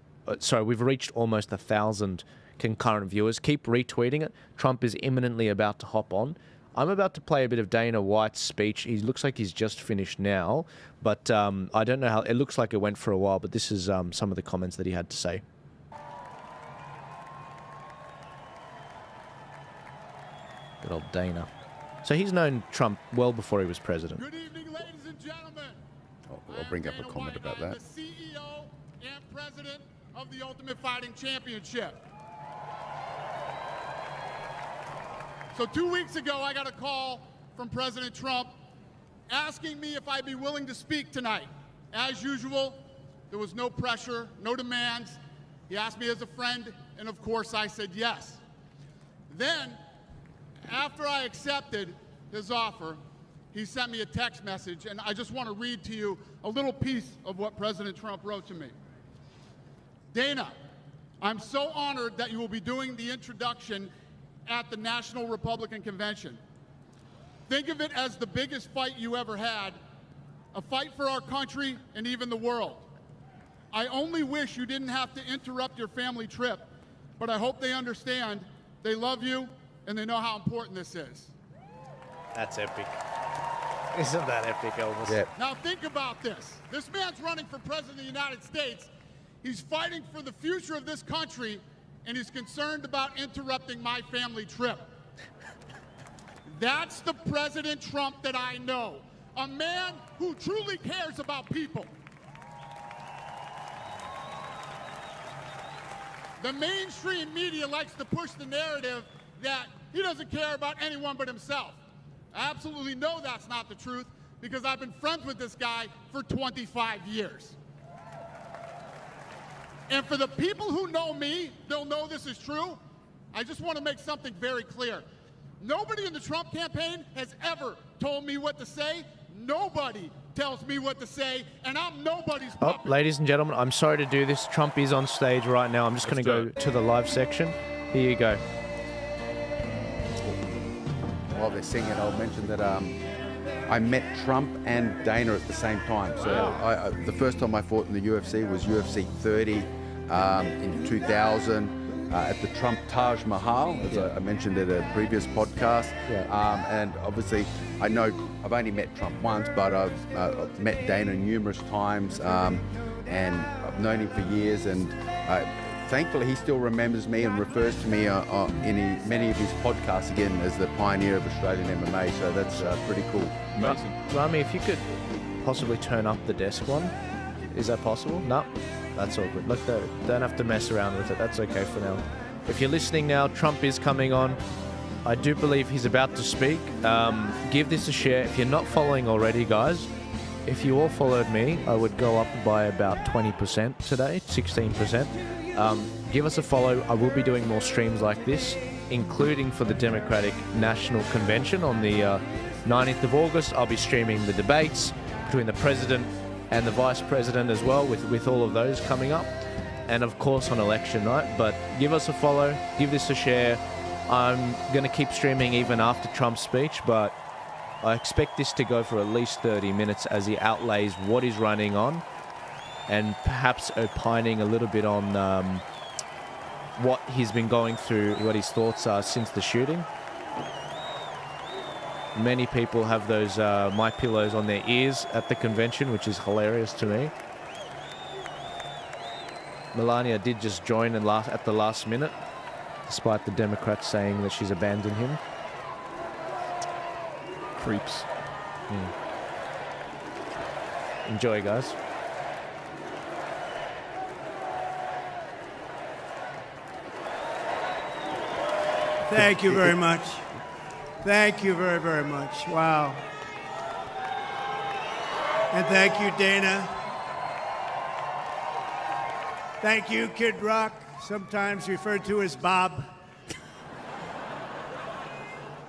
We've reached almost 1,000 concurrent viewers. Keep retweeting it. Trump is imminently about to hop on. I'm about to play a bit of Dana White's speech. He looks like he's just finished now, but I don't know how. It looks like it went for a while, but this is some of the comments that he had to say. Good old Dana. So he's known Trump well before he was president. Good evening, ladies and gentlemen. I'll bring up a comment about that. The CEO and president of the Ultimate Fighting Championship. So 2 weeks ago, I got a call from President Trump asking me if I'd be willing to speak tonight. As usual, there was no pressure, no demands. He asked me as a friend, and of course I said yes. Then, after I accepted his offer, he sent me a text message, and I just want to read to you a little piece of what President Trump wrote to me. Dana, I'm so honored that you will be doing the introduction at the National Republican Convention. Think of it as the biggest fight you ever had, a fight for our country and even the world. I only wish you didn't have to interrupt your family trip, but I hope they understand they love you and they know how important this is. That's epic. Isn't that epic, Elvis? Yeah. Now think about this. This man's running for president of the United States. He's fighting for the future of this country, and he's concerned about interrupting my family trip. That's the President Trump that I know. A man who truly cares about people. The mainstream media likes to push the narrative that he doesn't care about anyone but himself. I absolutely know that's not the truth because I've been friends with this guy for 25 years. And for the people who know me, they'll know this is true. I just want to make something very clear. Nobody in the Trump campaign has ever told me what to say. Nobody tells me what to say, and I'm nobody's puppet. Ladies and gentlemen, I'm sorry to do this. Trump is on stage right now. I'm just going to go to the live section. Here you go. While they're singing, I'll mention that I met Trump and Dana at the same time. So the first time I fought in the UFC was UFC 30 in 2000 at the Trump Taj Mahal, as I mentioned at a previous podcast. And obviously, I know I've only met Trump once, but I've met Dana numerous times, and I've known him for years. And thankfully, he still remembers me and refers to me in many of his podcasts again as the pioneer of Australian MMA. So that's pretty cool. Amazing. Rami, if you could possibly turn up the desk one, is that possible? No, that's all good. Look, don't have to mess around with it. That's okay for now. If you're listening now, Trump is coming on. I do believe he's about to speak. Give this a share. If you're not following already, guys, if you all followed me, I would go up by about 20% today, 16%. Give us a follow. I will be doing more streams like this, including for the Democratic National Convention on the 19th of August. I'll be streaming the debates between the president and the vice president as well, with all of those coming up. And of course on election night. But give us a follow, give this a share. I'm going to keep streaming even after Trump's speech, but I expect this to go for at least 30 minutes as he outlays what he's running on and perhaps opining a little bit on what he's been going through, what his thoughts are since the shooting. Many people have those My Pillows on their ears at the convention, which is hilarious to me. Melania did just join at the last minute, despite the Democrats saying that she's abandoned him. Creeps. Enjoy, guys. Thank you very much. Thank you very, very much. Wow. And thank you, Dana. Thank you, Kid Rock, sometimes referred to as Bob.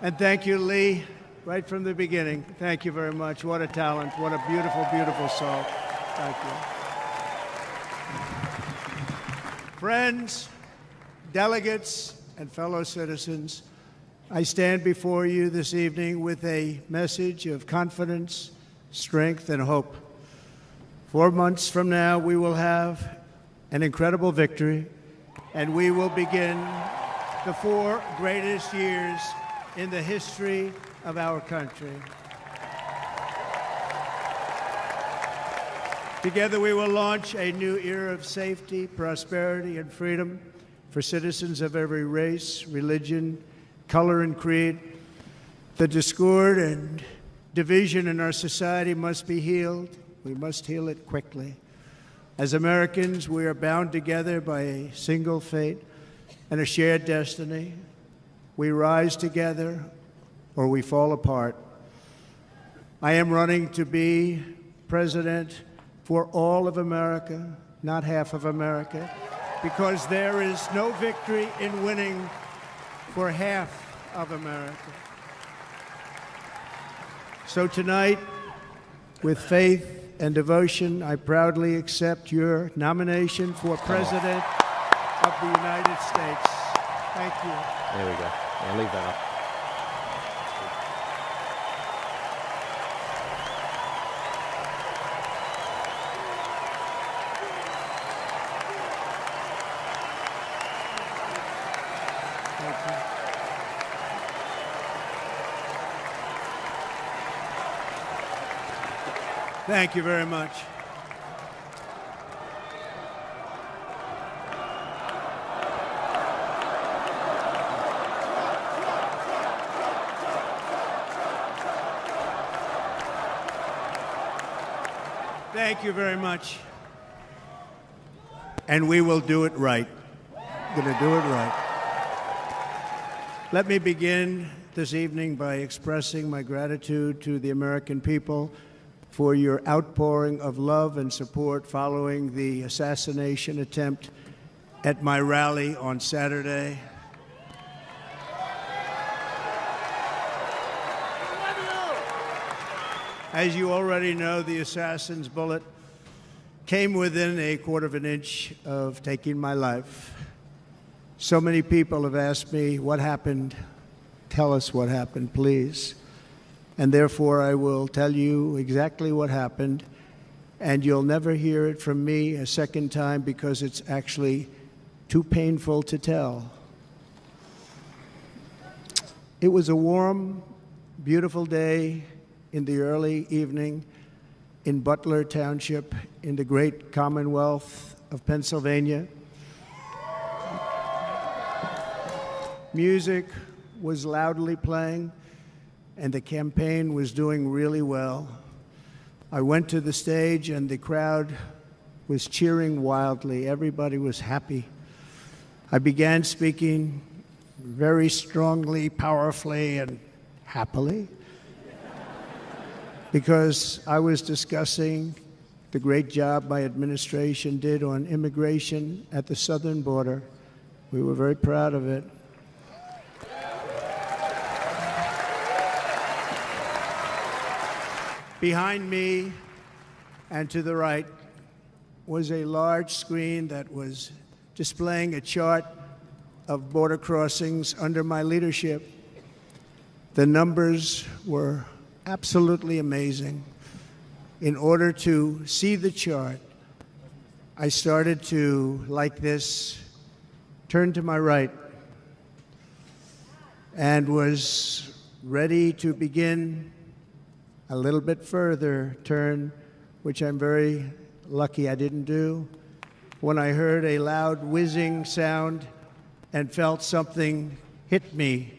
And thank you, Lee, right from the beginning. Thank you very much. What a talent. What a beautiful, beautiful soul. Thank you. Friends, delegates, and fellow citizens, I stand before you this evening with a message of confidence, strength, and hope. 4 months from now, we will have an incredible victory, and we will begin the 4 greatest years in the history of our country. Together, we will launch a new era of safety, prosperity, and freedom for citizens of every race, religion, color, and creed. The discord and division in our society must be healed. We must heal it quickly. As Americans, we are bound together by a single fate and a shared destiny. We rise together or we fall apart. I am running to be president for all of America, not half of America, because there is no victory in winning for half of America. So tonight, with faith and devotion, I proudly accept your nomination for President of the United States. Thank you. There we go. I'll leave that up. Thank you very much. Thank you very much. And we will do it right. We're going to do it right. Let me begin this evening by expressing my gratitude to the American people for your outpouring of love and support following the assassination attempt at my rally on Saturday. As you already know, the assassin's bullet came within a quarter of an inch of taking my life. So many people have asked me, what happened? Tell us what happened, please. And therefore, I will tell you exactly what happened, and you'll never hear it from me a second time because it's actually too painful to tell. It was a warm, beautiful day in the early evening in Butler Township in the great Commonwealth of Pennsylvania. Music was loudly playing, and the campaign was doing really well. I went to the stage, and the crowd was cheering wildly. Everybody was happy. I began speaking very strongly, powerfully, and happily, because I was discussing the great job my administration did on immigration at the southern border. We were very proud of it. Behind me and to the right was a large screen that was displaying a chart of border crossings under my leadership. The numbers were absolutely amazing. In order to see the chart, I started to, like this, turn to my right and was ready to begin a little bit further turn, which I'm very lucky I didn't do, when I heard a loud whizzing sound and felt something hit me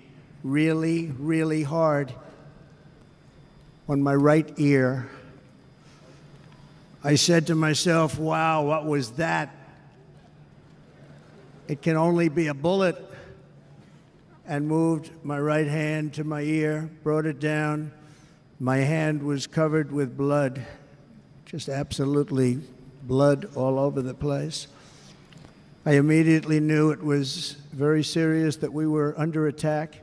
really, really hard on my right ear. I said to myself, wow, what was that? It can only be a bullet. And moved my right hand to my ear, brought it down. My hand was covered with blood, just absolutely blood all over the place. I immediately knew it was very serious, that we were under attack,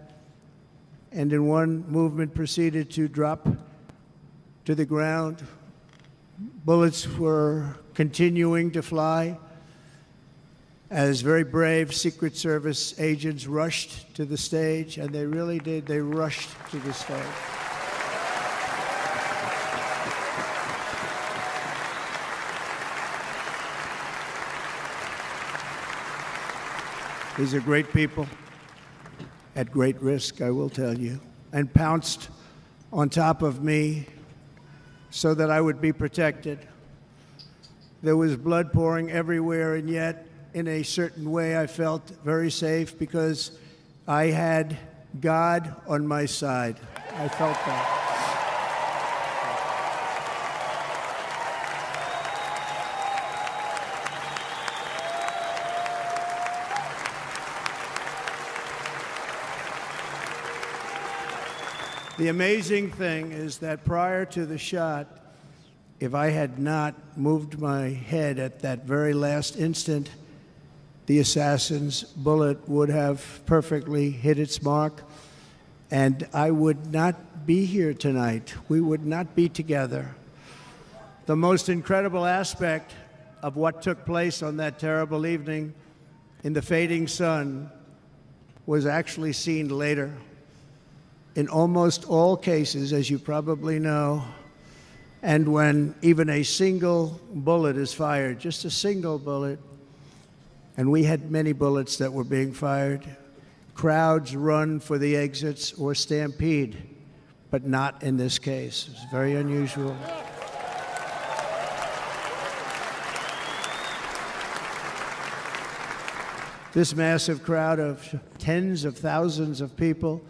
and in one movement proceeded to drop to the ground. Bullets were continuing to fly as very brave Secret Service agents rushed to the stage, and they really did. They rushed to the stage. These are great people, at great risk, I will tell you, and pounced on top of me so that I would be protected. There was blood pouring everywhere, and yet, in a certain way, I felt very safe because I had God on my side. I felt that. The amazing thing is that prior to the shot, if I had not moved my head at that very last instant, the assassin's bullet would have perfectly hit its mark, and I would not be here tonight. We would not be together. The most incredible aspect of what took place on that terrible evening in the fading sun was actually seen later. In almost all cases, as you probably know, and when even a single bullet is fired, just a single bullet, and we had many bullets that were being fired, crowds run for the exits or stampede, but not in this case. It's very unusual. This massive crowd of tens of thousands of people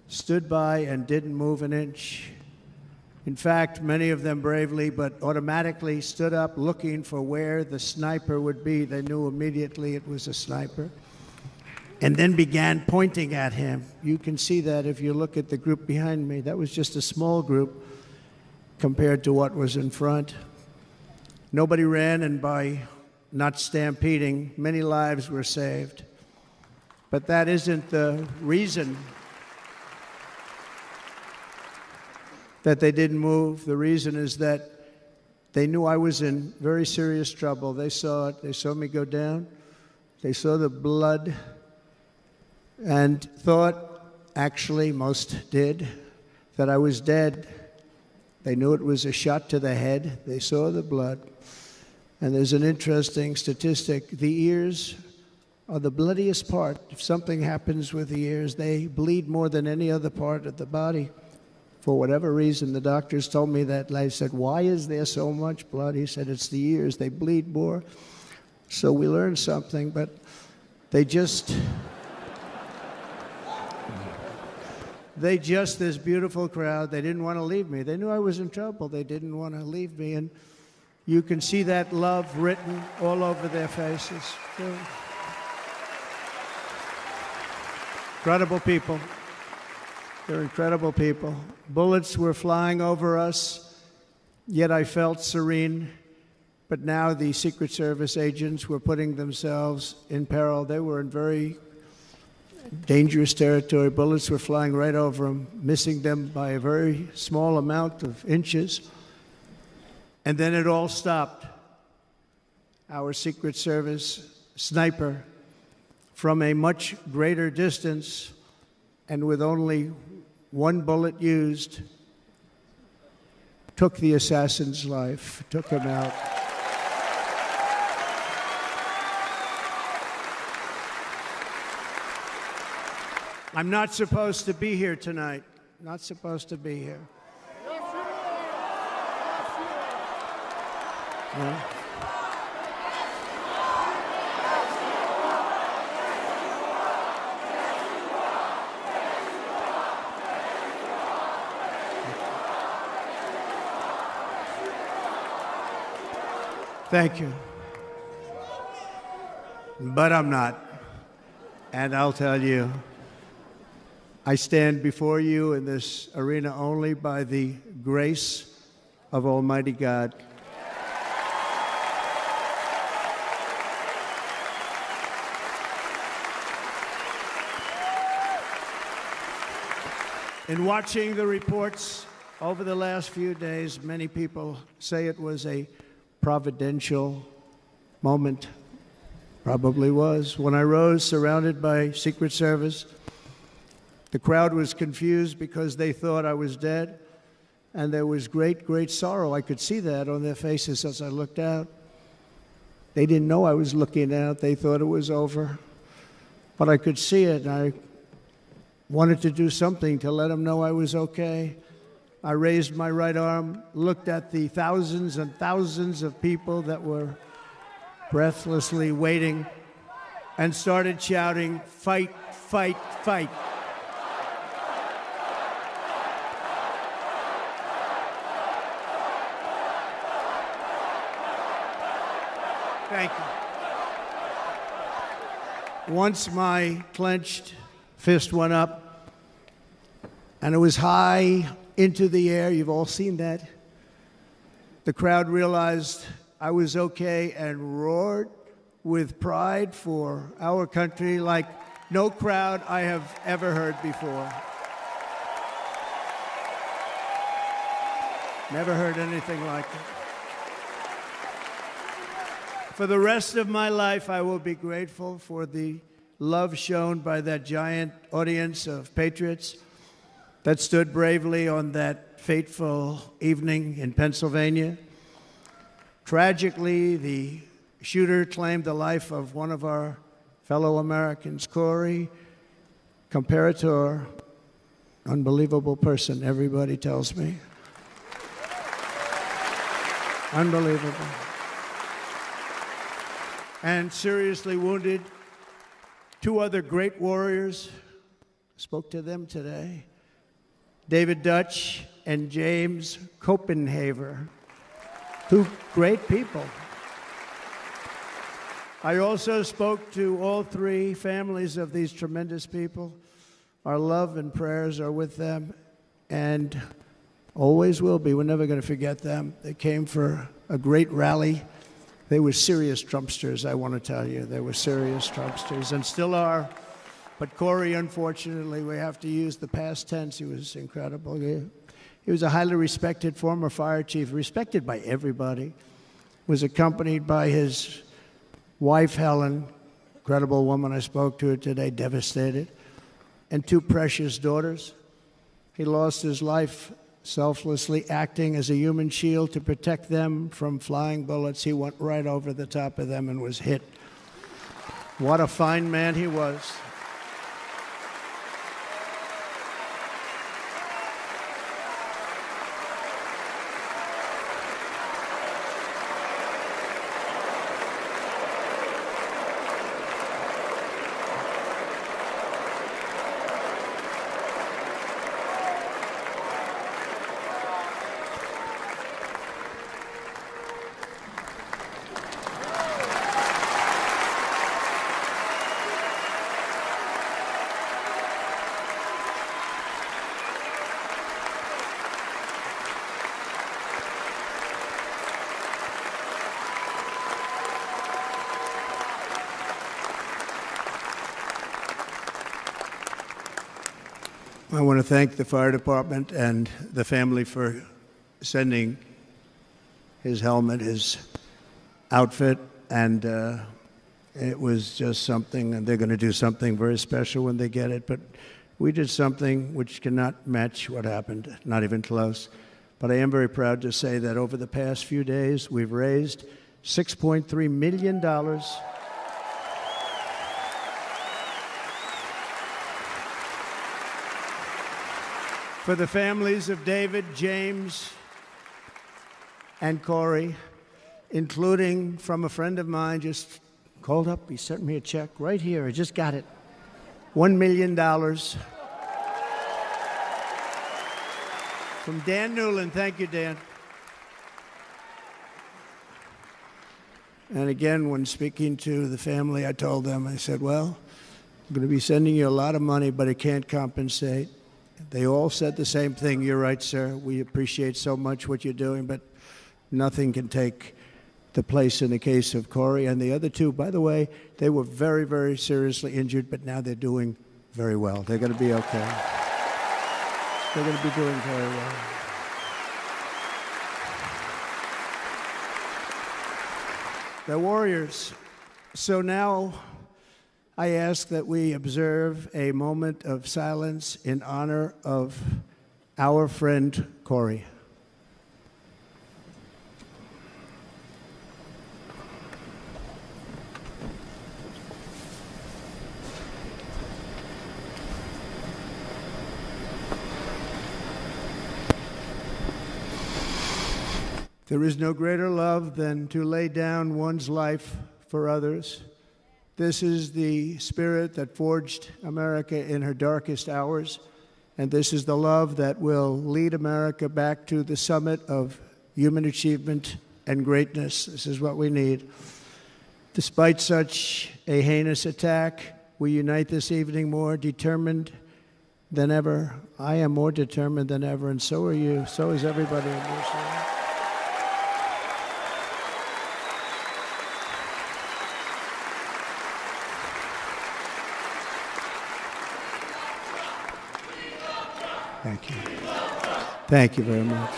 stood by and didn't move an inch. In fact, many of them bravely, but automatically stood up looking for where the sniper would be. They knew immediately it was a sniper. And then began pointing at him. You can see that if you look at the group behind me. That was just a small group compared to what was in front. Nobody ran, and by not stampeding, many lives were saved. But that isn't the reason that they didn't move. The reason is that they knew I was in very serious trouble. They saw it. They saw me go down. They saw the blood and thought, actually most did, that I was dead. They knew it was a shot to the head. They saw the blood. And there's an interesting statistic. The ears are the bloodiest part. If something happens with the ears, they bleed more than any other part of the body. For whatever reason, the doctors told me that. I said, why is there so much blood? He said, it's the ears. They bleed more. So we learned something, but they just, this beautiful crowd, they didn't want to leave me. They knew I was in trouble. They didn't want to leave me. And you can see that love written all over their faces. Incredible people. They're incredible people. Bullets were flying over us, yet I felt serene. But now the Secret Service agents were putting themselves in peril. They were in very dangerous territory. Bullets were flying right over them, missing them by a very small amount of inches. And then it all stopped. Our Secret Service sniper, from a much greater distance and with only one bullet used, took the assassin's life, took him out. I'm not supposed to be here tonight. Not supposed to be here. No? Thank you. But I'm not. And I'll tell you, I stand before you in this arena only by the grace of Almighty God. In watching the reports over the last few days, many people say it was a providential moment. Probably was. When I rose, surrounded by Secret Service, the crowd was confused because they thought I was dead, and there was great, great sorrow. I could see that on their faces as I looked out. They didn't know I was looking out. They thought it was over. But I could see it, and I wanted to do something to let them know I was okay. I raised my right arm, looked at the thousands and thousands of people that were breathlessly waiting, and started shouting, "Fight, fight, fight." Thank you. Once my clenched fist went up, and it was high into the air. You've all seen that. The crowd realized I was okay and roared with pride for our country like no crowd I have ever heard before. Never heard anything like it. For the rest of my life, I will be grateful for the love shown by that giant audience of patriots that stood bravely on that fateful evening in Pennsylvania. Tragically, the shooter claimed the life of one of our fellow Americans, Corey Comparator. Unbelievable person, everybody tells me. Unbelievable. And seriously wounded, two other great warriors. Spoke to them today. David Dutch and James Copenhaver. Two great people. I also spoke to all three families of these tremendous people. Our love and prayers are with them and always will be. We're never going to forget them. They came for a great rally. They were serious Trumpsters, I want to tell you. They were serious Trumpsters and still are. But Corey, unfortunately, we have to use the past tense. He was incredible. He was a highly respected former fire chief, respected by everybody. Was accompanied by his wife, Helen, incredible woman. I spoke to her today, devastated, and two precious daughters. He lost his life selflessly acting as a human shield to protect them from flying bullets. He went right over the top of them and was hit. What a fine man he was. I want to thank the fire department and the family for sending his helmet, his outfit, and it was just something, and they're going to do something very special when they get it. But we did something which cannot match what happened, not even close. But I am very proud to say that over the past few days, we've raised $6.3 million for the families of David, James, and Corey, including from a friend of mine just called up. He sent me a check right here. I just got it. $1 million from Dan Newland. Thank you, Dan. And again, when speaking to the family, I told them, I said, well, I'm going to be sending you a lot of money, but it can't compensate. They all said the same thing. You're right, sir. We appreciate so much what you're doing, but nothing can take the place in the case of Corey. And the other two, by the way, they were very, very seriously injured, but now they're doing very well. They're going to be okay. They're going to be doing very well. They're warriors. So now I ask that we observe a moment of silence in honor of our friend Corey. There is no greater love than to lay down one's life for others. This is the spirit that forged America in her darkest hours, and this is the love that will lead America back to the summit of human achievement and greatness. This is what we need. Despite such a heinous attack, we unite this evening more determined than ever. I am more determined than ever, and so are you. So is everybody in this room. Thank you. Thank you very much.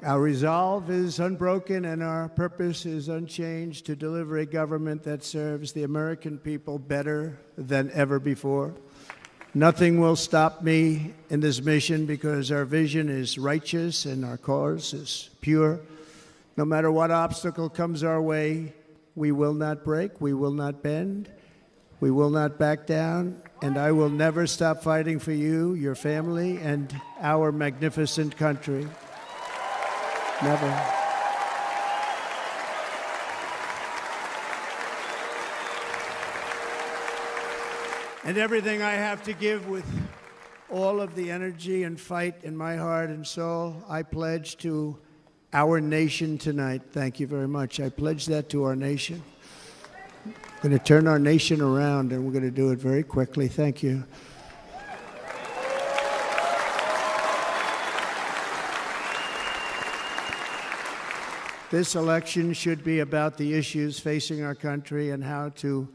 Our resolve is unbroken and our purpose is unchanged to deliver a government that serves the American people better than ever before. Nothing will stop me in this mission because our vision is righteous and our cause is pure. No matter what obstacle comes our way, we will not break, we will not bend, we will not back down, and I will never stop fighting for you, your family, and our magnificent country. Never. And everything I have to give with all of the energy and fight in my heart and soul, I pledge to our nation tonight. Thank you very much. I pledge that to our nation. I'm going to turn our nation around, and we're going to do it very quickly. Thank you. This election should be about the issues facing our country and how to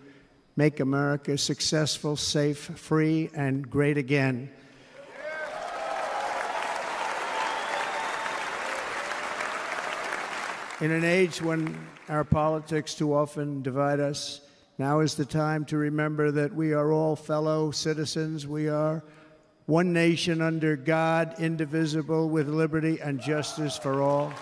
make America successful, safe, free, and great again. In an age when our politics too often divide us, now is the time to remember that we are all fellow citizens. We are one nation under God, indivisible, with liberty and justice for all.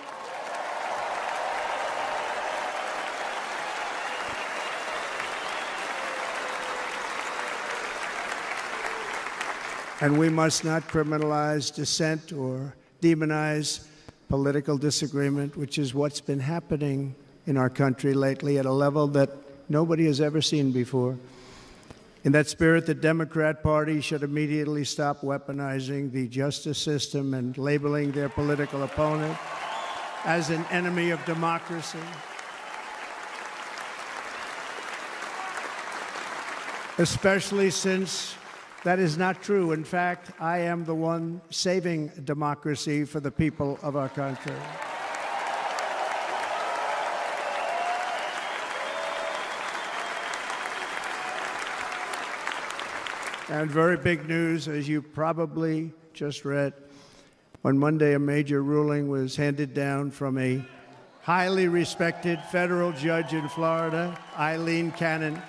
And we must not criminalize dissent or demonize political disagreement, which is what's been happening in our country lately at a level that nobody has ever seen before. In that spirit, the Democrat Party should immediately stop weaponizing the justice system and labeling their political opponent as an enemy of democracy. Especially since that is not true. In fact, I am the one saving democracy for the people of our country. And very big news, as you probably just read, on Monday a major ruling was handed down from a highly respected federal judge in Florida, Eileen Cannon,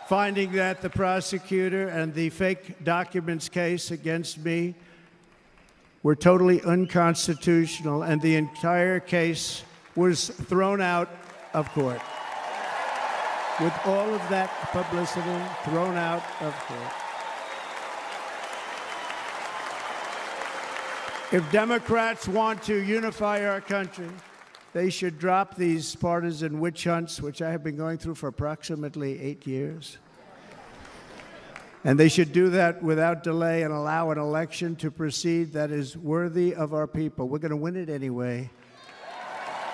finding that the prosecutor and the fake documents case against me were totally unconstitutional, and the entire case was thrown out of court. With all of that publicity, thrown out of court. If Democrats want to unify our country, they should drop these partisan witch hunts, which I have been going through for approximately 8 years. And they should do that without delay and allow an election to proceed that is worthy of our people. We're going to win it anyway,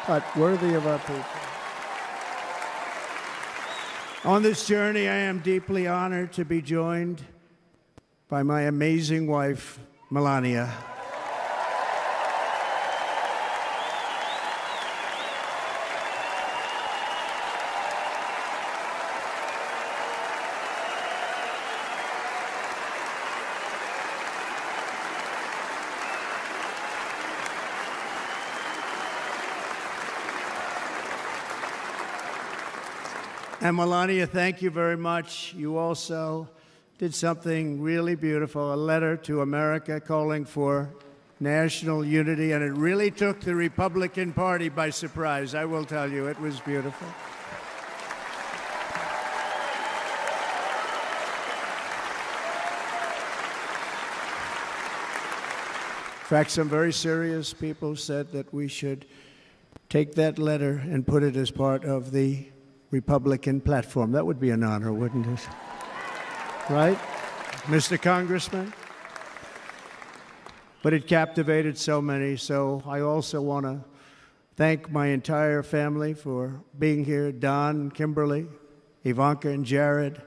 but worthy of our people. On this journey, I am deeply honored to be joined by my amazing wife, Melania. And Melania, thank you very much. You also did something really beautiful, a letter to America calling for national unity, and it really took the Republican Party by surprise. I will tell you, it was beautiful. In fact, some very serious people said that we should take that letter and put it as part of the Republican platform. That would be an honor, wouldn't it? Right, Mr. Congressman? But it captivated so many, so I also want to thank my entire family for being here, Don, Kimberly, Ivanka and Jared,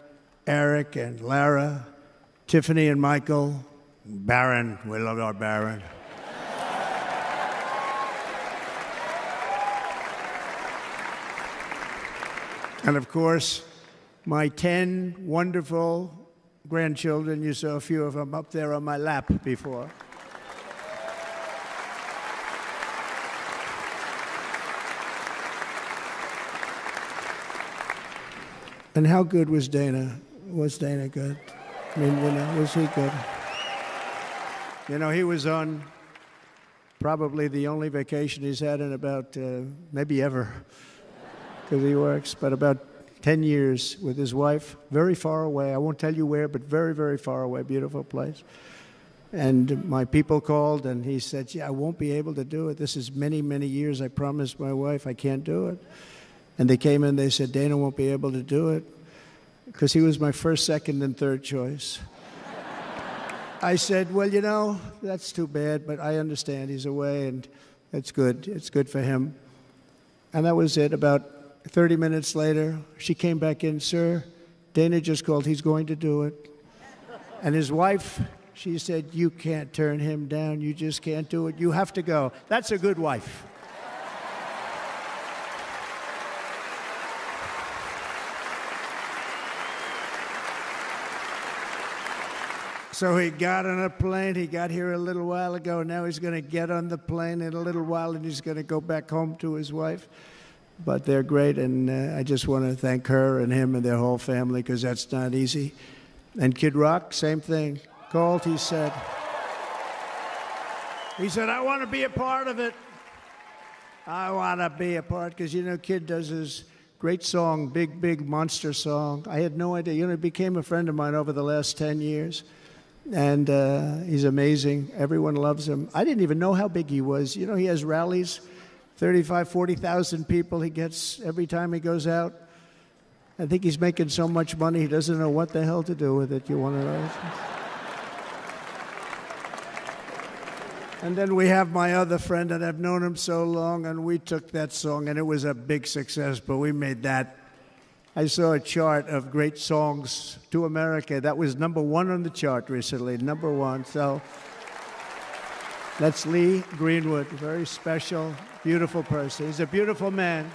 Eric and Lara, Tiffany and Michael, Barron. We love our Barron. And of course, my 10 wonderful grandchildren. You saw a few of them up there on my lap before. And how good was Dana? Was Dana good? I mean, was he good? He was on probably the only vacation he's had in about, maybe ever, because he works, but about 10 years with his wife, very far away. I won't tell you where, but very, very far away, beautiful place. And my people called, and he said, I won't be able to do it. This is many, many years. I promised my wife I can't do it. And they came in, they said, Dana won't be able to do it, because he was my first, second, and third choice. I said, well, that's too bad, but I understand he's away, and it's good. It's good for him. And that was it. About 30 minutes later, she came back in, sir, Dana just called. He's going to do it. And his wife, she said, you can't turn him down. You just can't do it. You have to go. That's a good wife. So he got on a plane. He got here a little while ago. Now he's going to get on the plane in a little while, and he's going to go back home to his wife. But they're great, and I just want to thank her and him and their whole family, because that's not easy. And Kid Rock, same thing. Called, he said, I want to be a part of it. I want to be a part, because, Kid does his great song, Big, Big Monster song. I had no idea. He became a friend of mine over the last 10 years. And he's amazing. Everyone loves him. I didn't even know how big he was. He has rallies, 35,000, 40,000 people he gets every time he goes out. I think he's making so much money, he doesn't know what the hell to do with it. You want to know? And then we have my other friend, and I've known him so long, and we took that song, and it was a big success, but we made that. I saw a chart of great songs to America. That was #1 on the chart recently, #1. So that's Lee Greenwood, very special, beautiful person. He's a beautiful man.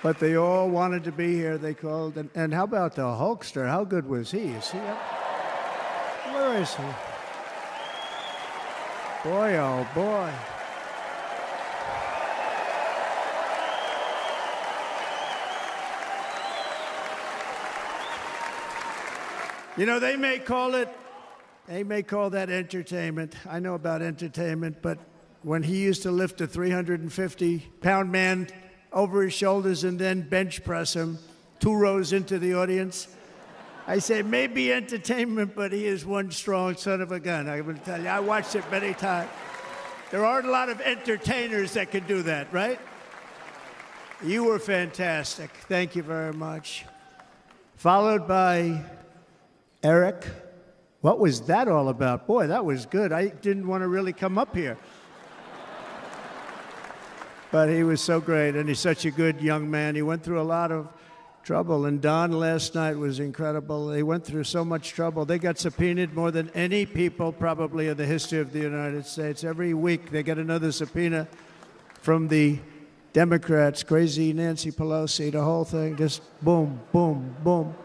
But they all wanted to be here. They called. And how about the Hulkster? How good was he? Is he up? Where is he? Boy, oh boy. They may call that entertainment. I know about entertainment, but when he used to lift a 350-pound man over his shoulders and then bench press him 2 rows into the audience, I say maybe entertainment, but he is one strong son of a gun. I will tell you, I watched it many times. There aren't a lot of entertainers that can do that, right? You were fantastic. Thank you very much. Followed by Eric. What was that all about? Boy, that was good. I didn't want to really come up here. But he was so great, and he's such a good young man. He went through a lot of trouble, and Don last night was incredible. They went through so much trouble. They got subpoenaed more than any people probably in the history of the United States. Every week they get another subpoena from the Democrats, crazy Nancy Pelosi, the whole thing, just boom, boom, boom.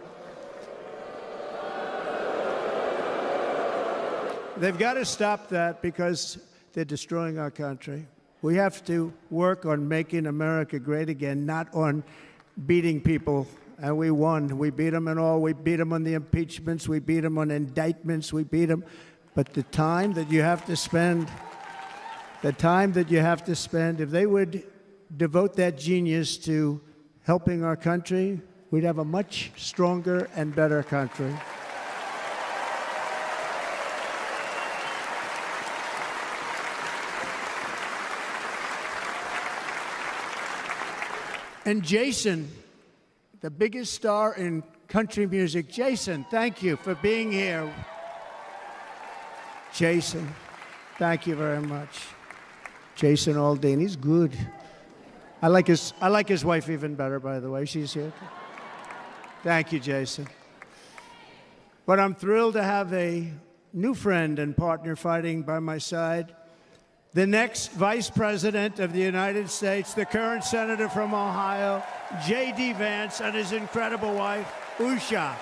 They've got to stop that because they're destroying our country. We have to work on making America great again, not on beating people. And we won. We beat them and all. We beat them on the impeachments. We beat them on indictments. We beat them. But the time that you have to spend, if they would devote that genius to helping our country, we'd have a much stronger and better country. And Jason, the biggest star in country music, Jason, thank you for being here. Jason, thank you very much. Jason Aldean, he's good. I like his wife even better, by the way. She's here. Thank you, Jason. But I'm thrilled to have a new friend and partner fighting by my side. The next Vice President of the United States, the current Senator from Ohio, J.D. Vance, and his incredible wife, Usha.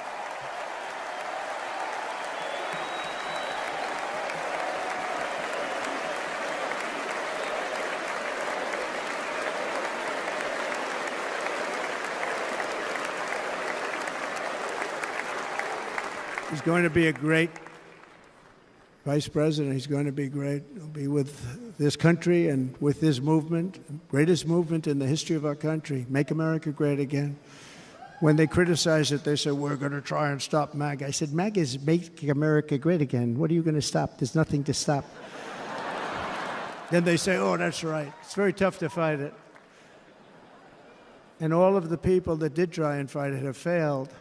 He's going to be a great Vice President. He's going to be great. He'll be with this country and with this movement, greatest movement in the history of our country, Make America Great Again. When they criticize it, they say, we're going to try and stop MAGA. I said, MAGA is Make America Great Again. What are you going to stop? There's nothing to stop. Then they say, oh, that's right. It's very tough to fight it. And all of the people that did try and fight it have failed.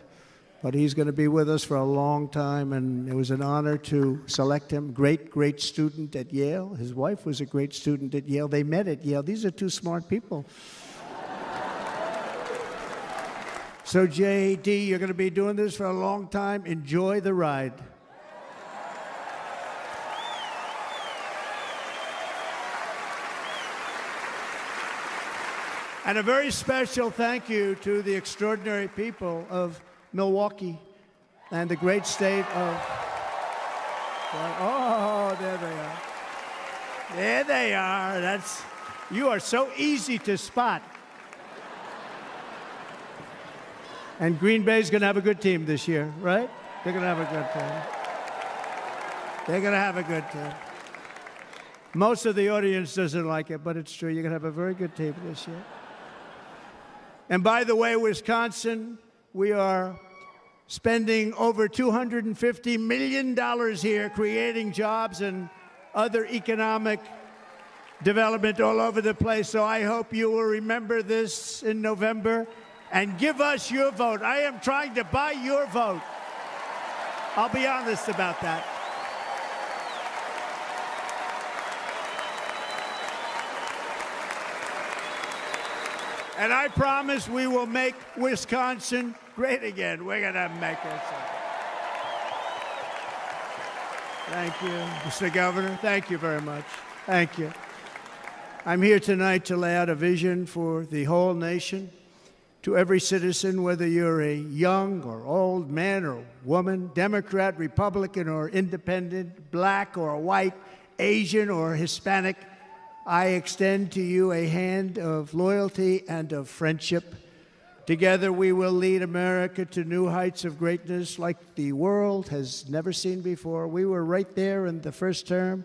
But he's going to be with us for a long time, and it was an honor to select him. Great, great student at Yale. His wife was a great student at Yale. They met at Yale. These are two smart people. So, J.D., you're going to be doing this for a long time. Enjoy the ride. And a very special thank you to the extraordinary people of Milwaukee and the great state of... Oh, there they are. There they are. You are so easy to spot. And Green Bay's going to have a good team this year, right? They're going to have a good team. They're going to have a good team. Most of the audience doesn't like it, but it's true. You're going to have a very good team this year. And by the way, Wisconsin, we are spending over $250 million here creating jobs and other economic development all over the place. So I hope you will remember this in November and give us your vote. I am trying to buy your vote. I'll be honest about that. And I promise we will make Wisconsin great again. We're going to make it. Thank you, Mr. Governor. Thank you very much. Thank you. I'm here tonight to lay out a vision for the whole nation. To every citizen, whether you're a young or old man or woman, Democrat, Republican, or independent, black or white, Asian or Hispanic, I extend to you a hand of loyalty and of friendship. Together we will lead America to new heights of greatness like the world has never seen before. We were right there in the first term.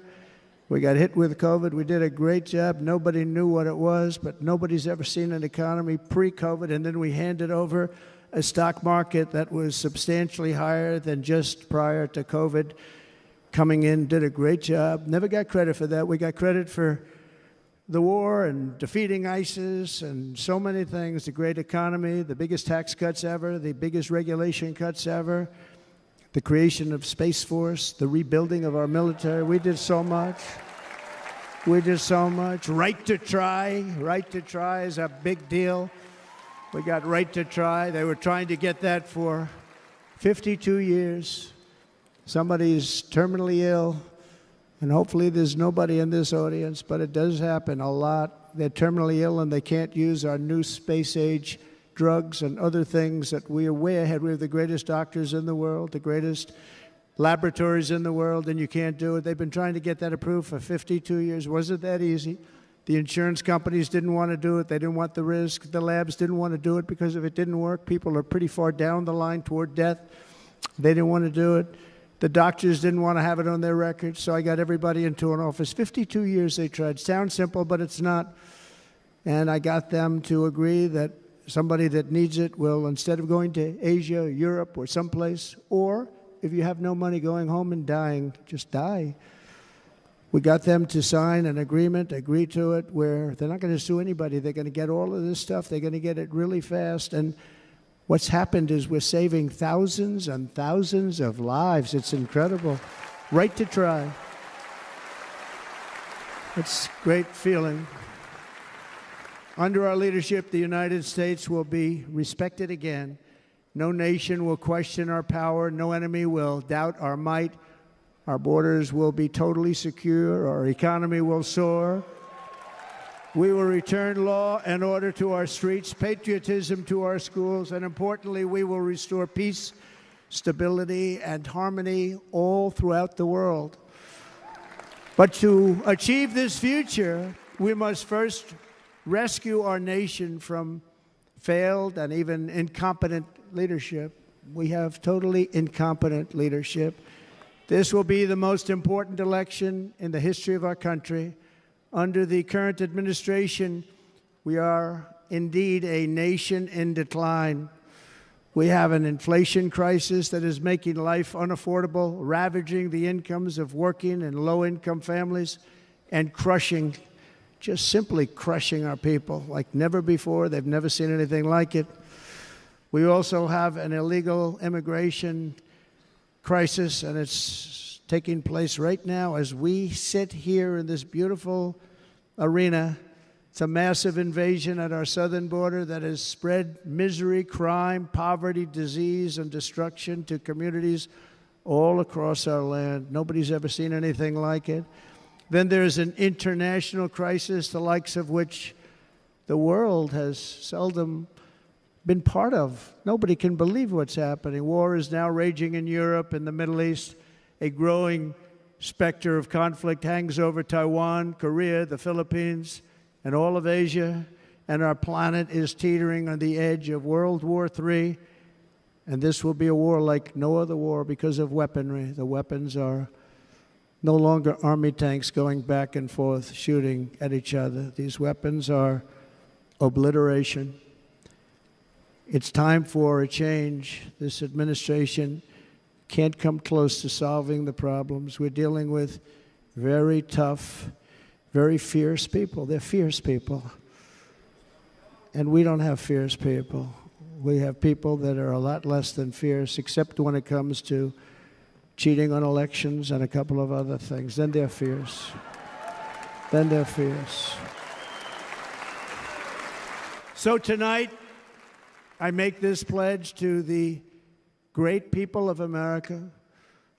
We got hit with COVID. We did a great job. Nobody knew what it was, but nobody's ever seen an economy pre-COVID. And then we handed over a stock market that was substantially higher than just prior to COVID. Coming in, did a great job. Never got credit for that. We got credit for the war and defeating ISIS and so many things, the great economy, the biggest tax cuts ever, the biggest regulation cuts ever, the creation of Space Force, the rebuilding of our military. We did so much. We did so much. Right to try. Right to try is a big deal. We got right to try. They were trying to get that for 52 years. Somebody's terminally ill. And hopefully there's nobody in this audience, but it does happen a lot. They're terminally ill and they can't use our new space-age drugs and other things that we are way ahead. We have the greatest doctors in the world, the greatest laboratories in the world, and you can't do it. They've been trying to get that approved for 52 years. Wasn't that easy? The insurance companies didn't want to do it. They didn't want the risk. The labs didn't want to do it because if it didn't work, people are pretty far down the line toward death. They didn't want to do it. The doctors didn't want to have it on their records, so I got everybody into an office. 52 years they tried. Sounds simple, but it's not. And I got them to agree that somebody that needs it will, instead of going to Asia, Europe, or someplace, or if you have no money, going home and dying, just die. We got them to sign an agreement, agree to it, where they're not going to sue anybody. They're going to get all of this stuff. They're going to get it really fast. And what's happened is we're saving thousands and thousands of lives. It's incredible. Right to try. It's a great feeling. Under our leadership, the United States will be respected again. No nation will question our power. No enemy will doubt our might. Our borders will be totally secure. Our economy will soar. We will return law and order to our streets, patriotism to our schools, and importantly, we will restore peace, stability, and harmony all throughout the world. But to achieve this future, we must first rescue our nation from failed and even incompetent leadership. We have totally incompetent leadership. This will be the most important election in the history of our country. Under the current administration, we are indeed a nation in decline. We have an inflation crisis that is making life unaffordable, ravaging the incomes of working and low-income families, and crushing, just simply crushing our people like never before. They've never seen anything like it. We also have an illegal immigration crisis, and it's taking place right now as we sit here in this beautiful arena. It's a massive invasion at our southern border that has spread misery, crime, poverty, disease, and destruction to communities all across our land. Nobody's ever seen anything like it. Then there's an international crisis, the likes of which the world has seldom been part of. Nobody can believe what's happening. War is now raging in Europe and the Middle East. A growing specter of conflict hangs over Taiwan, Korea, the Philippines, and all of Asia. And our planet is teetering on the edge of World War III. And this will be a war like no other war because of weaponry. The weapons are no longer army tanks going back and forth shooting at each other. These weapons are obliteration. It's time for a change. This administration can't come close to solving the problems. We're dealing with very tough, very fierce people. They're fierce people. And we don't have fierce people. We have people that are a lot less than fierce, except when it comes to cheating on elections and a couple of other things. Then they're fierce. Then they're fierce. So tonight, I make this pledge to the great people of America.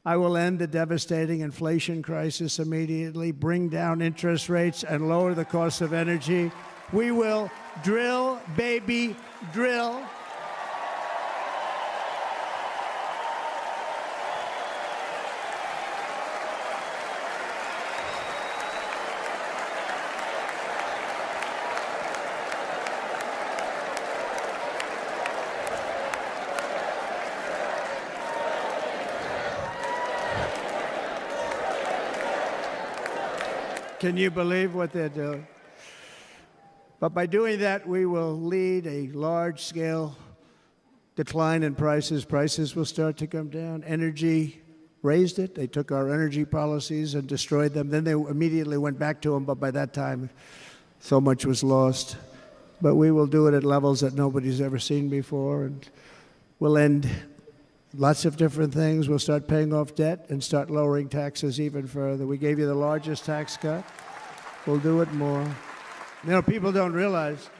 I will end the devastating inflation crisis immediately, bring down interest rates, and lower the cost of energy. We will drill, baby, drill. Can you believe what they're doing? But by doing that, we will lead a large-scale decline in prices. Prices will start to come down. Energy raised it. They took our energy policies and destroyed them. Then they immediately went back to them, but by that time, so much was lost. But we will do it at levels that nobody's ever seen before, and we'll end lots of different things. We'll start paying off debt and start lowering taxes even further. We gave you the largest tax cut. We'll do it more. You know, people don't realize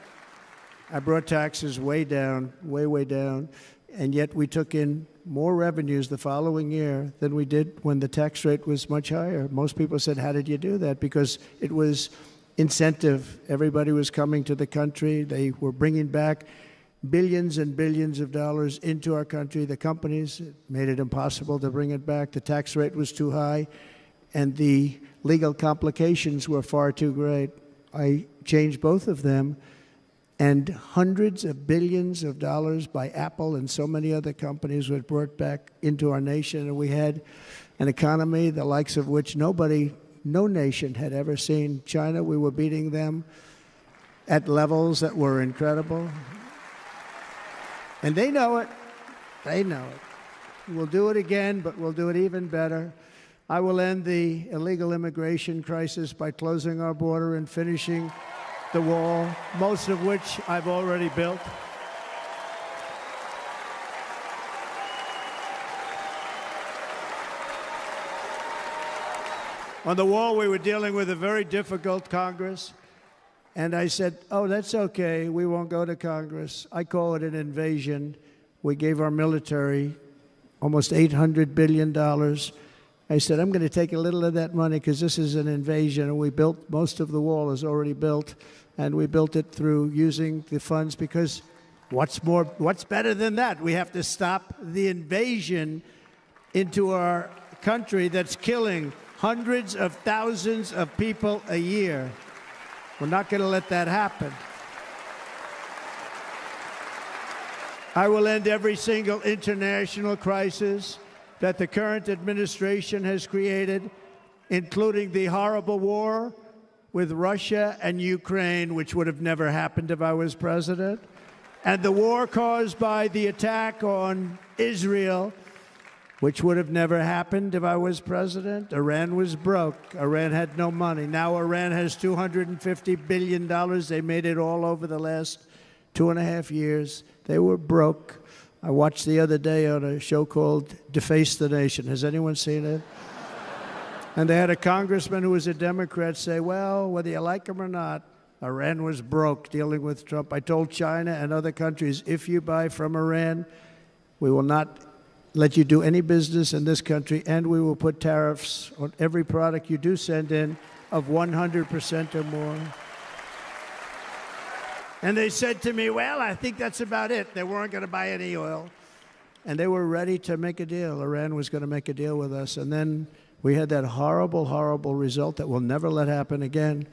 I brought taxes way down, way down, and yet we took in more revenues the following year than we did when the tax rate was much higher. Most people said, how did you do that? Because it was incentive. Everybody was coming to the country. They were bringing back billions and billions of dollars into our country. The companies made it impossible to bring it back. The tax rate was too high, and the legal complications were far too great. I changed both of them, and hundreds of billions of dollars by Apple and so many other companies were brought back into our nation, and we had an economy the likes of which no nation had ever seen. China, we were beating them at levels that were incredible. And they know it. They know it. We'll do it again, but we'll do it even better. I will end the illegal immigration crisis by closing our border and finishing the wall, most of which I've already built. On the wall, we were dealing with a very difficult Congress, and I said, oh, that's okay, we won't go to Congress. I call it an invasion. We gave our military almost $800 billion. I said, I'm going to take a little of that money because this is an invasion, and we built, most of the wall is already built, and we built it through using the funds because what's better than that? We have to stop the invasion into our country that's killing hundreds of thousands of people a year. We're not going to let that happen. I will end every single international crisis that the current administration has created, including the horrible war with Russia and Ukraine, which would have never happened if I was president, and the war caused by the attack on Israel, which would have never happened if I was president. Iran was broke. Iran had no money. Now Iran has $250 billion. They made it all over the last 2.5 years. They were broke. I watched the other day on a show called Deface the Nation. Has anyone seen it? And they had a congressman who was a Democrat say, well, whether you like him or not, Iran was broke dealing with Trump. I told China and other countries, if you buy from Iran, we will not let you do any business in this country, and we will put tariffs on every product you do send in of 100% or more. And they said to me, well, I think that's about it. They weren't going to buy any oil. And they were ready to make a deal. Iran was going to make a deal with us. And then we had that horrible, horrible result that we'll never let happen again.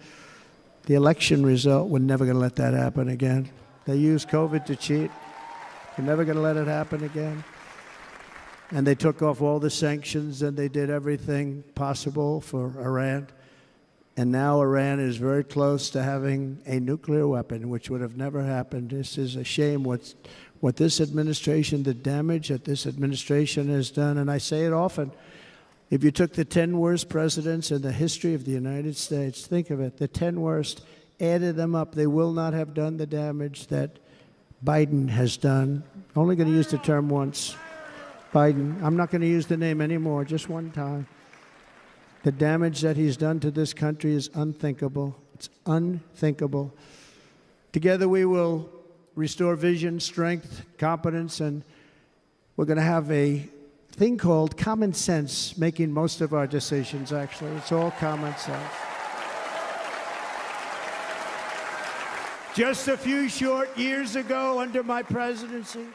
The election result, we're never going to let that happen again. They used COVID to cheat. We're never going to let it happen again. And they took off all the sanctions, and they did everything possible for Iran. And now Iran is very close to having a nuclear weapon, which would have never happened. This is a shame what this administration, the damage that this administration has done. And I say it often, if you took the 10 worst presidents in the history of the United States, think of it, the 10 worst, added them up, they will not have done the damage that Biden has done. Only going to use the term once. Biden. I'm not going to use the name anymore, just one time. The damage that he's done to this country is unthinkable. It's unthinkable. Together we will restore vision, strength, competence, and we're going to have a thing called common sense making most of our decisions, actually. It's all common sense. Just a few short years ago, under my presidency,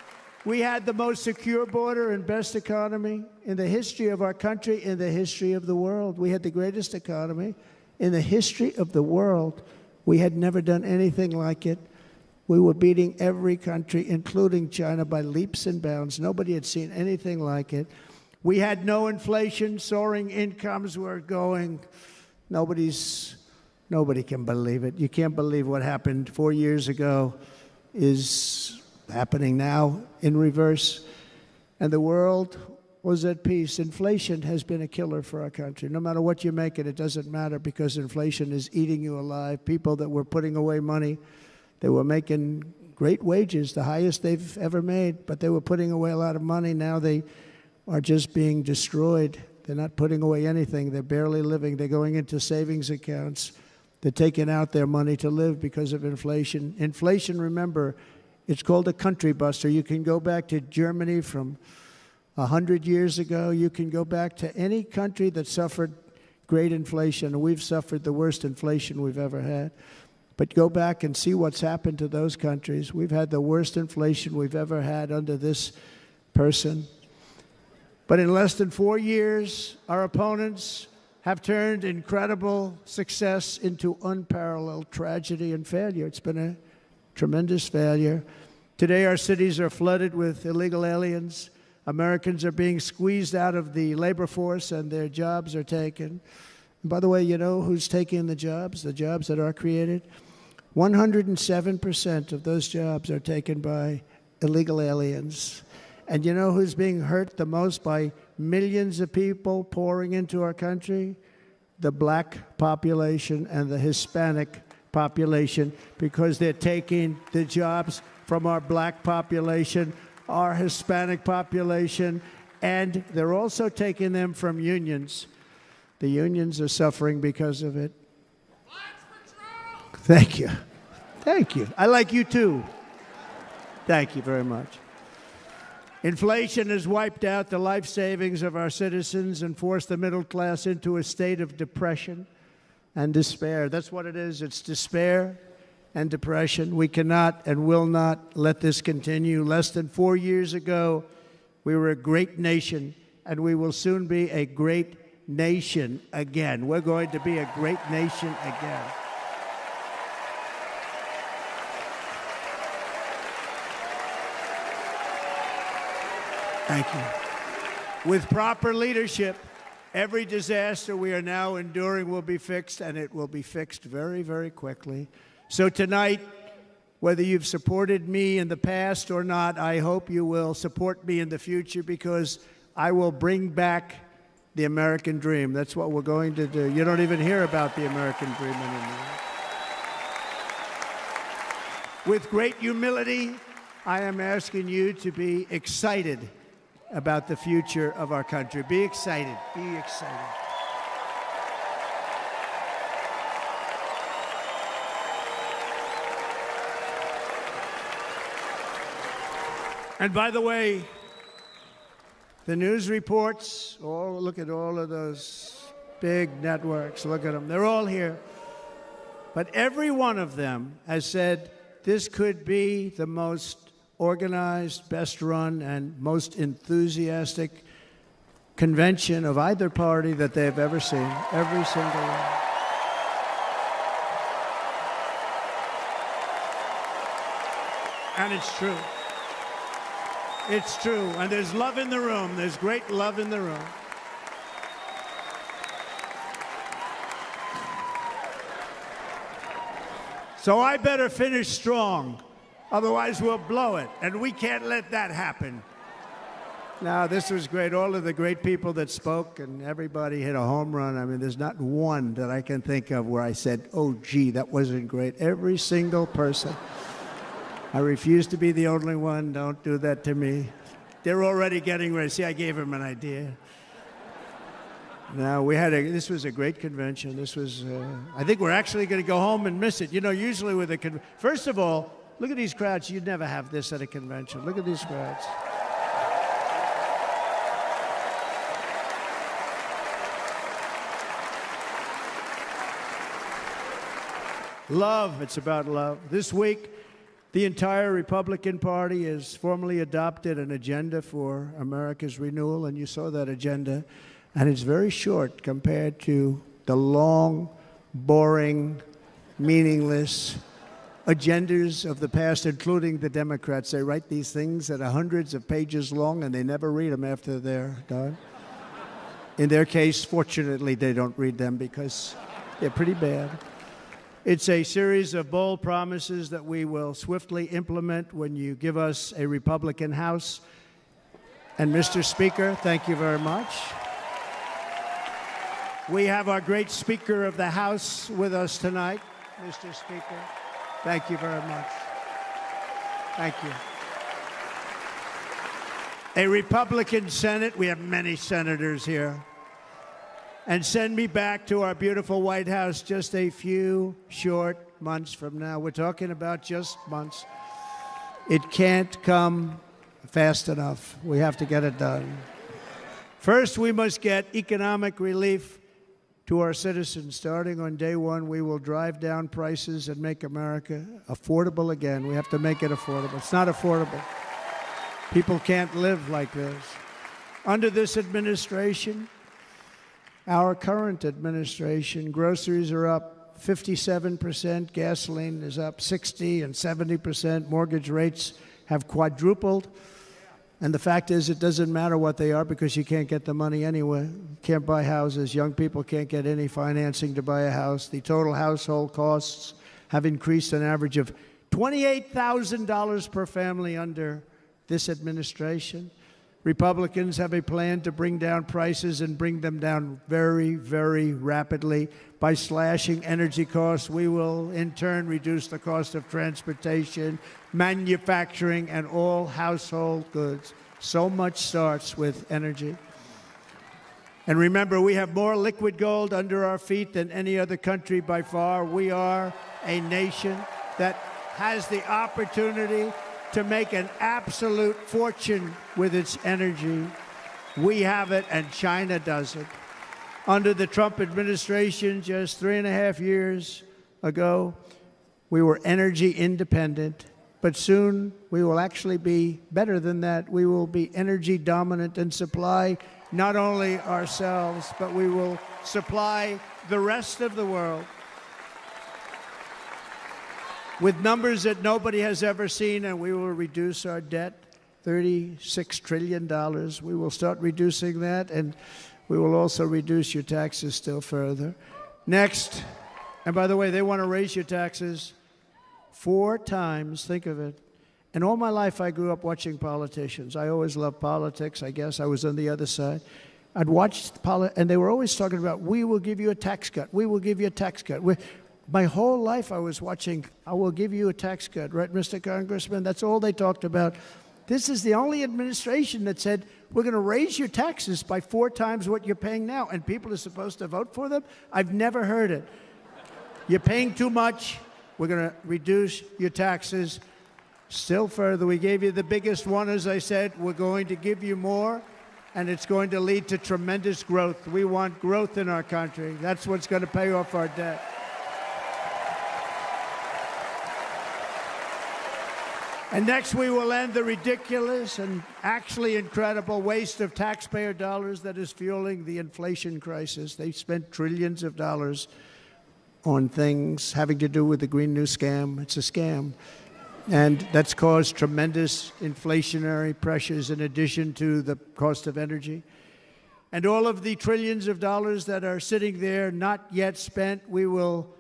we had the most secure border and best economy in the history of our country, in the history of the world. We had the greatest economy in the history of the world. We had never done anything like it. We were beating every country, including China, by leaps and bounds. Nobody had seen anything like it. We had no inflation. Soaring incomes were going. Nobody can believe it. You can't believe what happened 4 years ago is happening now in reverse. And the world was at peace. Inflation has been a killer for our country. No matter what you make it, it doesn't matter because inflation is eating you alive. People that were putting away money, they were making great wages, the highest they've ever made, but they were putting away a lot of money. Now they are just being destroyed. They're not putting away anything. They're barely living. They're going into savings accounts. They're taking out their money to live because of inflation. Inflation, remember, it's called a country buster. You can go back to Germany from 100 years ago. You can go back to any country that suffered great inflation. And we've suffered the worst inflation we've ever had. But go back and see what's happened to those countries. We've had the worst inflation we've ever had under this person. But in less than 4 years, our opponents have turned incredible success into unparalleled tragedy and failure. It's been a tremendous failure. Today, our cities are flooded with illegal aliens. Americans are being squeezed out of the labor force and their jobs are taken. And by the way, you know who's taking the jobs that are created? 107% of those jobs are taken by illegal aliens. And you know who's being hurt the most by millions of people pouring into our country? The black population and the Hispanic population, because they're taking the jobs from our black population, our Hispanic population, and they're also taking them from unions. The unions are suffering because of it. Thank you. Thank you. I like you too. Thank you very much. Inflation has wiped out the life savings of our citizens and forced the middle class into a state of depression and despair. That's what it is. It's despair and depression. We cannot and will not let this continue. Less than 4 years ago, we were a great nation, and we will soon be a great nation again. We're going to be a great nation again. Thank you. With proper leadership, every disaster we are now enduring will be fixed, and it will be fixed very, very quickly. So tonight, whether you've supported me in the past or not, I hope you will support me in the future, because I will bring back the American dream. That's what we're going to do. You don't even hear about the American dream anymore. With great humility, I am asking you to be excited about the future of our country. Be excited. Be excited. And by the way, the news reports, look at all of those big networks. Look at them. They're all here. But every one of them has said this could be the most organized, best run, and most enthusiastic convention of either party that they've ever seen. Every single one. And it's true. It's true. And there's love in the room. There's great love in the room. So I better finish strong. Otherwise, we'll blow it, and we can't let that happen. Now, this was great. All of the great people that spoke, and everybody hit a home run. I mean, there's not one that I can think of where I said, oh, gee, that wasn't great. Every single person. I refuse to be the only one. Don't do that to me. They're already getting ready. See, I gave them an idea. Now, this was a great convention. This was, I think we're actually going to go home and miss it. You know, usually with a first of all, look at these crowds. You'd never have this at a convention. Look at these crowds. Love. It's about love. This week, the entire Republican Party has formally adopted an agenda for America's renewal, and you saw that agenda. And it's very short compared to the long, boring, meaningless agendas of the past, including the Democrats. They write these things that are hundreds of pages long, and they never read them after they're done. In their case, fortunately, they don't read them because they're pretty bad. It's a series of bold promises that we will swiftly implement when you give us a Republican House. And Mr. Speaker, thank you very much. We have our great Speaker of the House with us tonight, Mr. Speaker. Thank you very much. Thank you. A Republican Senate. We have many senators here. And send me back to our beautiful White House just a few short months from now. We're talking about just months. It can't come fast enough. We have to get it done. First, we must get economic relief to our citizens. Starting on day one, we will drive down prices and make America affordable again. We have to make it affordable. It's not affordable. People can't live like this. Under this administration, our current administration. Groceries are up 57%, gasoline is up 60 and 70%, mortgage rates have quadrupled. And the fact is, it doesn't matter what they are because you can't get the money anyway. You can't buy houses. Young people can't get any financing to buy a house. The total household costs have increased an average of $28,000 per family under this administration. Republicans have a plan to bring down prices and bring them down very, very rapidly. By slashing energy costs, we will in turn reduce the cost of transportation, manufacturing, and all household goods. So much starts with energy. And remember, we have more liquid gold under our feet than any other country by far. We are a nation that has the opportunity to make an absolute fortune with its energy. We have it, and China doesn't. Under the Trump administration, just 3.5 years ago, we were energy independent, but soon we will actually be better than that. We will be energy dominant and supply not only ourselves, but we will supply the rest of the world with numbers that nobody has ever seen, and we will reduce our debt, $36 trillion. We will start reducing that, and we will also reduce your taxes still further. Next, and by the way, they want to raise your taxes 4 times, think of it. And all my life I grew up watching politicians. I always loved politics, I guess. I was on the other side. I'd watch and they were always talking about, we will give you a tax cut. We will give you a tax cut. My whole life I was watching, I will give you a tax cut, right, Mr. Congressman? That's all they talked about. This is the only administration that said, we're going to raise your taxes by 4 times what you're paying now, and people are supposed to vote for them? I've never heard it. You're paying too much. We're going to reduce your taxes still further. We gave you the biggest one, as I said. We're going to give you more, and it's going to lead to tremendous growth. We want growth in our country. That's what's going to pay off our debt. And next, we will end the ridiculous and actually incredible waste of taxpayer dollars that is fueling the inflation crisis. They've spent trillions of dollars on things having to do with the Green New Scam. It's a scam. And that's caused tremendous inflationary pressures in addition to the cost of energy. And all of the trillions of dollars that are sitting there not yet spent, we will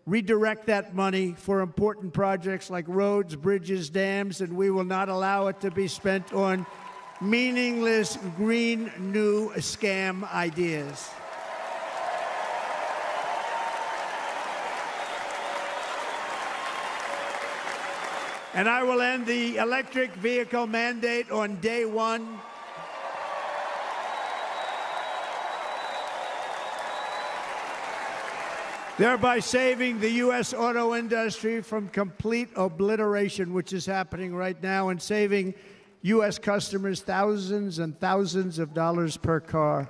redirect that money for important projects like roads, bridges, dams, and we will not allow it to be spent on meaningless green new scam ideas. And I will end the electric vehicle mandate on day 1. Thereby saving the U.S. auto industry from complete obliteration, which is happening right now, and saving U.S. customers thousands and thousands of dollars per car.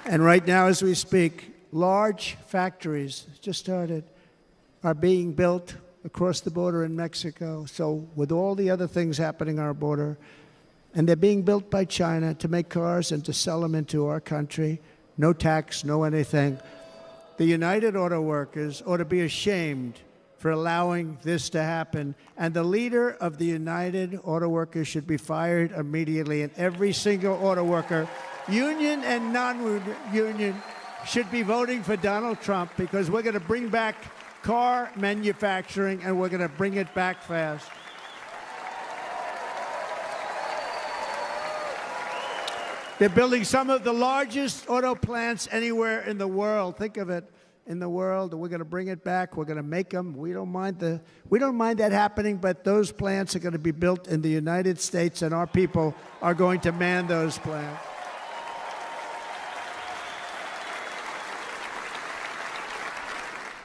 And right now, as we speak, large factories just started are being built across the border in Mexico. So with all the other things happening on our border, and they're being built by China to make cars and to sell them into our country. No tax, no anything. The United Auto Workers ought to be ashamed for allowing this to happen. And the leader of the United Auto Workers should be fired immediately. And every single auto worker, union and non-union, should be voting for Donald Trump, because we're going to bring back car manufacturing, and we're going to bring it back fast. They're building some of the largest auto plants anywhere in the world. Think of it, in the world. We're going to bring it back. We're going to make them. We don't mind that happening, but those plants are going to be built in the United States, and our people are going to man those plants.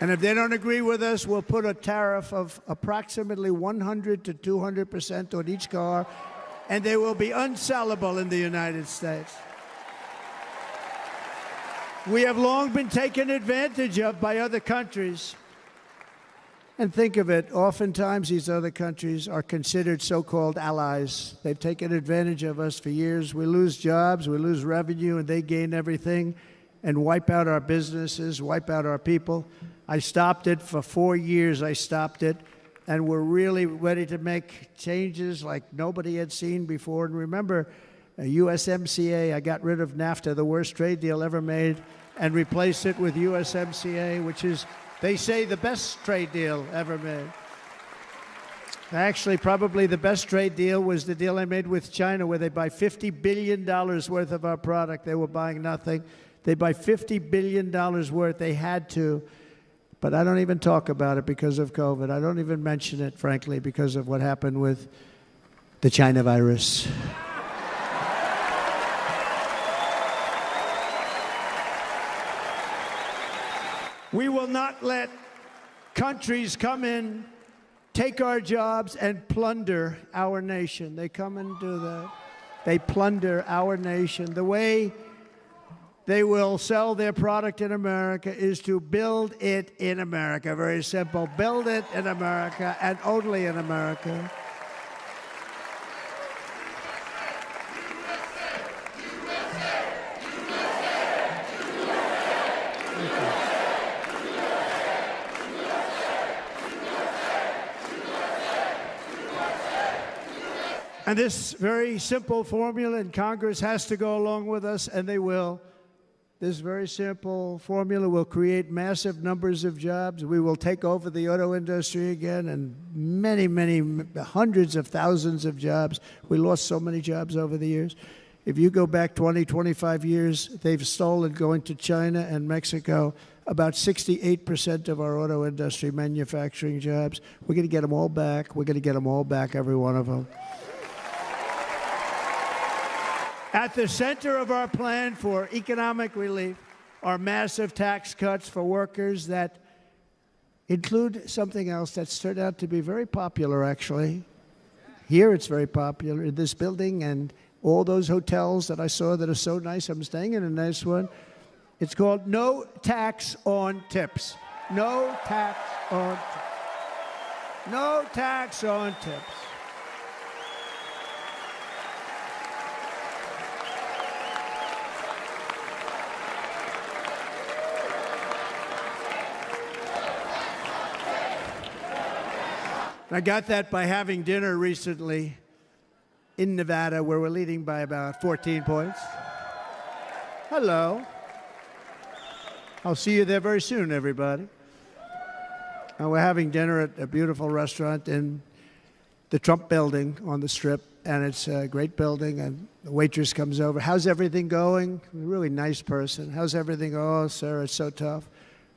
And if they don't agree with us, we'll put a tariff of approximately 100 to 200% on each car, and they will be unsellable in the United States. We have long been taken advantage of by other countries. And think of it, oftentimes these other countries are considered so-called allies. They've taken advantage of us for years. We lose jobs, we lose revenue, and they gain everything and wipe out our businesses, wipe out our people. I stopped it for 4 years. I stopped it, and we're really ready to make changes like nobody had seen before. And remember, USMCA, I got rid of NAFTA, the worst trade deal ever made, and replaced it with USMCA, which is, they say, the best trade deal ever made. Actually, probably the best trade deal was the deal I made with China, where they buy $50 billion worth of our product. They were buying nothing. They buy $50 billion worth. They had to. But I don't even talk about it because of COVID. I don't even mention it, frankly, because of what happened with the China virus. We will not let countries come in, take our jobs, and plunder our nation. They come and do that. They plunder our nation. The way they will sell their product in America is to build it in America. Very simple. Build it in America and only in America. And this very simple formula, and Congress has to go along with us, and they will. This very simple formula will create massive numbers of jobs. We will take over the auto industry again, and many, many, hundreds of thousands of jobs. We lost so many jobs over the years. If you go back 20, 25 years, they've stolen, going to China and Mexico, about 68% of our auto industry manufacturing jobs. We're going to get them all back. We're going to get them all back, every one of them. At the center of our plan for economic relief are massive tax cuts for workers that include something else that's turned out to be very popular, actually. Here it's very popular, in this building and all those hotels that I saw that are so nice. I'm staying in a nice one. It's called no tax on tips. No tax on tips. No tax on tips. I got that by having dinner recently in Nevada, where we're leading by about 14 points. Hello. I'll see you there very soon, everybody. And we're having dinner at a beautiful restaurant in the Trump building on the Strip, and it's a great building, and the waitress comes over. How's everything going? A really nice person. How's everything? Oh, sir, it's so tough.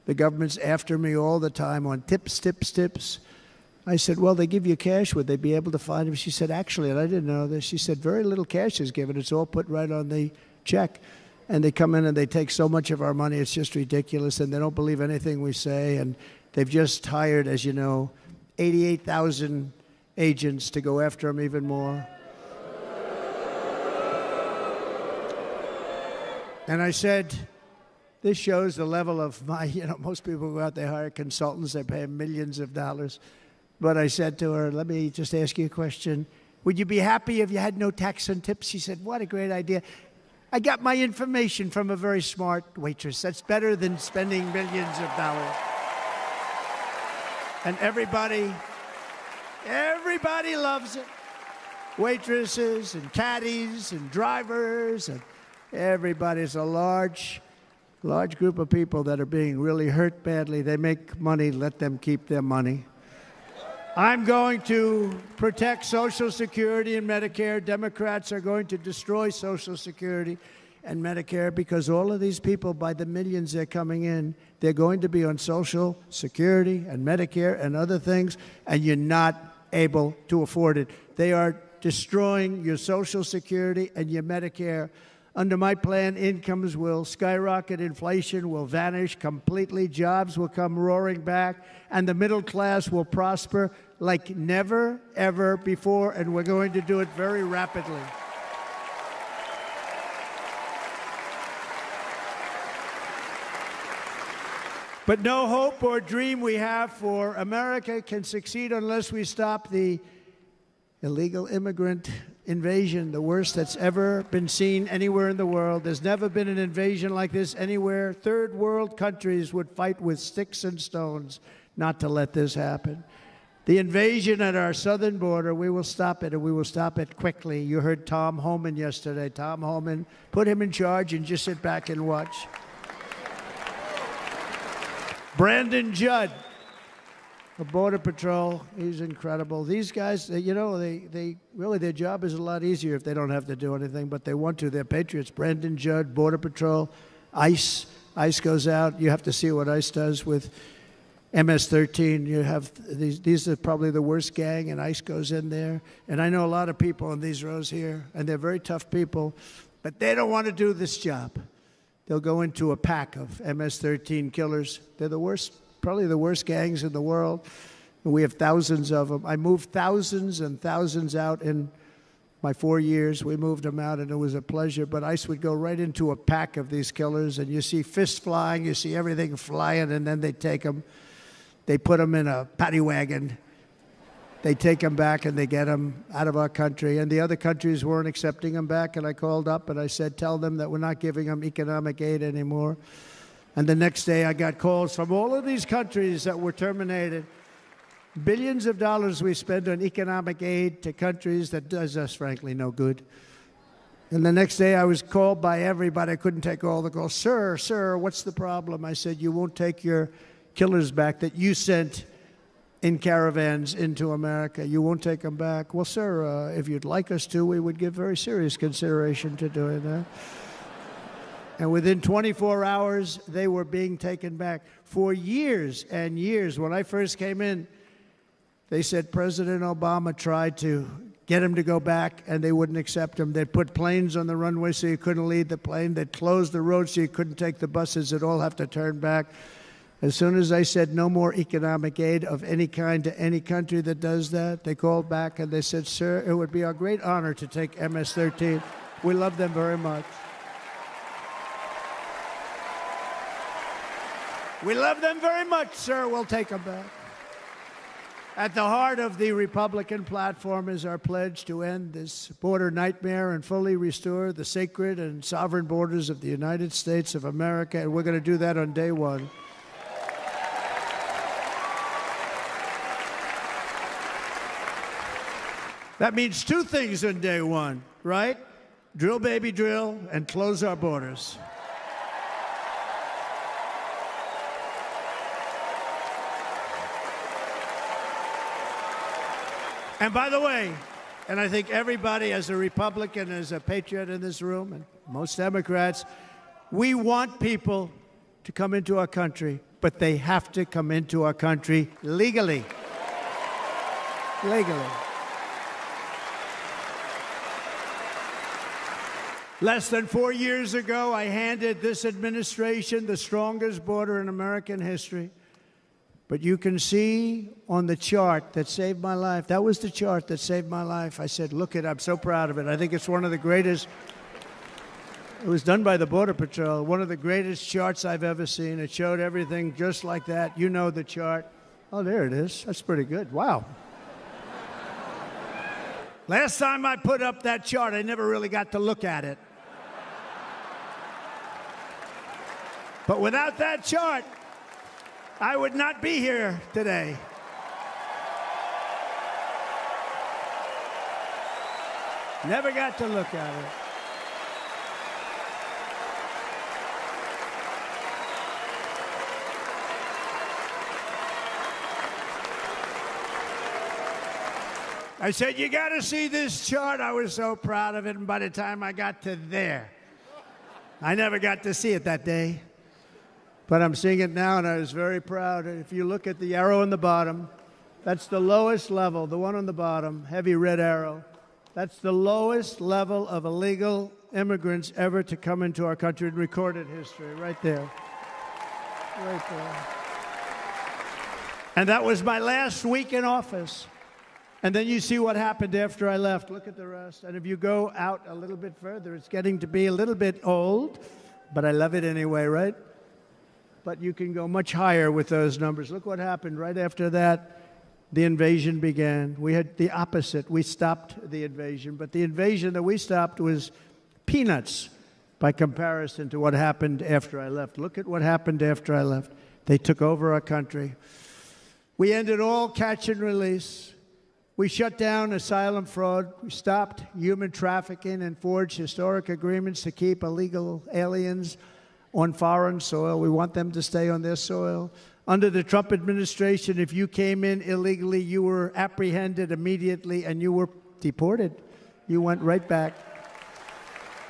The government's after me all the time on tips, tips, tips. I said, well, they give you cash. Would they be able to find him? She said, actually, and I didn't know this, she said, very little cash is given. It's all put right on the check. And they come in and they take so much of our money, it's just ridiculous. And they don't believe anything we say. And they've just hired, as you know, 88,000 agents to go after them even more. And I said, this shows the level of my, most people go out, they hire consultants, they pay them millions of dollars. But I said to her, let me just ask you a question. Would you be happy if you had no tax on tips? She said, what a great idea. I got my information from a very smart waitress. That's better than spending millions of dollars. And everybody loves it. Waitresses and caddies and drivers and everybody's a large group of people that are being really hurt badly. They make money, let them keep their money. I'm going to protect Social Security and Medicare. Democrats are going to destroy Social Security and Medicare because all of these people, by the millions they're coming in, they're going to be on Social Security and Medicare and other things, and you're not able to afford it. They are destroying your Social Security and your Medicare. Under my plan, incomes will skyrocket, inflation will vanish completely, jobs will come roaring back, and the middle class will prosper like never, ever before, and we're going to do it very rapidly. But no hope or dream we have for America can succeed unless we stop the illegal immigrant invasion, the worst that's ever been seen anywhere in the world. There's never been an invasion like this anywhere. Third world countries would fight with sticks and stones not to let this happen. The invasion at our southern border, we will stop it, and we will stop it quickly. You heard Tom Homan yesterday. Tom Homan, put him in charge and just sit back and watch. Brandon Judd of Border Patrol, he's incredible. These guys, you know, they really, their job is a lot easier if they don't have to do anything, but they want to. They're patriots. Brandon Judd, Border Patrol, ICE. ICE goes out. You have to see what ICE does with MS-13. You have these are probably the worst gang, and ICE goes in there. And I know a lot of people in these rows here, and they're very tough people, but they don't want to do this job. They'll go into a pack of MS-13 killers. They're the worst, probably the worst gangs in the world. And we have thousands of them. I moved thousands and thousands out in my 4 years. We moved them out, and it was a pleasure. But ICE would go right into a pack of these killers, and you see fists flying, you see everything flying, and then they take them. They put them in a paddy wagon. They take them back, and they get them out of our country. And the other countries weren't accepting them back, and I called up, and I said, tell them that we're not giving them economic aid anymore. And the next day, I got calls from all of these countries that were terminated. Billions of dollars we spend on economic aid to countries that does us, frankly, no good. And the next day, I was called by everybody. I couldn't take all the calls. Sir, what's the problem? I said, you won't take your killers back that you sent in caravans into America. You won't take them back. Well, sir, if you'd like us to, we would give very serious consideration to doing that. And within 24 hours, they were being taken back. For years and years, when I first came in, they said President Obama tried to get him to go back, and they wouldn't accept him. They'd put planes on the runway so you couldn't leave the plane. They'd close the road so you couldn't take the buses. They'd all have to turn back. As soon as I said no more economic aid of any kind to any country that does that, they called back and they said, sir, it would be our great honor to take MS-13. We love them very much. We love them very much, sir. We'll take them back. At the heart of the Republican platform is our pledge to end this border nightmare and fully restore the sacred and sovereign borders of the United States of America, and we're going to do that on day one. That means two things on day one, right? Drill, baby, drill, and close our borders. And by the way, and I think everybody as a Republican, as a patriot in this room, and most Democrats, we want people to come into our country, but they have to come into our country legally. Legally. Less than 4 years ago, I handed this administration the strongest border in American history. But you can see on the chart that saved my life, that was the chart that saved my life. I said, look it, I'm so proud of it. I think it's one of the greatest, it was done by the Border Patrol, one of the greatest charts I've ever seen. It showed everything just like that. You know the chart. Oh, there it is. That's pretty good. Wow. Last time I put up that chart, I never really got to look at it. But without that chart, I would not be here today. Never got to look at it. I said, you got to see this chart. I was so proud of it, and by the time I got to there, I never got to see it that day. But I'm seeing it now, and I was very proud. If you look at the arrow on the bottom, that's the lowest level, the one on the bottom, heavy red arrow. That's the lowest level of illegal immigrants ever to come into our country in recorded history, right there. Right there. And that was my last week in office. And then you see what happened after I left. Look at the rest. And if you go out a little bit further, it's getting to be a little bit old, but I love it anyway, right? but you can go much higher with those numbers. Look what happened right after that. The invasion began. We had the opposite. We stopped the invasion, but the invasion that we stopped was peanuts by comparison to what happened after I left. Look at what happened after I left. They took over our country. We ended all catch and release. We shut down asylum fraud. We stopped human trafficking and forged historic agreements to keep illegal aliens on foreign soil. We want them to stay on their soil. Under the Trump administration, if you came in illegally, you were apprehended immediately and you were deported. You went right back.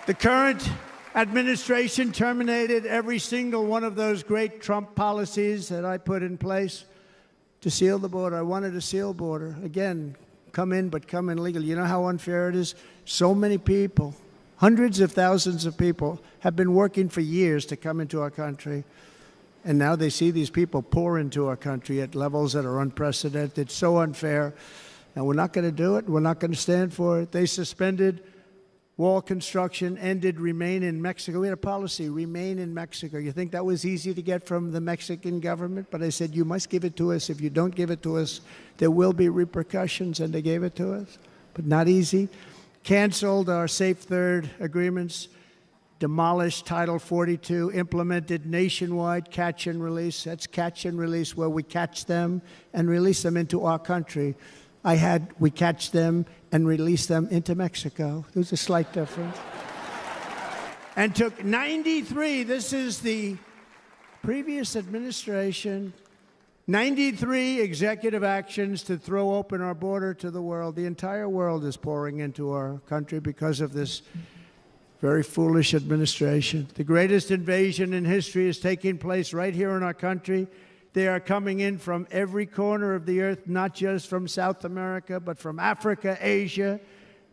The current administration terminated every single one of those great Trump policies that I put in place to seal the border. I wanted a sealed border. Again, come in, but come in legally. You know how unfair it is? So many people, hundreds of thousands of people, have been working for years to come into our country. And now they see these people pour into our country at levels that are unprecedented. It's so unfair. And we're not going to do it. We're not going to stand for it. They suspended wall construction, ended remain in Mexico. We had a policy, remain in Mexico. You think that was easy to get from the Mexican government? But I said, you must give it to us. If you don't give it to us, there will be repercussions. And they gave it to us, but not easy. Canceled our Safe Third agreements. Demolished Title 42, implemented nationwide catch and release. That's catch and release, where we catch them and release them into our country. We catch them and release them into Mexico. There's a slight difference. And took 93, this is the previous administration, 93 executive actions to throw open our border to the world. The entire world is pouring into our country because of this very foolish administration. The greatest invasion in history is taking place right here in our country. They are coming in from every corner of the earth, not just from South America, but from Africa, Asia,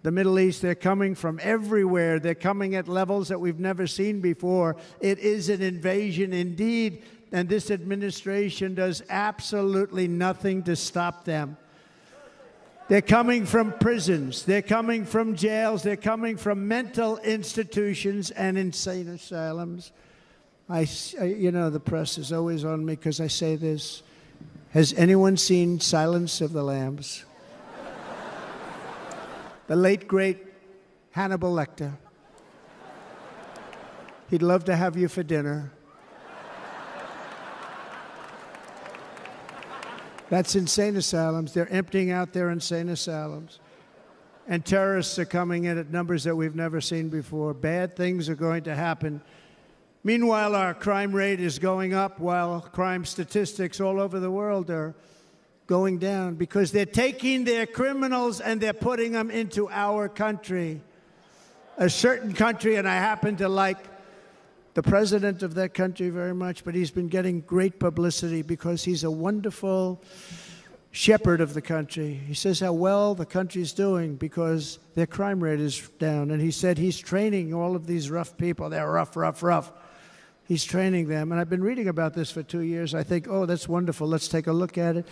the Middle East. They're coming from everywhere. They're coming at levels that we've never seen before. It is an invasion indeed, and this administration does absolutely nothing to stop them. They're coming from prisons. They're coming from jails. They're coming from mental institutions and insane asylums. You know, the press is always on me because I say this. Has anyone seen Silence of the Lambs? The late, great Hannibal Lecter. He'd love to have you for dinner. That's insane asylums. They're emptying out their insane asylums. And terrorists are coming in at numbers that we've never seen before. Bad things are going to happen. Meanwhile, our crime rate is going up, while crime statistics all over the world are going down, because they're taking their criminals and they're putting them into our country. A certain country, and I happen to like the president of that country very much, but he's been getting great publicity because he's a wonderful shepherd of the country. He says how well the country's doing because their crime rate is down. And he said he's training all of these rough people. They're rough, rough, rough. He's training them. And I've been reading about this for 2 years. I think, oh, that's wonderful. Let's take a look at it.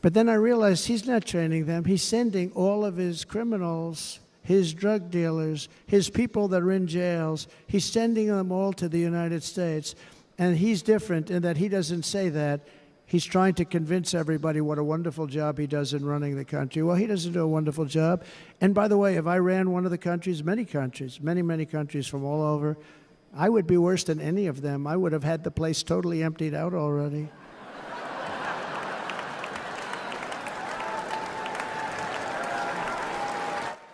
But then I realized he's not training them. He's sending all of his criminals, his drug dealers, his people that are in jails, he's sending them all to the United States. And he's different in that he doesn't say that. He's trying to convince everybody what a wonderful job he does in running the country. Well, he doesn't do a wonderful job. And by the way, if I ran one of the countries, many countries, many countries from all over, I would be worse than any of them. I would have had the place totally emptied out already.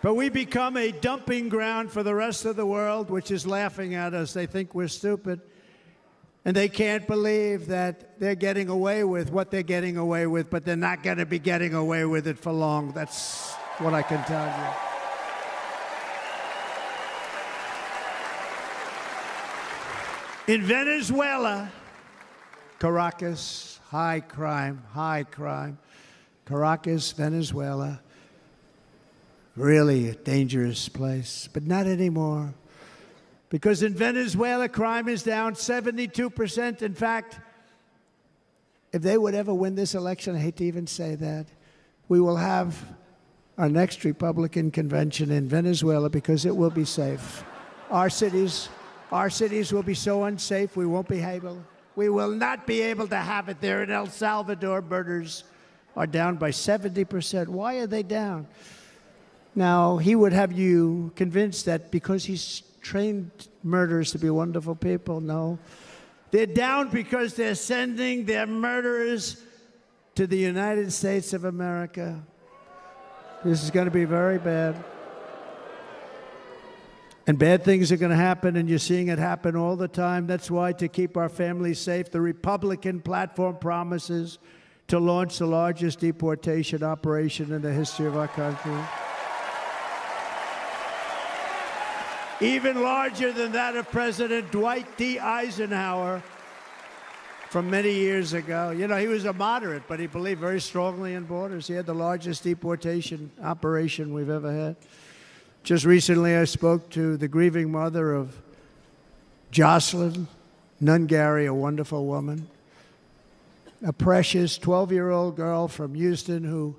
But we become a dumping ground for the rest of the world, which is laughing at us. They think we're stupid. And they can't believe that they're getting away with what they're getting away with, but they're not going to be getting away with it for long. That's what I can tell you. In Venezuela, Caracas, high crime. Caracas, Venezuela. Really a dangerous place, but not anymore. Because in Venezuela, crime is down 72%. In fact, if they would ever win this election, I hate to even say that, we will have our next Republican convention in Venezuela because it will be safe. Our cities will be so unsafe, we won't be able We will not be able to have it there. In El Salvador, murders are down by 70%. Why are they down? Now, he would have you convinced that because he's trained murderers to be wonderful people. No. They're down because they're sending their murderers to the United States of America. This is going to be very bad. And bad things are going to happen, and you're seeing it happen all the time. That's why, to keep our families safe, the Republican platform promises to launch the largest deportation operation in the history of our country. Even larger than that of President Dwight D. Eisenhower from many years ago. You know, he was a moderate, but he believed very strongly in borders. He had the largest deportation operation we've ever had. Just recently, I spoke to the grieving mother of Jocelyn Nungary, a wonderful woman, a precious 12-year-old girl from Houston who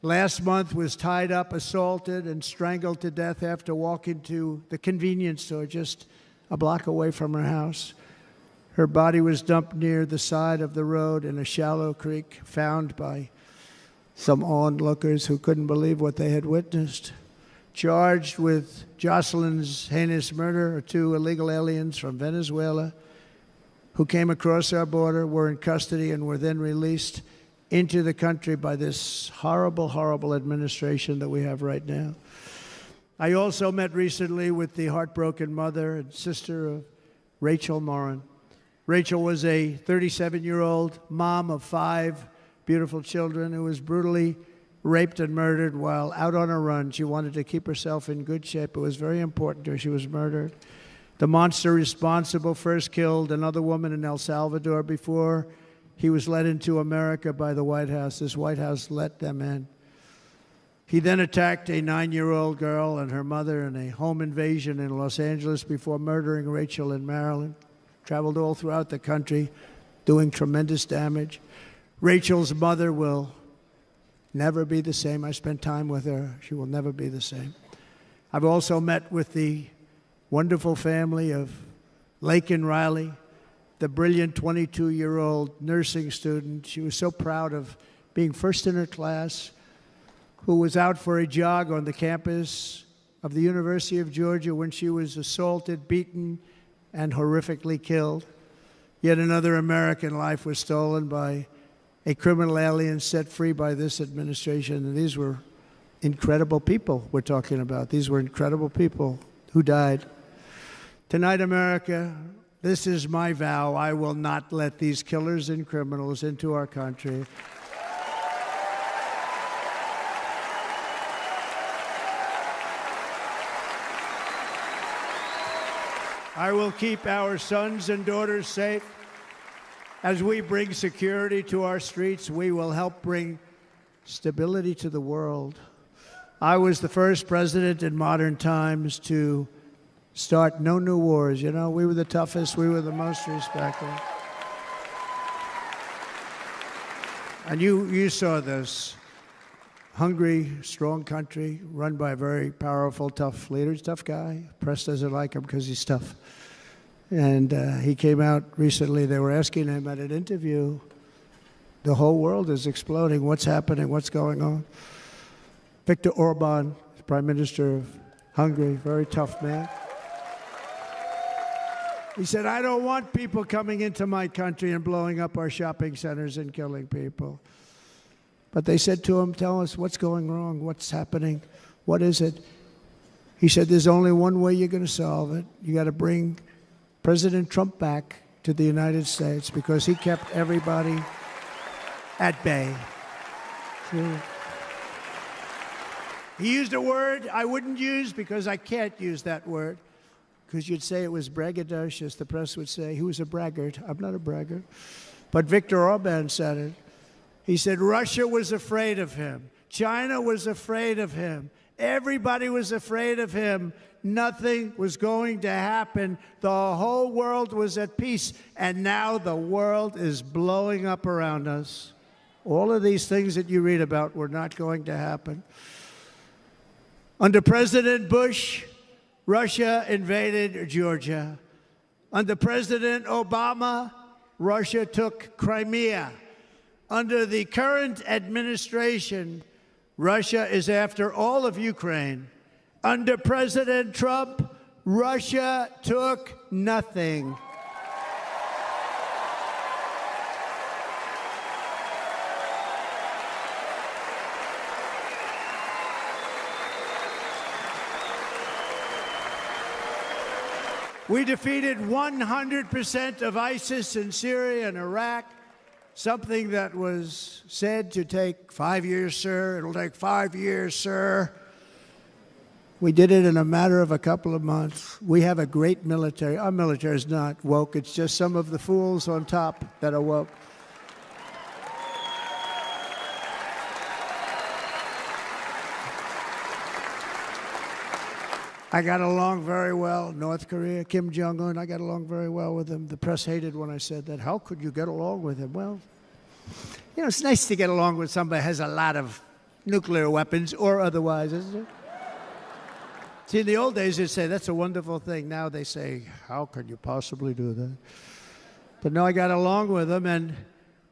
last month was tied up, assaulted, and strangled to death after walking to the convenience store just a block away from her house. Her body was dumped near the side of the road in a shallow creek, found by some onlookers who couldn't believe what they had witnessed. Charged with Jocelyn's heinous murder are 2 illegal aliens from Venezuela who came across our border, were in custody, and were then released into the country by this horrible, horrible administration that we have right now. I also met recently with the heartbroken mother and sister of Rachel Morin. Rachel was a 37-year-old mom of 5 beautiful children who was brutally raped and murdered while out on a run. She wanted to keep herself in good shape. It was very important to her. She was murdered. The monster responsible first killed another woman in El Salvador before he was led into America by the White House. This White House let them in. He then attacked a 9-year-old girl and her mother in a home invasion in Los Angeles before murdering Rachel in Maryland. Traveled all throughout the country, doing tremendous damage. Rachel's mother will never be the same. I spent time with her. She will never be the same. I've also met with the wonderful family of Laken Riley, the brilliant 22-year-old nursing student. She was so proud of being first in her class, who was out for a jog on the campus of the University of Georgia when she was assaulted, beaten, and horrifically killed. Yet another American life was stolen by a criminal alien set free by this administration. And these were incredible people we're talking about. These were incredible people who died. Tonight, America, this is my vow. I will not let these killers and criminals into our country. I will keep our sons and daughters safe. As we bring security to our streets, we will help bring stability to the world. I was the first president in modern times to start no new wars. You know, we were the toughest, we were the most respected. And you saw this. Hungry, strong country, run by a very powerful, tough leader. Tough guy. Press doesn't like him because he's tough. And he came out recently. They were asking him at an interview, the whole world is exploding. What's happening? What's going on? Viktor Orban, Prime Minister of Hungary, very tough man. He said, I don't want people coming into my country and blowing up our shopping centers and killing people. But they said to him, tell us what's going wrong, what's happening, what is it? He said, there's only one way you're going to solve it. You got to bring President Trump back to the United States because he kept everybody at bay. He used a word I wouldn't use because I can't use that word, because you'd say it was braggadocious. The press would say he was a braggart. I'm not a braggart. But Viktor Orban said it. He said Russia was afraid of him. China was afraid of him. Everybody was afraid of him. Nothing was going to happen. The whole world was at peace. And now the world is blowing up around us. All of these things that you read about were not going to happen. Under President Bush, Russia invaded Georgia. Under President Obama, Russia took Crimea. Under the current administration, Russia is after all of Ukraine. Under President Trump, Russia took nothing. We defeated 100% of ISIS in Syria and Iraq, something that was said to take 5 years, sir. It'll take 5 years, sir. We did it in a matter of a couple of months. We have a great military. Our military is not woke. It's just some of the fools on top that are woke. I got along very well. North Korea, Kim Jong-un, I got along very well with him. The press hated when I said that. How could you get along with him? Well, you know, it's nice to get along with somebody who has a lot of nuclear weapons or otherwise, isn't it? See, in the old days, they'd say, that's a wonderful thing. Now they say, how could you possibly do that? But no, I got along with him, and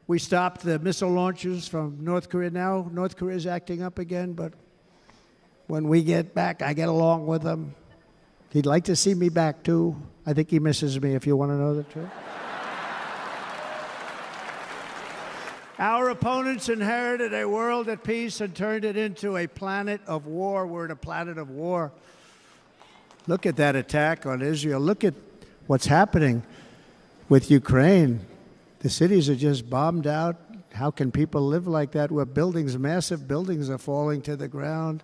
we stopped the missile launchers from North Korea. Now North Korea is acting up again, but when we get back, I get along with him. He'd like to see me back, too. I think he misses me, if you want to know the truth. Our opponents inherited a world at peace and turned it into a planet of war. We're in a planet of war. Look at that attack on Israel. Look at what's happening with Ukraine. The cities are just bombed out. How can people live like that where buildings, massive buildings, are falling to the ground?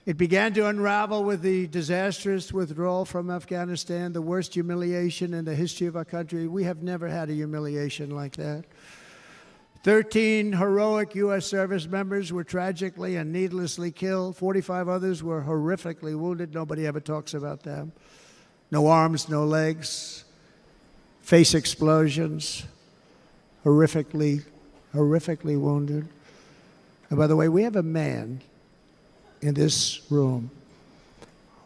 It began to unravel with the disastrous withdrawal from Afghanistan, the worst humiliation in the history of our country. We have never had a humiliation like that. 13 heroic U.S. service members were tragically and needlessly killed. 45 others were horrifically wounded. Nobody ever talks about them. No arms, no legs, face explosions, horrifically wounded. And by the way, we have a man in this room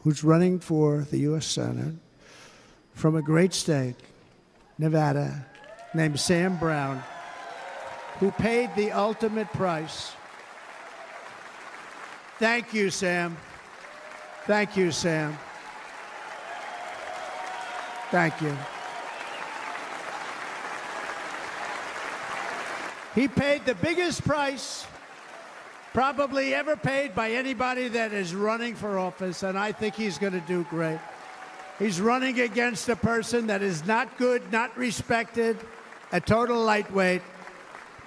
who's running for the U.S. Senate from a great state, Nevada, named Sam Brown, who paid the ultimate price. Thank you, Sam. Thank you, Sam. Thank you. He paid the biggest price probably ever paid by anybody that is running for office, and I think he's going to do great. He's running against a person that is not good, not respected, a total lightweight.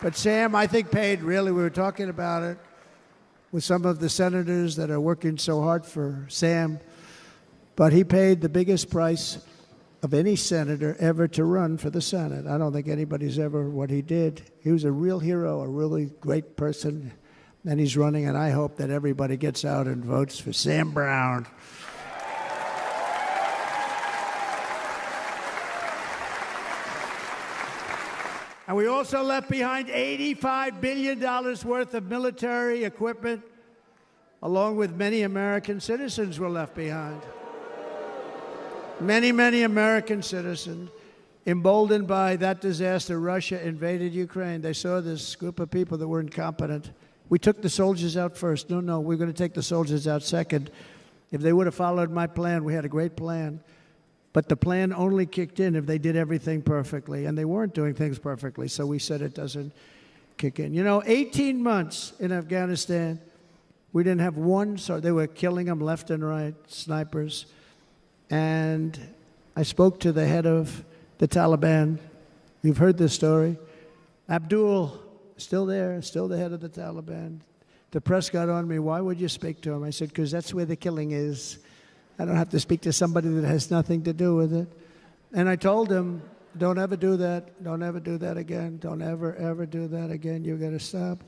But Sam, I think, paid, really, we were talking about it with some of the senators that are working so hard for Sam, but he paid the biggest price of any senator ever to run for the Senate. I don't think anybody's ever what he did. He was a real hero, a really great person. And he's running, and I hope that everybody gets out and votes for Sam Brown. And we also left behind $85 billion worth of military equipment, along with many American citizens were left behind. Many American citizens, emboldened by that disaster. Russia invaded Ukraine. They saw this group of people that were incompetent. We took the soldiers out first. No, we're going to take the soldiers out second. If they would have followed my plan, we had a great plan. But the plan only kicked in if they did everything perfectly, and they weren't doing things perfectly, so we said it doesn't kick in. You know, 18 months in Afghanistan, we didn't have one, so they were killing them left and right, snipers. And I spoke to the head of the Taliban. You've heard this story. Abdul, still there, still the head of the Taliban. The press got on me, why would you speak to him? I said, because that's where the killing is. I don't have to speak to somebody that has nothing to do with it. And I told him, don't ever do that. Don't ever do that again. Don't ever do that again. You've got to stop.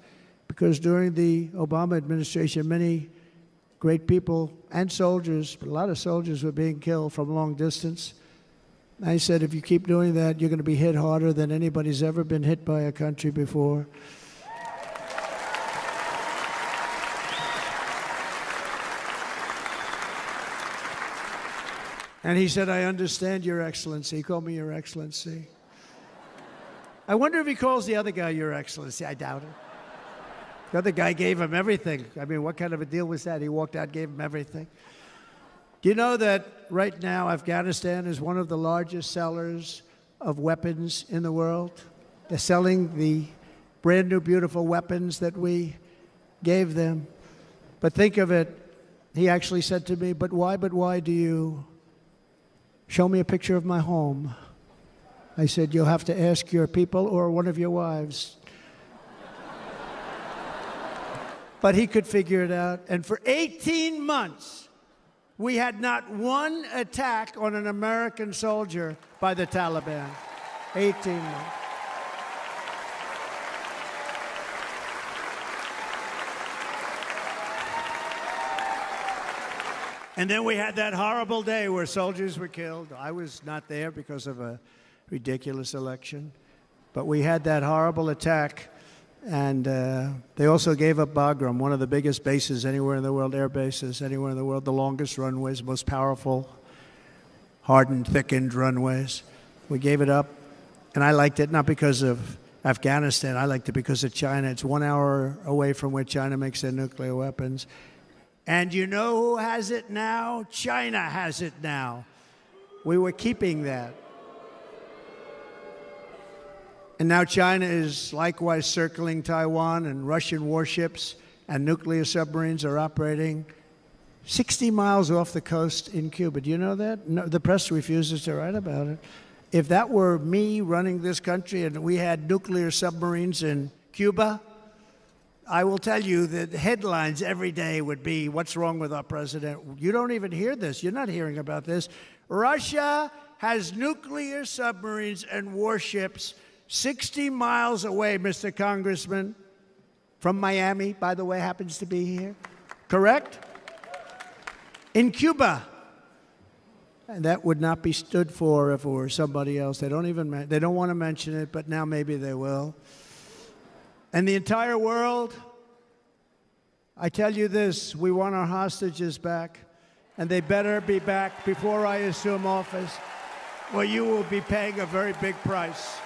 Because during the Obama administration, many great people and soldiers, but a lot of soldiers were being killed from long distance. I said, if you keep doing that, you're going to be hit harder than anybody's ever been hit by a country before. And he said, I understand, Your Excellency. He called me Your Excellency. I wonder if he calls the other guy Your Excellency. I doubt it. The other guy gave him everything. I mean, what kind of a deal was that? He walked out, gave him everything. Do you know that right now Afghanistan is one of the largest sellers of weapons in the world? They're selling the brand new, beautiful weapons that we gave them. But think of it. He actually said to me, but why do you show me a picture of my home? I said, you'll have to ask your people or one of your wives. But he could figure it out. And for 18 months, we had not one attack on an American soldier by the Taliban. 18 months. And then we had that horrible day where soldiers were killed. I was not there because of a ridiculous election. But we had that horrible attack. And they also gave up Bagram, one of the biggest bases anywhere in the world, air bases anywhere in the world, the longest runways, most powerful, hardened, thickened runways. We gave it up. And I liked it not because of Afghanistan. I liked it because of China. It's 1 hour away from where China makes their nuclear weapons. And you know who has it now? China has it now. We were keeping that. And now China is likewise circling Taiwan, and Russian warships and nuclear submarines are operating 60 miles off the coast in Cuba. Do you know that? No, the press refuses to write about it. If that were me running this country and we had nuclear submarines in Cuba, I will tell you that the headlines every day would be, what's wrong with our president? You don't even hear this. You're not hearing about this. Russia has nuclear submarines and warships 60 miles away, Mr. Congressman, from Miami, by the way, happens to be here. Correct? In Cuba. And that would not be stood for if it were somebody else. They don't want to mention it, but now maybe they will. And the entire world, I tell you this, we want our hostages back, and they better be back before I assume office, or you will be paying a very big price.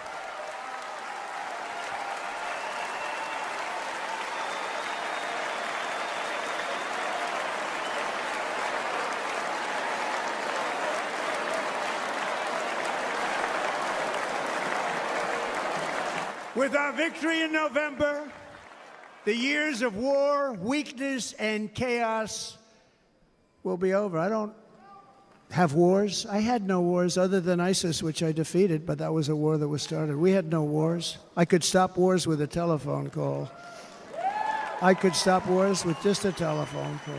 With our victory in November, the years of war, weakness, and chaos will be over. I don't have wars. I had no wars other than ISIS, which I defeated, but that was a war that was started. We had no wars. I could stop wars with a telephone call. I could stop wars with just a telephone call.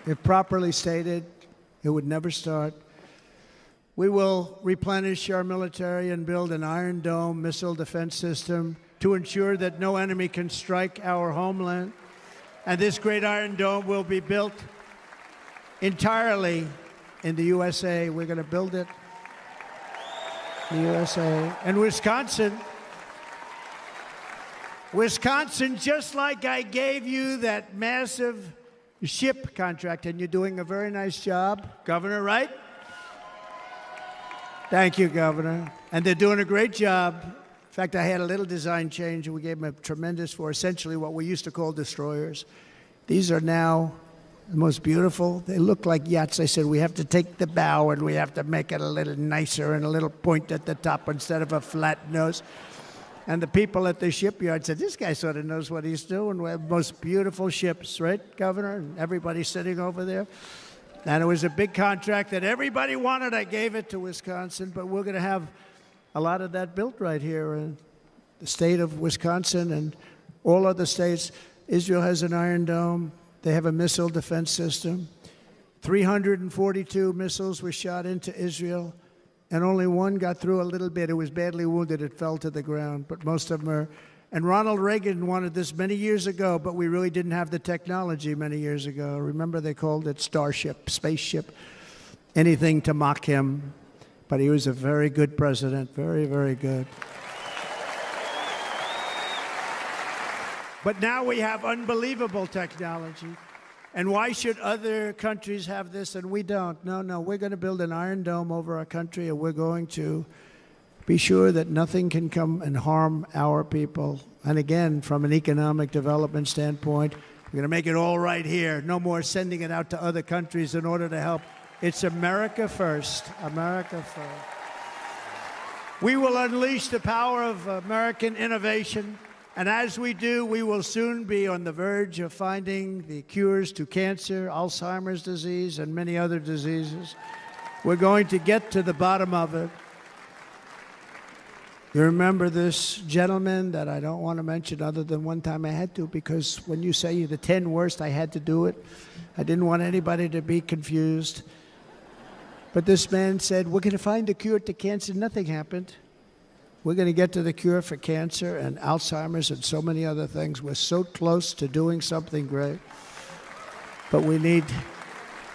If properly stated, it would never start. We will replenish our military and build an Iron Dome missile defense system to ensure that no enemy can strike our homeland. And this great Iron Dome will be built entirely in the USA. We're going to build it in the USA. And Wisconsin, just like I gave you that massive ship contract, and you're doing a very nice job, Governor, right? Thank you, Governor. And they're doing a great job. In fact, I had a little design change, and we gave them a tremendous for essentially what we used to call destroyers. These are now the most beautiful. They look like yachts. I said, we have to take the bow, and we have to make it a little nicer and a little point at the top instead of a flat nose. And the people at the shipyard said, this guy sort of knows what he's doing. We have most beautiful ships, right, Governor? And everybody's sitting over there. And it was a big contract that everybody wanted. I gave it to Wisconsin, but we're going to have a lot of that built right here in the state of Wisconsin and all other states. Israel has an Iron Dome. They have a missile defense system. 342 missiles were shot into Israel, and only one got through a little bit. It was badly wounded. It fell to the ground, but most of them are. And Ronald Reagan wanted this many years ago, but we really didn't have the technology many years ago. Remember, they called it Starship, spaceship, anything to mock him. But he was a very good president, very, very good. But now we have unbelievable technology. And why should other countries have this and we don't? No, we're going to build an iron dome over our country, and we're going to be sure that nothing can come and harm our people. And again, from an economic development standpoint, we're going to make it all right here. No more sending it out to other countries in order to help. It's America first. America first. We will unleash the power of American innovation. And as we do, we will soon be on the verge of finding the cures to cancer, Alzheimer's disease, and many other diseases. We're going to get to the bottom of it. You remember this gentleman that I don't want to mention other than one time I had to, because when you say the 10 worst, I had to do it. I didn't want anybody to be confused. But this man said, we're going to find a cure to cancer. Nothing happened. We're going to get to the cure for cancer and Alzheimer's and so many other things. We're so close to doing something great. But we need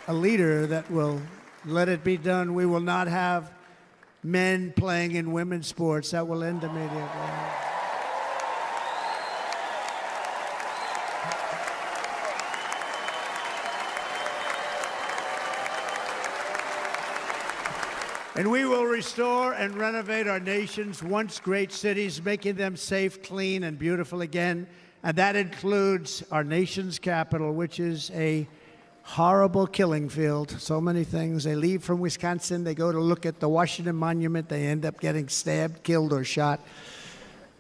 a leader that will let it be done. We will not have men playing in women's sports. That will end immediately. And we will restore and renovate our nation's once great cities, making them safe, clean, and beautiful again. And that includes our nation's capital, which is a horrible killing field. So many things. They leave from Wisconsin, they go to look at the Washington Monument, they end up getting stabbed, killed, or shot.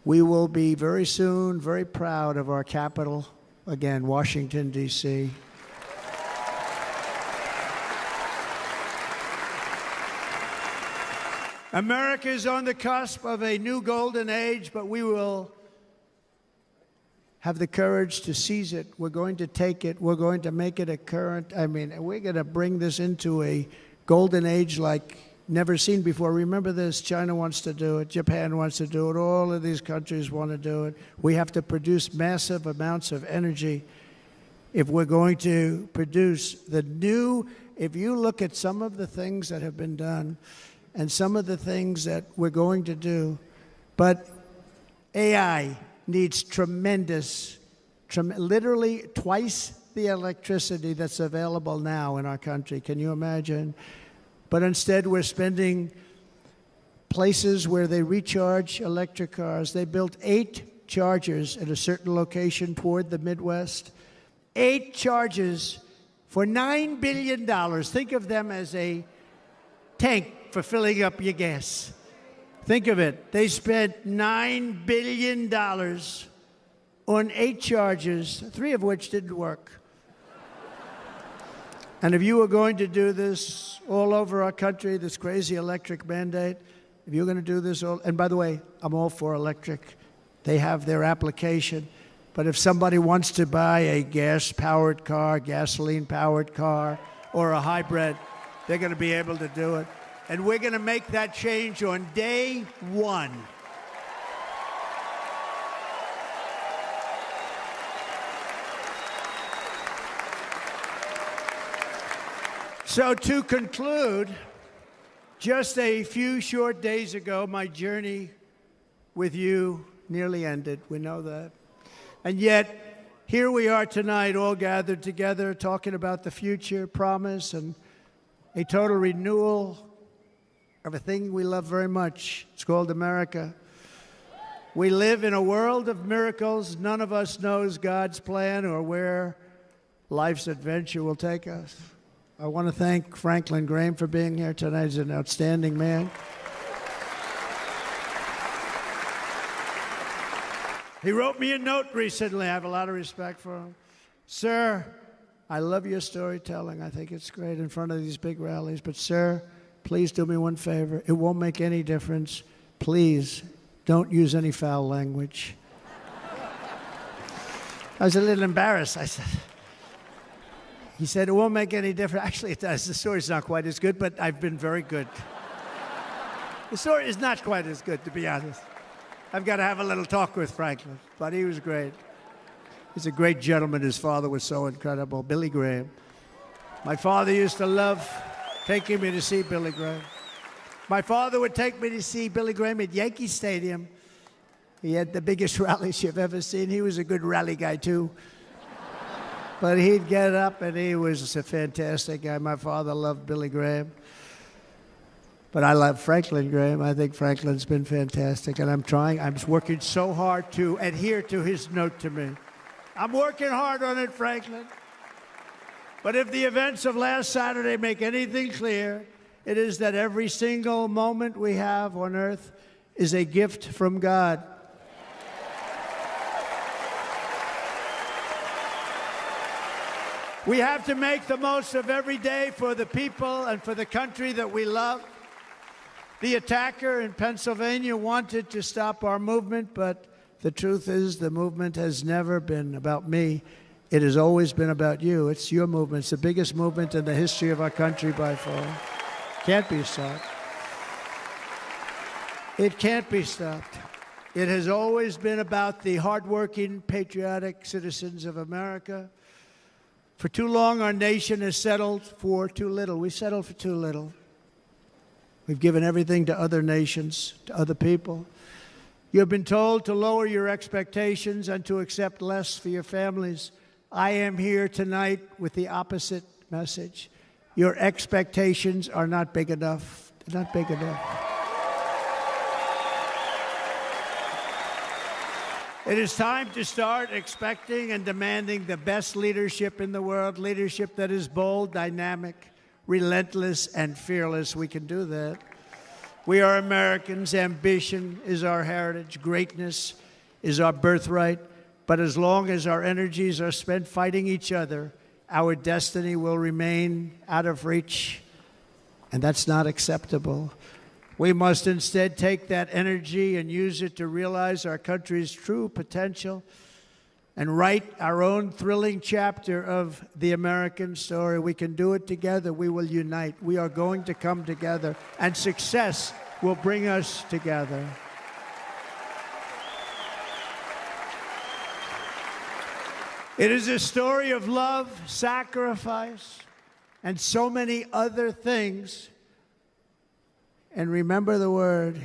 We will be very soon very proud of our capital, again, Washington, D.C. America is on the cusp of a new golden age, but we will have the courage to seize it. We're going to take it. We're going to make it a current. We're going to bring this into a golden age like never seen before. Remember this, China wants to do it. Japan wants to do it. All of these countries want to do it. We have to produce massive amounts of energy if we're going to produce the new. If you look at some of the things that have been done, and some of the things that we're going to do. But AI needs literally twice the electricity that's available now in our country. Can you imagine? But instead, we're spending places where they recharge electric cars. They built 8 chargers at a certain location toward the Midwest. 8 chargers for $9 billion. Think of them as a tank for filling up your gas. Think of it. They spent $9 billion on 8 chargers, 3 of which didn't work. And if you were going to do this all over our country, this crazy electric mandate, if you're going to do this all, and by the way, I'm all for electric. They have their application. But if somebody wants to buy a gas-powered car, gasoline-powered car, or a hybrid, they're going to be able to do it. And we're going to make that change on day 1. So to conclude, just a few short days ago, my journey with you nearly ended. We know that. And yet, here we are tonight, all gathered together, talking about the future, promise, and a total renewal of a thing we love very much. It's called America. We live in a world of miracles. None of us knows God's plan or where life's adventure will take us. I want to thank Franklin Graham for being here tonight. He's an outstanding man. He wrote me a note recently. I have a lot of respect for him. Sir, I love your storytelling. I think it's great in front of these big rallies. But, sir, please do me one favor. It won't make any difference. Please don't use any foul language. I was a little embarrassed. I said, he said, it won't make any difference. Actually, it does. The story's not quite as good, but I've been very good. The story is not quite as good, to be honest. I've got to have a little talk with Franklin, but he was great. He's a great gentleman. His father was so incredible, Billy Graham. My father used to love taking me to see Billy Graham. My father would take me to see Billy Graham at Yankee Stadium. He had the biggest rallies you've ever seen. He was a good rally guy, too. But he'd get up, and he was a fantastic guy. My father loved Billy Graham. But I love Franklin Graham. I think Franklin's been fantastic, and I'm working so hard to adhere to his note to me. I'm working hard on it, Franklin. But if the events of last Saturday make anything clear, it is that every single moment we have on earth is a gift from God. We have to make the most of every day for the people and for the country that we love. The attacker in Pennsylvania wanted to stop our movement, but the truth is the movement has never been about me. It has always been about you. It's your movement. It's the biggest movement in the history of our country by far. Can't be stopped. It can't be stopped. It has always been about the hardworking, patriotic citizens of America. For too long, our nation has settled for too little. We settled for too little. We've given everything to other nations, to other people. You've been told to lower your expectations and to accept less for your families. I am here tonight with the opposite message. Your expectations are not big enough. They're not big enough. It is time to start expecting and demanding the best leadership in the world, leadership that is bold, dynamic, relentless, and fearless. We can do that. We are Americans. Ambition is our heritage. Greatness is our birthright. But as long as our energies are spent fighting each other, our destiny will remain out of reach, and that's not acceptable. We must instead take that energy and use it to realize our country's true potential and write our own thrilling chapter of the American story. We can do it together. We will unite. We are going to come together, and success will bring us together. It is a story of love, sacrifice, and so many other things. And remember the word,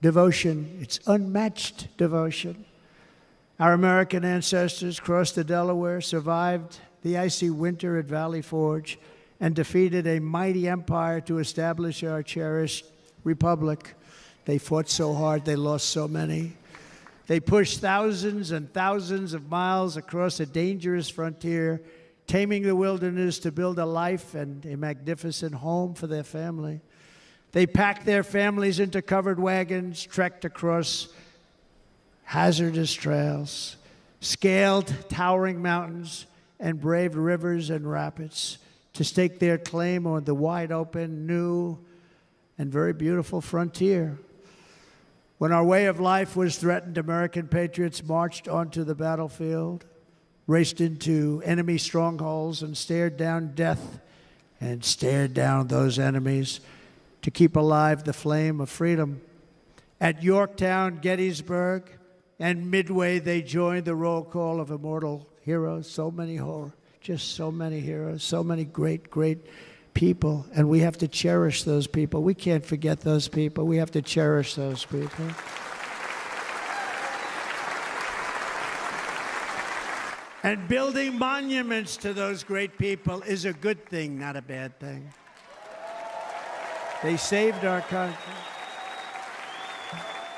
devotion. It's unmatched devotion. Our American ancestors crossed the Delaware, survived the icy winter at Valley Forge, and defeated a mighty empire to establish our cherished republic. They fought so hard, they lost so many. They pushed thousands and thousands of miles across a dangerous frontier, taming the wilderness to build a life and a magnificent home for their family. They packed their families into covered wagons, trekked across hazardous trails, scaled towering mountains, and braved rivers and rapids to stake their claim on the wide-open, new, and very beautiful frontier. When our way of life was threatened, American patriots marched onto the battlefield, raced into enemy strongholds, and stared down death and stared down those enemies to keep alive the flame of freedom. At Yorktown, Gettysburg, and Midway, they joined the roll call of immortal heroes. So many just so many heroes, so many great, great people. And we have to cherish those people. We can't forget those people. We have to cherish those people. And building monuments to those great people is a good thing, not a bad thing. They saved our country.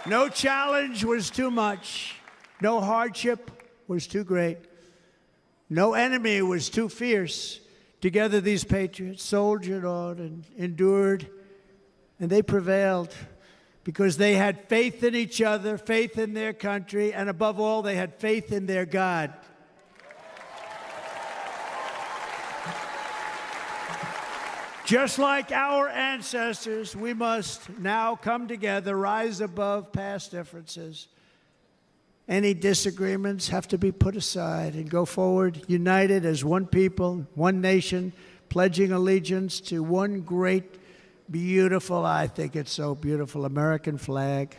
No challenge was too much. No hardship was too great. No enemy was too fierce. Together, these patriots soldiered on and endured, and they prevailed because they had faith in each other, faith in their country, and above all, they had faith in their God. Just like our ancestors, we must now come together, rise above past differences. Any disagreements have to be put aside and go forward, united as one people, one nation, pledging allegiance to one great, beautiful, I think it's so beautiful, American flag.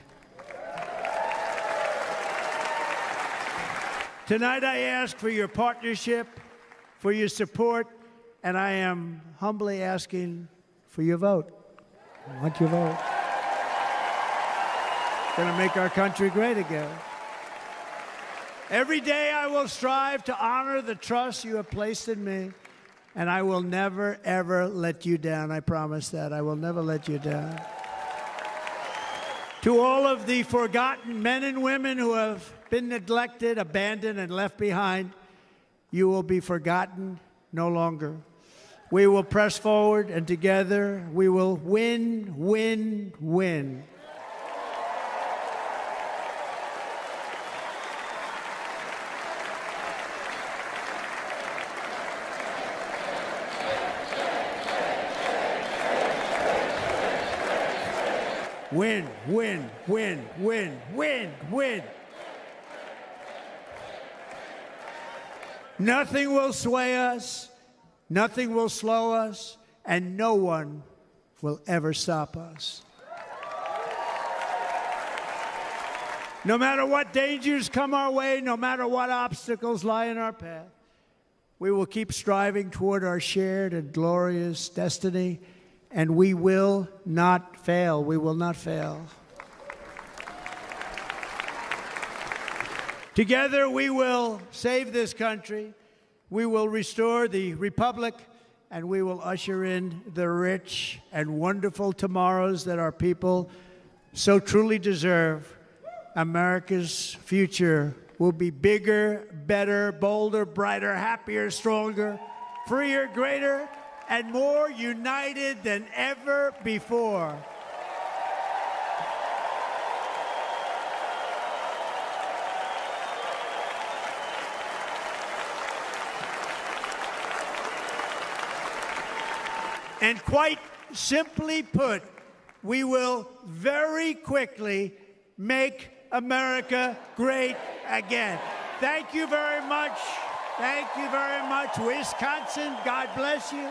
Tonight I ask for your partnership, for your support, and I am humbly asking for your vote. I want your vote. It's going to make our country great again. Every day I will strive to honor the trust you have placed in me, and I will never, ever let you down. I promise that. I will never let you down. To all of the forgotten men and women who have been neglected, abandoned, and left behind, you will be forgotten no longer. We will press forward, and together we will win, win, win. Win, win, win, win, win, win. Nothing will sway us, nothing will slow us, and no one will ever stop us. No matter what dangers come our way, no matter what obstacles lie in our path, we will keep striving toward our shared and glorious destiny, and we will not fail. We will not fail. Together, we will save this country, we will restore the republic, and we will usher in the rich and wonderful tomorrows that our people so truly deserve. America's future will be bigger, better, bolder, brighter, happier, stronger, freer, greater, and more united than ever before. And quite simply put, we will very quickly make America great again. Thank you very much. Thank you very much. Wisconsin, God bless you.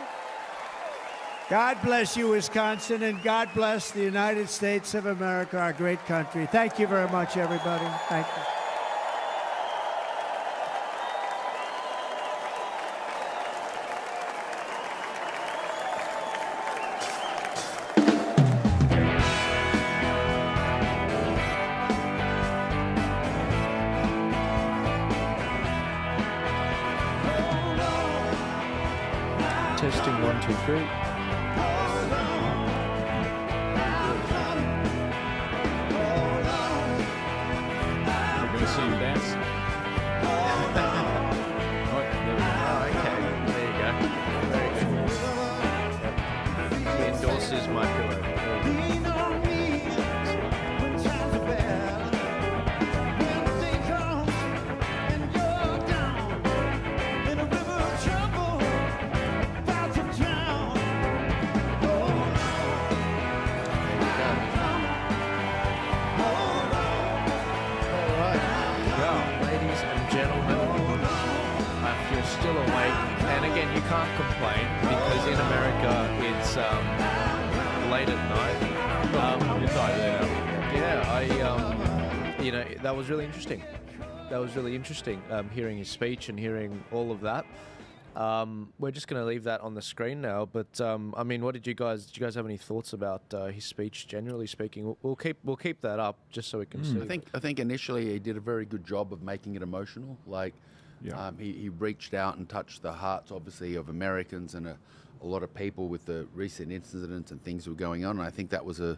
God bless you, Wisconsin, and God bless the United States of America, our great country. Thank you very much, everybody. Thank you. Testing 1, 2, 3. We're going to see him dance. Okay, there you go. Very good. He endorses my pillow. Still awake, and again, you can't complain because in America it's late at night. Midnight there. Yeah, you know, that was really interesting. That was really interesting. Hearing his speech and hearing all of that. We're just going to leave that on the screen now. But I mean, what did you guys have any thoughts about his speech? Generally speaking, we'll keep that up just so we can see. I think initially he did a very good job of making it emotional. Like. Yeah. He reached out and touched the hearts, obviously, of Americans and a lot of people with the recent incidents and things that were going on. And I think that was a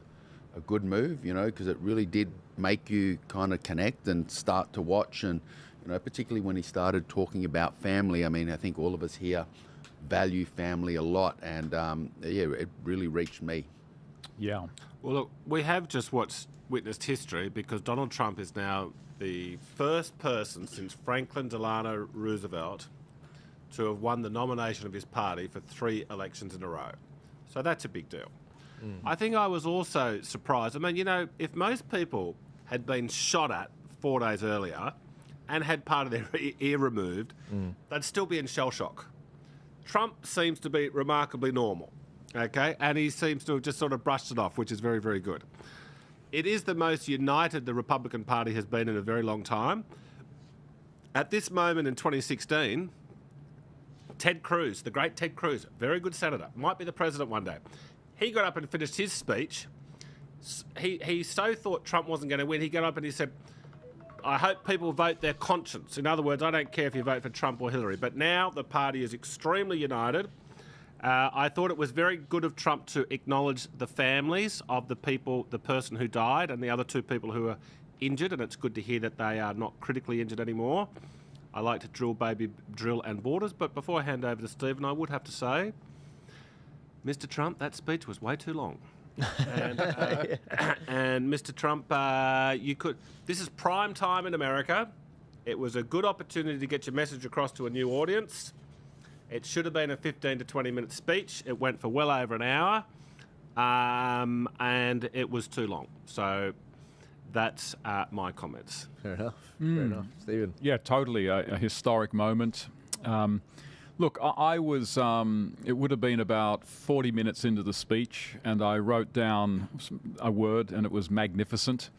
good move, you know, because it really did make you kind of connect and start to watch. And, you know, particularly when he started talking about family, I mean, I think all of us here value family a lot. And, yeah, it really reached me. Yeah. Well, look, we have just witnessed history because Donald Trump is now the first person since Franklin Delano Roosevelt to have won the nomination of his party for 3 elections in a row. So that's a big deal. I think I was also surprised. I mean, you know, if most people had been shot at 4 days earlier and had part of their ear removed, they'd still be in shell shock. Trump seems to be remarkably normal, okay? And he seems to have just sort of brushed it off, which is very, very good. It is the most united the Republican Party has been in a very long time. At this moment in 2016, Ted Cruz, the great Ted Cruz, very good senator, might be the president one day. He got up and finished his speech. He so thought Trump wasn't going to win. He got up and he said, I hope people vote their conscience. In other words, I don't care if you vote for Trump or Hillary, but now the party is extremely united. I thought it was very good of Trump to acknowledge the families of the person who died and the other two people who are injured, and it's good to hear that they are not critically injured anymore. I like to drill, baby, drill and borders, but before I hand over to Stephen, I would have to say, Mr. Trump, that speech was way too long. And Mr. Trump, this is prime time in America. It was a good opportunity to get your message across to a new audience. It should have been a 15 to 20-minute speech. It went for well over an hour, and it was too long. So that's my comments. Fair enough. Fair enough. Stephen? Yeah, totally. A historic moment. Look, I was, it would have been about 40 minutes into the speech, and I wrote down a word, and it was magnificent.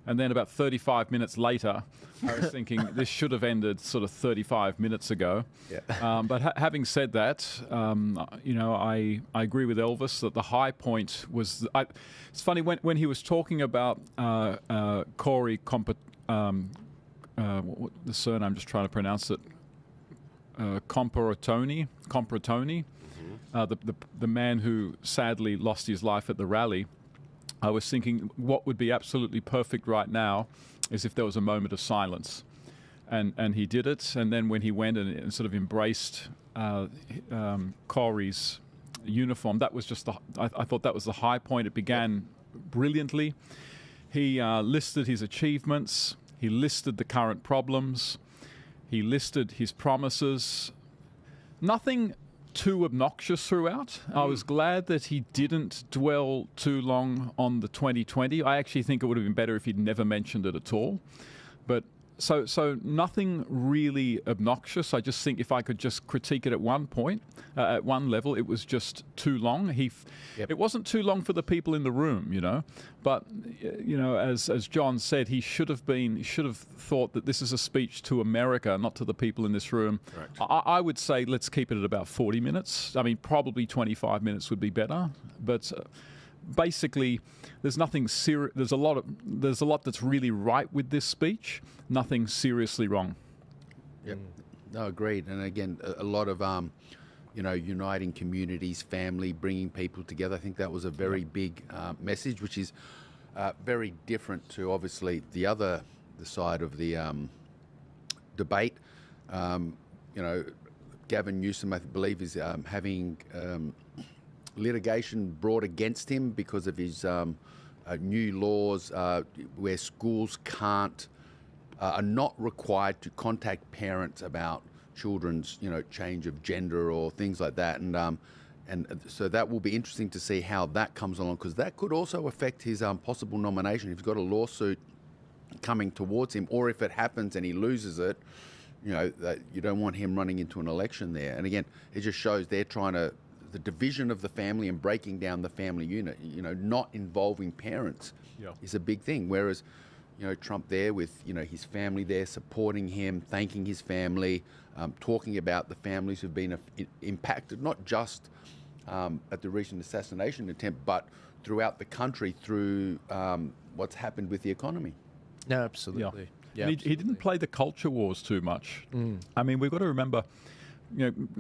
And then about 35 minutes later, I was thinking this should have ended sort of 35 minutes ago. Yeah. But having said that, I agree with Elvis that the high point was... it's funny, when he was talking about Corey the surname, I'm just trying to pronounce it, Comparatoni, the man who sadly lost his life at the rally. I was thinking what would be absolutely perfect right now is if there was a moment of silence. And he did it. And then when he went and sort of embraced Corey's uniform, that was just I thought that was the high point. It began brilliantly. He listed his achievements. He listed the current problems. He listed his promises. Nothing too obnoxious throughout. I was glad that he didn't dwell too long on the 2020. I actually think it would have been better if he'd never mentioned it at all. But so nothing really obnoxious. I just think if I could just critique it at one point, at one level, it was just too long. It wasn't too long for the people in the room, But as John said, he should have thought that this is a speech to America, not to the people in this room. I would say let's keep it at about 40 minutes. I mean, probably 25 minutes would be better, but. Basically, there's nothing serious. There's a lot that's really right with this speech. Nothing seriously wrong. Yep. No, agreed. And again, a lot of uniting communities, family, bringing people together. I think that was a very big message, which is very different to obviously the side of the debate. Gavin Newsom, I believe, is having. Litigation brought against him because of his new laws where schools are not required to contact parents about children's change of gender or things like that, and so that will be interesting to see how that comes along, because that could also affect his possible nomination if he's got a lawsuit coming towards him, or if it happens and he loses it. That you don't want him running into an election there. And again, it just shows they're trying to. The division of the family and breaking down the family unit, not involving parents is a big thing. Whereas, Trump there with, his family there supporting him, thanking his family, talking about the families who've been impacted, not just at the recent assassination attempt, but throughout the country through what's happened with the economy. No, absolutely. Yeah, and he didn't play the culture wars too much. I mean, we've got to remember...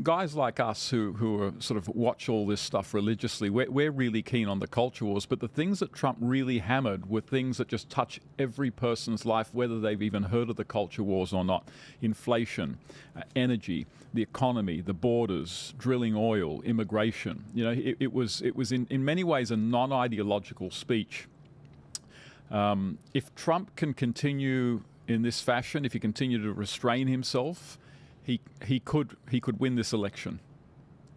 guys like us who are sort of watch all this stuff religiously, we're really keen on the culture wars, but the things that Trump really hammered were things that just touch every person's life, whether they've even heard of the culture wars or not. Inflation, energy, the economy, the borders, drilling oil, immigration. It was in many ways a non-ideological speech. If Trump can continue in this fashion, if he continue to restrain himself, he could win this election.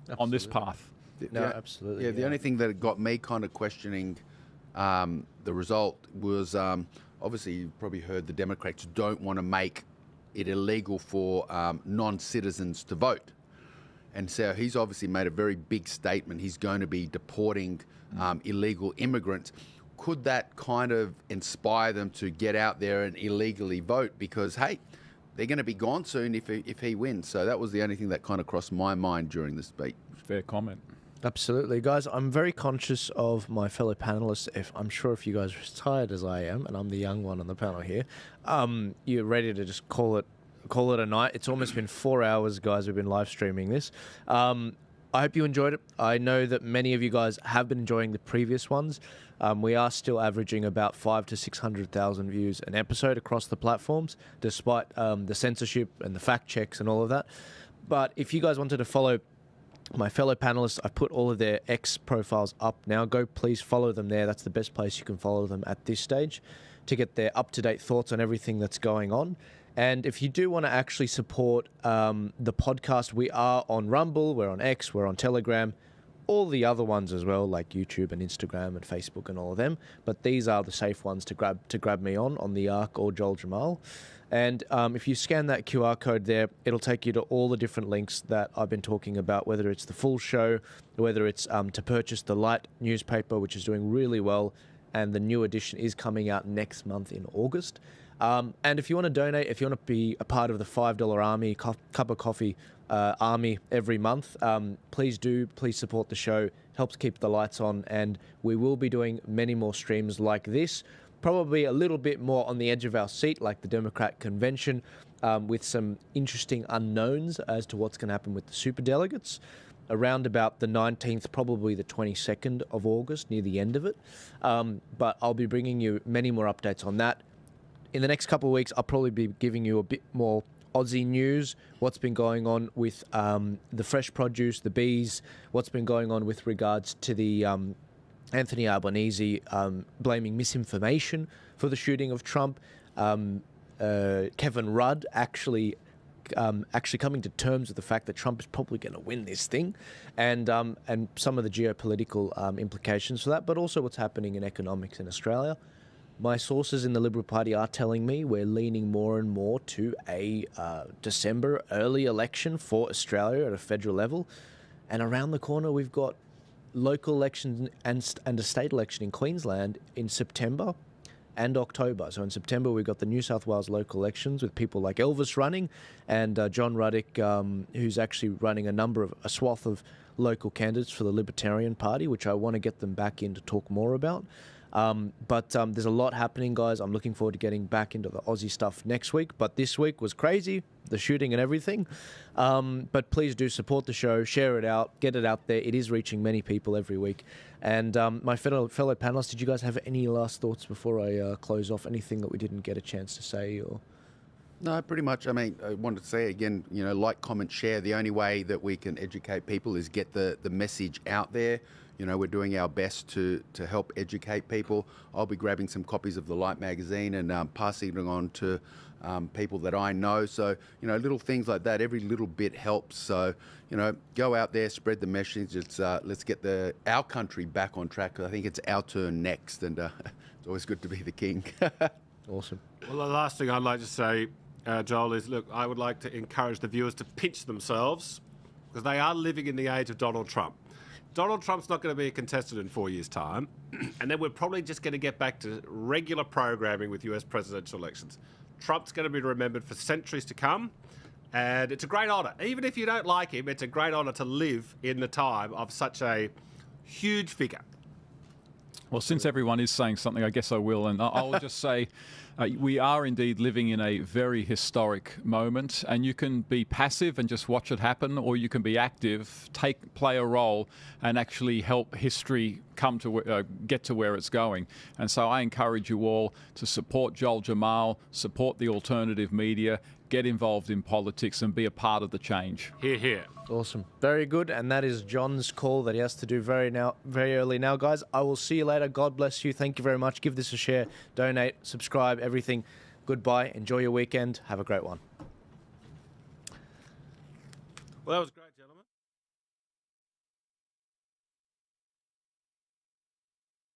Absolutely. On this path. No, absolutely. Yeah, the only thing that got me kind of questioning the result was obviously you've probably heard the Democrats don't want to make it illegal for non-citizens to vote. And so he's obviously made a very big statement. He's going to be deporting illegal immigrants. Could that kind of inspire them to get out there and illegally vote? Because, hey, they're going to be gone soon if he wins. So that was the only thing that kind of crossed my mind during the speech. Fair comment. Absolutely, guys. I'm very conscious of my fellow panelists. I'm sure if you guys are as tired as I am, and I'm the young one on the panel here, you're ready to just call it a night. It's almost been 4 hours, guys. We've been live streaming this. I hope you enjoyed it. I know that many of you guys have been enjoying the previous ones. We are still averaging about 500,000 to 600,000 views an episode across the platforms, despite the censorship and the fact checks and all of that. But if you guys wanted to follow my fellow panelists, I've put all of their X profiles up now. Go please follow them there. That's the best place you can follow them at this stage to get their up-to-date thoughts on everything that's going on. And if you do want to actually support the podcast, we are on Rumble, we're on X, we're on Telegram, all the other ones as well, like YouTube and Instagram and Facebook and all of them. But these are the safe ones to grab me on the Ark or Joel Jammal. And if you scan that QR code there, it'll take you to all the different links that I've been talking about, whether it's the full show, whether it's to purchase the Light newspaper, which is doing really well, and the new edition is coming out next month in August. And if you want to donate, if you want to be a part of the $5 Army cup of coffee army every month, please support the show. It helps keep the lights on, and we will be doing many more streams like this, probably a little bit more on the edge of our seat, like the Democrat convention, with some interesting unknowns as to what's going to happen with the superdelegates around about the 19th, probably the 22nd of August, near the end of it. But I'll be bringing you many more updates on that. In the next couple of weeks, I'll probably be giving you a bit more Aussie news, what's been going on with the fresh produce, the bees, what's been going on with regards to the Anthony Albanese blaming misinformation for the shooting of Trump, Kevin Rudd actually coming to terms with the fact that Trump is probably going to win this thing, and some of the geopolitical implications for that, but also what's happening in economics in Australia. My sources in the Liberal Party are telling me we're leaning more and more to a December early election for Australia at a federal level. And around the corner, we've got local elections and a state election in Queensland in September and October. So in September, we've got the New South Wales local elections with people like Elvis running and John Ruddick, who's actually running a swath of local candidates for the Libertarian Party, which I want to get them back in to talk more about. But there's a lot happening, guys. I'm looking forward to getting back into the Aussie stuff next week. But this week was crazy, the shooting and everything. But please do support the show, share it out, get it out there. It is reaching many people every week. And my fellow panelists, did you guys have any last thoughts before I close off? Anything that we didn't get a chance to say? Or No, pretty much. I mean, I wanted to say again, like, comment, share. The only way that we can educate people is get the message out there. We're doing our best to help educate people. I'll be grabbing some copies of the Light magazine and passing it on to people that I know. So, little things like that, every little bit helps. So, go out there, spread the message. Let's get our country back on track. I think it's our turn next, and it's always good to be the king. Awesome. Well, the last thing I'd like to say, Joel, is, look, I would like to encourage the viewers to pinch themselves, because they are living in the age of Donald Trump. Donald Trump's not going to be a contestant in 4 years' time, and then we're probably just going to get back to regular programming with US presidential elections. Trump's going to be remembered for centuries to come, and it's a great honour. Even if you don't like him, it's a great honour to live in the time of such a huge figure. Well, since everyone is saying something, I guess I will, and I'll just say we are indeed living in a very historic moment, and you can be passive and just watch it happen, or you can be active, play a role, and actually help history come to get to where it's going. And so I encourage you all to support Joel Jammal, support the alternative media, get involved in politics, and be a part of the change. Hear, hear. Awesome. Very good. And that is John's call that he has to do very early now, guys. I will see you later. God bless you. Thank you very much. Give this a share, donate, subscribe, everything. Goodbye. Enjoy your weekend. Have a great one. Well, that was great.